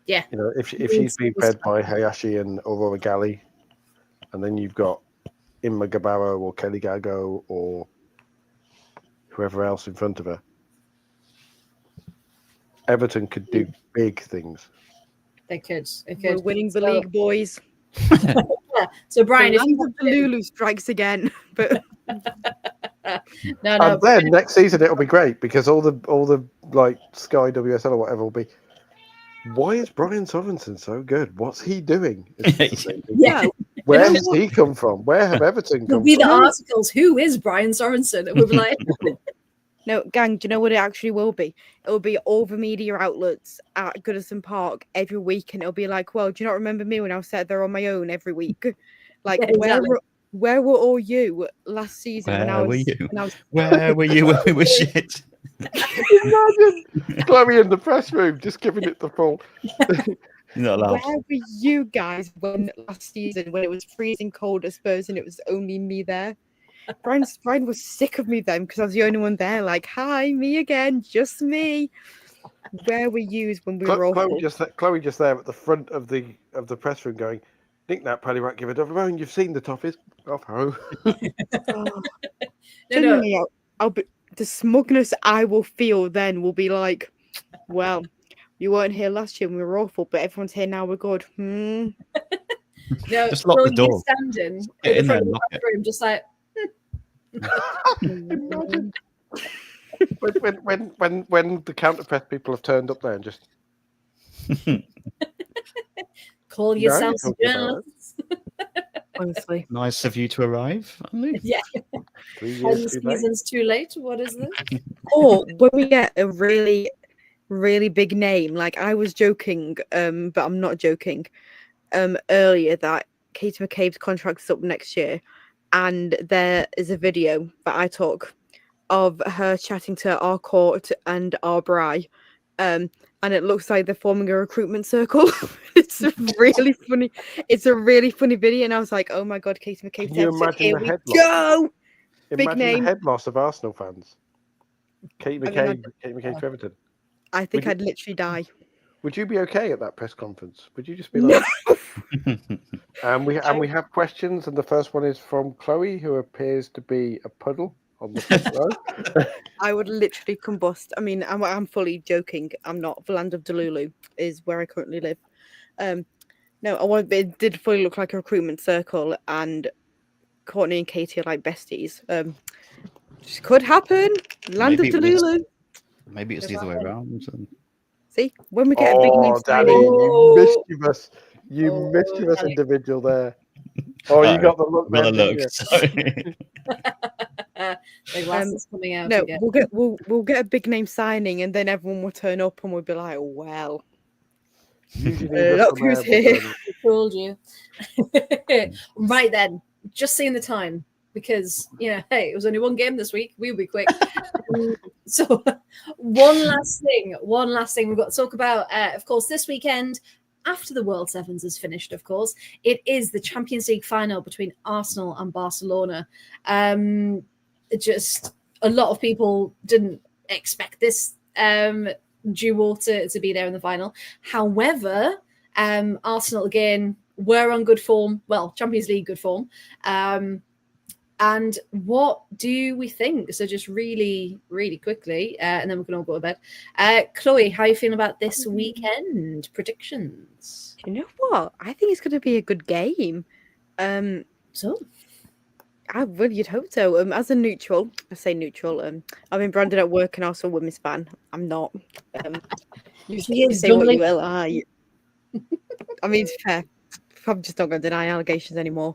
if she's being fed by Hayashi and Aurora Galley, and then you've got Imma Gabaro or Kelly Gargo or whoever else in front of her, Everton could do big things. They could. We're winning the league, boys. So Brian, if the Lulu strikes again, but no. And then next season it'll be great because all the like Sky WSL or whatever will be. Why is Brian Sorensen so good? What's he doing? Yeah, Where has he come from? Where have Everton There'll come be the from? articles. Who is Brian Sorensen? And we'll be like, No, gang, do you know what it actually will be? It'll be all the media outlets at Goodison Park every week, and it'll be like, well, do you not remember me when I was sat there on my own every week? Like, Yeah, exactly. where were all you last season Where were you? when I was Where were you when we were shit? Imagine Chloe in the press room just giving it the full. You're not allowed. Where were you guys when last season when it was freezing cold at Spurs and it was only me there? Brian was sick of me then because I was the only one there. Like, hi, me again, just me. Where were you when we were awful? Chloe just there at the front of the press room going, Nick Nat probably won't give it up. Oh, you've seen the toffees. Off home. Oh, genuinely, I'll be, the smugness I will feel then will be like, well, you weren't here last year and we were awful, but everyone's here now. We're good. No, Just lock the door. Standing Get in in there front and of lock the it. room, just like, Imagine when the counter press people have turned up there and just call yourselves talking about journalists. Honestly. Nice of you to arrive. Yeah. 3 years 10 too late. seasons too late. What is this? Or when we get a really, really big name, like I was joking, but I'm not joking, earlier that Katie McCabe's contract is up next year, and there is a video that I took of her chatting to our court and our Bri, and it looks like they're forming a recruitment circle. It's a really funny. It's a really funny video, and I was like, "Oh my god, Katie McCabe!" Can you imagine Here the we head loss? go. Big Imagine name. the head loss of Arsenal fans. Kate I mean, McCabe to Everton. I think Would I'd literally die. Would you be okay at that press conference? Would you just be like? And we have questions, and the first one is from Chloe, who appears to be a puddle on the front row. I would literally combust. I mean, I'm fully joking. I'm not. The land of Delulu is where I currently live. No, it did fully look like a recruitment circle, and Courtney and Katie are like besties. Just could happen. Land Maybe of it was- Delulu. Maybe it's the other way around. See, when we get a big name Danny, signing, you mischievous individual there. Oh, you got the look Got there. a look. didn't you? Sorry. The glasses coming out no, again. we'll get a big name signing, and then everyone will turn up, and we'll be like, well, Usually look who's here. I told you. Right then, just seeing the time because hey, it was only one game this week. We'll be quick. So, one last thing we've got to talk about. Of course, this weekend, after the World Sevens is finished, of course, it is the Champions League final between Arsenal and Barcelona. Just a lot of people didn't expect this duo to be there in the final. However, Arsenal again were on good form. Well, Champions League good form. And what do we think? So just really, really quickly, and then we can all go to bed. Chloe, how are you feeling about this weekend? Predictions? You know what? I think it's going to be a good game. So, You'd hope so. As a neutral, I say neutral. I've been branded at work and also a women's fan. I'm not. You say what you will. I mean, it's fair. I'm just not going to deny allegations anymore.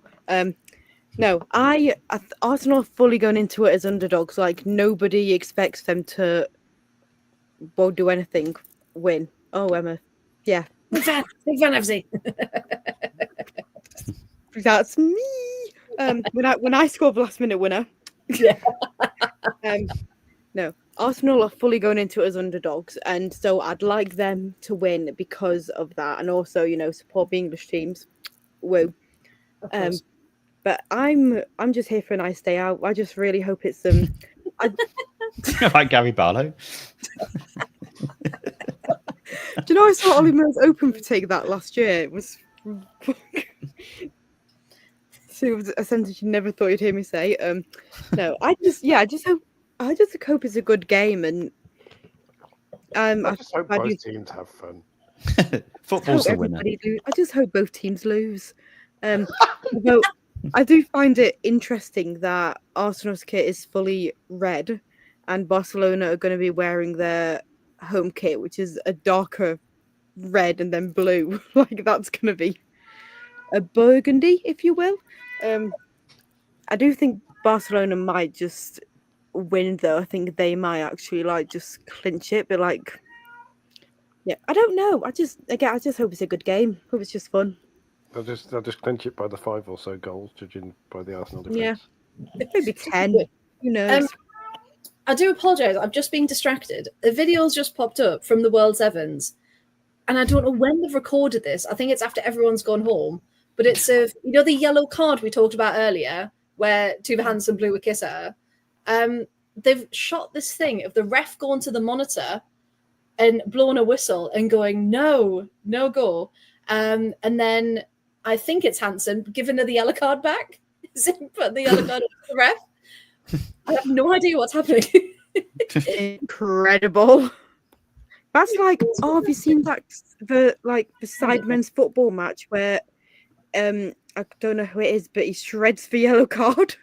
No, Arsenal are fully going into it as underdogs. Like nobody expects them to, do anything. Win. Oh, Emma, yeah. Big fan FC. That's me. When I score the last minute winner. Yeah. No, Arsenal are fully going into it as underdogs, and so I'd like them to win because of that, and also support the English teams. Woo. But I'm just here for a nice day out. I just really hope it's Like Gary Barlow. Do you know I saw Ollie Mills open for take that last year? It was so it was a sentence you never thought you'd hear me say. No, I just hope it's a good game, and I just hope both teams have fun. Football's the winner. I just hope both teams lose. Although I do find it interesting that Arsenal's kit is fully red, and Barcelona are going to be wearing their home kit, which is a darker red and then blue. Like that's going to be a burgundy, if you will. I do think Barcelona might just win, though. I think they might actually just clinch it, but yeah, I don't know. I just hope it's a good game. Hope it's just fun. They'll just clinch it by the 5 or so goals, judging by the Arsenal defence. Yeah, maybe 10. Who knows? I do apologise. I've just been distracted. A video's just popped up from the World Sevens, and I don't know when they've recorded this. I think it's after everyone's gone home. But it's the yellow card we talked about earlier, where Tuva Hansen blew a kiss at her. They've shot this thing of the ref going to the monitor and blowing a whistle and going, no go. And then I think it's Hansen giving her the yellow card back. Put the yellow card on the ref. I have no idea what's happening. Incredible. That's have you seen the Sidemen's football match where I don't know who it is, but he shreds the yellow card?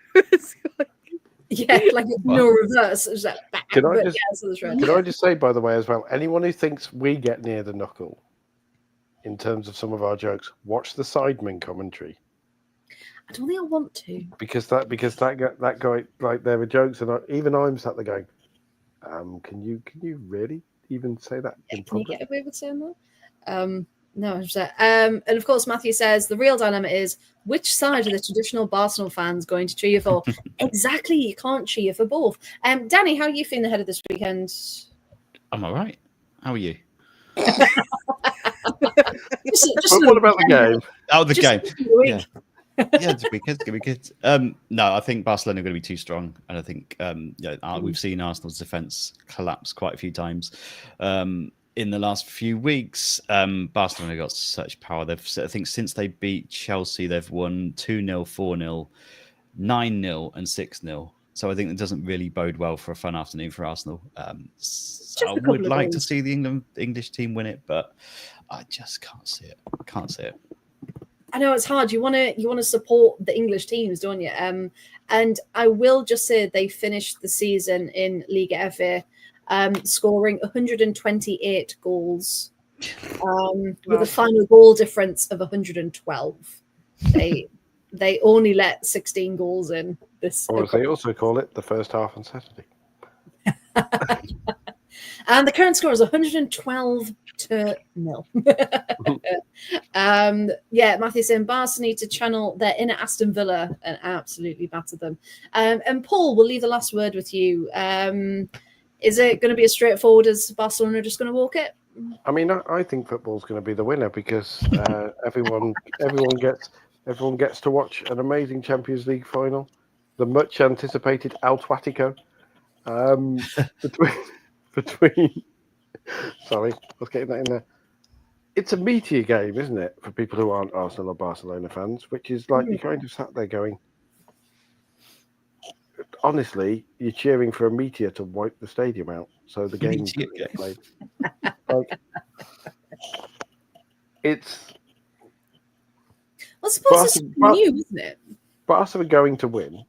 No reverse. It was Can I just say, by the way, as well, anyone who thinks we get near the knuckle in terms of some of our jokes, watch the Sidemen commentary. I don't think I want to. Because that guy, there are jokes, and even I'm sat there going, can you really even say that in Can you public? get away with saying that? No, and of course Matthew says the real dilemma is which side are the traditional Arsenal fans going to cheer for? Exactly, you can't cheer for both. Danny, how are you feeling ahead of this weekend? I'm all right. How are you? What about the game? Oh, the game. Yeah. It's gonna be good. No, I think Barcelona are going to be too strong, and I think we've seen Arsenal's defense collapse quite a few times. In the last few weeks, Barcelona got such power. I think since they beat Chelsea, they've won 2-0, 4-0, 9-0, and 6-0. So I think it doesn't really bode well for a fun afternoon for Arsenal. So I would like to see the English team win it, but I just can't see it. I know it's hard. You want to support the English teams, don't you? And I will just say they finished the season in Liga FA. Scoring 128 goals with a final goal difference of 112. They only let 16 goals in this. Or as they also call it, the first half on Saturday. And the current score is 112-0. Matthew saying Barca need to channel their inner Aston Villa and absolutely batter them. And Paul, we'll leave the last word with you. Is it going to be as straightforward as Barcelona just going to walk it? I mean, I think football's going to be the winner because everyone gets to watch an amazing Champions League final, the much anticipated El Twatico between. Sorry, I was getting that in there. It's a meteor game, isn't it, for people who aren't Arsenal or Barcelona fans? Which is you kind of sat there going, honestly, you're cheering for a meteor to wipe the stadium out, so the game gets played. It's. I suppose it's new, isn't it? Barca are going to win.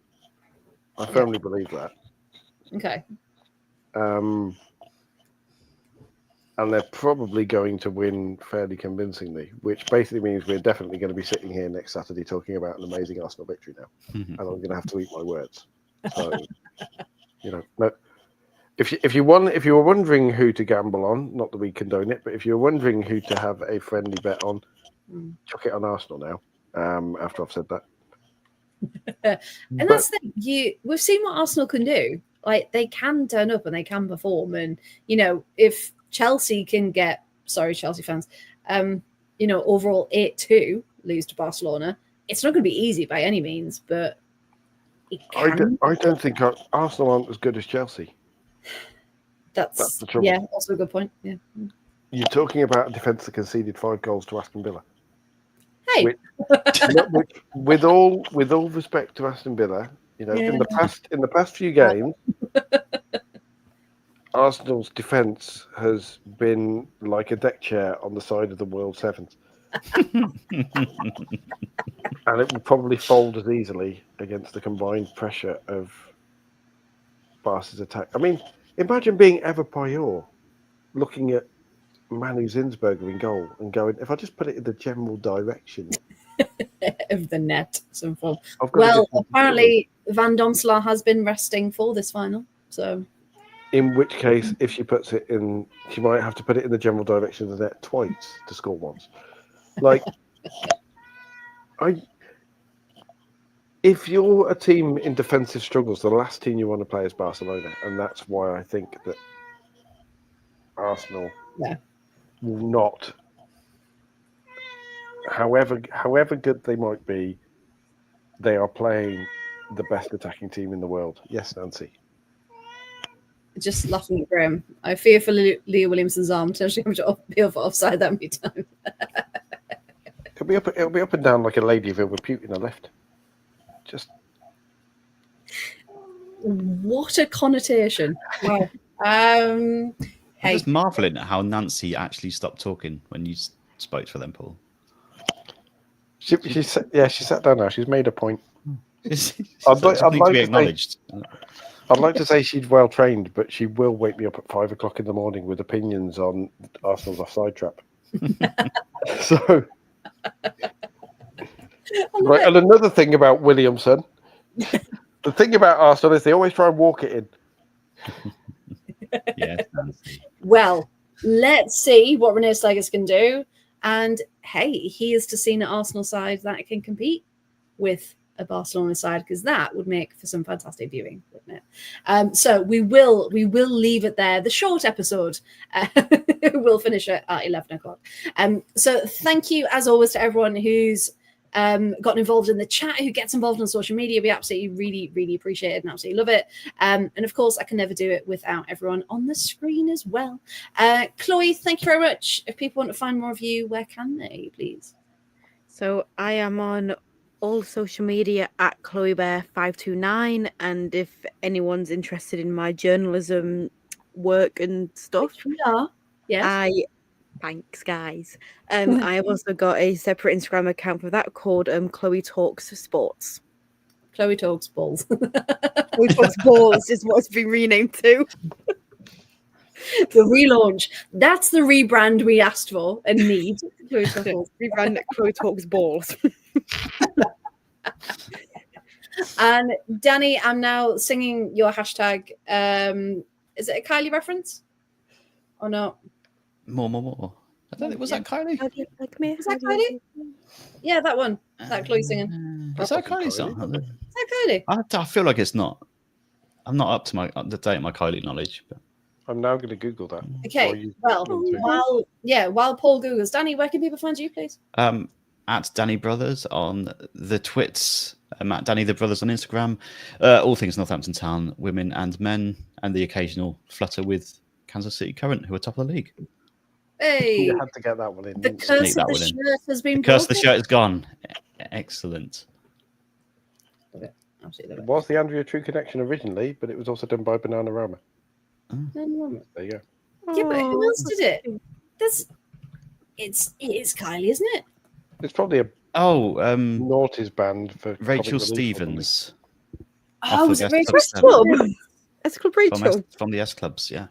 I firmly believe that. Okay. And they're probably going to win fairly convincingly, which basically means we're definitely going to be sitting here next Saturday talking about an amazing Arsenal victory now, and I'm going to have to eat my words. So, if you were wondering who to gamble on, not that we condone it, but if you're wondering who to have a friendly bet on, chuck it on Arsenal now. After I've said that, and that's the thing. We've seen what Arsenal can do. They can turn up and they can perform, and if Chelsea can get, Chelsea fans, overall 8-2 lose to Barcelona, it's not going to be easy by any means, but I don't think Arsenal aren't as good as Chelsea. That's the trouble. Yeah, also a good point. Yeah, you're talking about a defence that conceded 5 goals to Aston Villa. Hey, with all respect to Aston Villa, in the past few games, Arsenal's defence has been like a deck chair on the side of the World Sevens. And it will probably fold as easily against the combined pressure of Barca's attack. I mean, imagine being Eva Payor looking at Manu Zinsberger in goal and going, if I just put it in the general direction of the net. Some form. I've got to Well, get some apparently Van Domselaar has been resting for this final. So, in which case, if she puts it in, she might have to put it in the general direction of the net twice to score once. Like, if you're a team in defensive struggles, the last team you want to play is Barcelona, and that's why I think that Arsenal will not. However good they might be, they are playing the best attacking team in the world. Yes, Nancy. just laughing at Graham. I fear for Leah Williamson's arm potentially having to be over offside that many times. It'll be up and down like a lady of ill repute in a lift. Just what a connotation! Wow. I'm Hey, just marveling at how Nancy actually stopped talking when you spoke for them, Paul. she sat down now. She's made a point. I'd like to be acknowledged. I'd like to say she's well trained, but she will wake me up at 5 o'clock in the morning with opinions on Arsenal's offside trap. So, right, and another thing about Williamson, the thing about Arsenal is they always try and walk it in. Yes. well, let's see what Renee Slegers can do. And hey, he is to see an Arsenal side that can compete with a Barcelona side, because that would make for some fantastic viewing, wouldn't it? So we will leave it there. The short episode will finish at 11 o'clock. So thank you as always to everyone who's gotten involved in the chat, who gets involved on social media. We absolutely really appreciate it and absolutely love it. And of course, I can never do it without everyone on the screen as well. Chloe, thank you very much. If people want to find more of you, where can they, please? So I am on all social media at ChloeBear529, and if anyone's interested in my journalism work and stuff, We are. Yes. Thanks, guys. I have also got a separate Instagram account for that called Chloe Talks Sports. Chloe Talks Balls. Chloe Talks Balls is what it's been renamed to. The relaunch. That's the rebrand we asked for and need. Chloe Talks Balls. Rebrand Chloe Talks Balls. And Danny, I'm now singing your hashtag. Is it a Kylie reference or not? More. I don't think, was that Kylie? How do you like me? Is that Kylie? Yeah, that one. That Chloe singing. Is that Kylie song? Is that Kylie? I feel like it's not. I'm not up to the date of my Kylie knowledge. But... I'm now going to Google that. Okay. Well, while Paul Googles, Danny, where can people find you, please? At Danny Brothers on the twits, at Danny the Brothers on Instagram. All things Northampton Town, women and men, and the occasional flutter with Kansas City Current, who are top of the league. Hey, You had to get that one in. the curse of the shirt has been The curse of the broken. shirt is gone. Excellent. Absolutely. It was the Andrea True connection originally, but it was also done by Bananarama. There you go. Yeah, but who else did it? It is Kylie, isn't it? It's probably a noughties band for Rachel comic relief, Stevens. Oh, was it Rachel Stevens? S Club Rachel. From the S Clubs, yeah.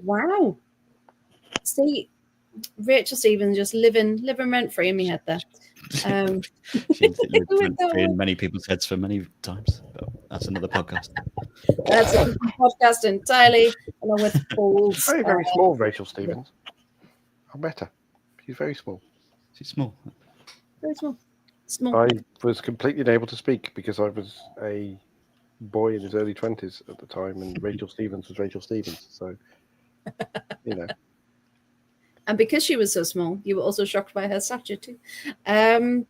Wow. See, Rachel Stevens just living rent free in my head there. She's lived rent-free in many people's heads for many times. But that's another podcast. That's a podcast entirely, along with Paul's. Very, very small, Rachel Stevens. I met her. She's very small. She's small. Very small. Small. I was completely unable to speak because I was a boy in his early 20s at the time, and Rachel Stevens was Rachel Stevens. So, you know. And because she was so small, you were also shocked by her stature too. And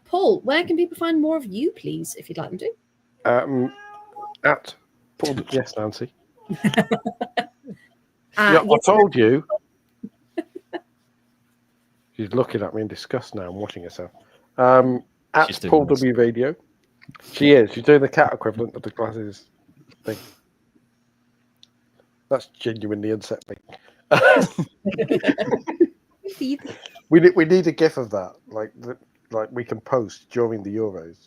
Paul, where can people find more of you, please, if you'd like them to? At Paul, yes, Nancy. I told you. She's looking at me in disgust now and watching herself. At Paul W Radio. She is. She's doing the cat equivalent of the glasses thing. That's genuinely upset me. we need a gif of that, like we can post during the Euros.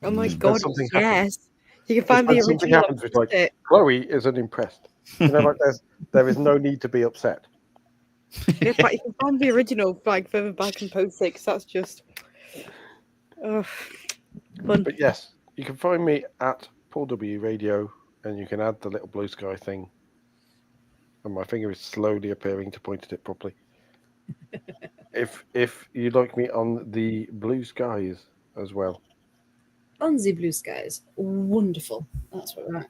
Oh my god! Yes, happens. You can find the original. Something happens with like Chloe is unimpressed. You know, like there is no need to be upset. Yeah, but you can find the original like further back and post it, because that's just Fun. But yes, you can find me at Paul W Radio, and you can add the little blue sky thing. And my finger is slowly appearing to point at it properly. If you'd like me on the blue skies as well. On the blue skies. Wonderful. That's what we're at.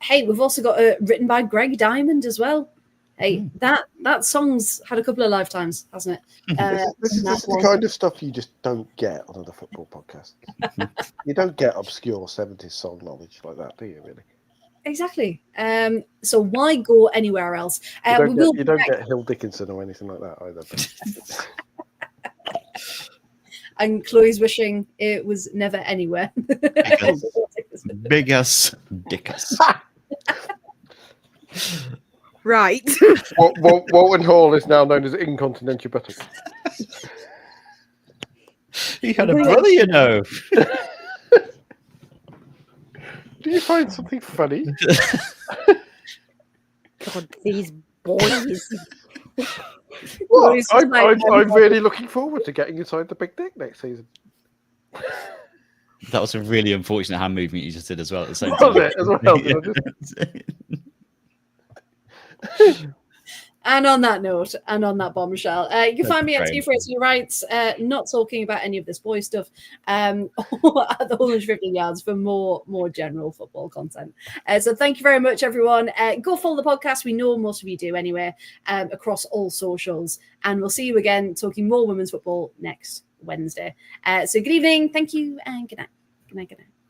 Hey, we've also got written by Greg Diamond as well. Hey, that song's had a couple of lifetimes, hasn't it? This is the kind of stuff you just don't get on other football podcasts. You don't get obscure 70s song knowledge like that, do you, really? Exactly. So why go anywhere else? You don't get Hill Dickinson or anything like that either. And Chloe's wishing it was never anywhere. Biggest dickus. Right. Walton Hall is now known as Incontinentia Buttock. He had a brother, you know. Do you find something funny? God, these boys. Well, I'm really looking forward to getting inside the big dick next season. That was a really unfortunate hand movement you just did as well at the same time. Was it as well? And on that note, and on that bombshell, you can find me at T4 Rights, not talking about any of this boy stuff, or at the 150 yards for more general football content. So thank you very much, everyone. Go follow the podcast. We know most of you do anyway, across all socials. And we'll see you again talking more women's football next Wednesday. So good evening. Thank you and good night. Good night. Good night.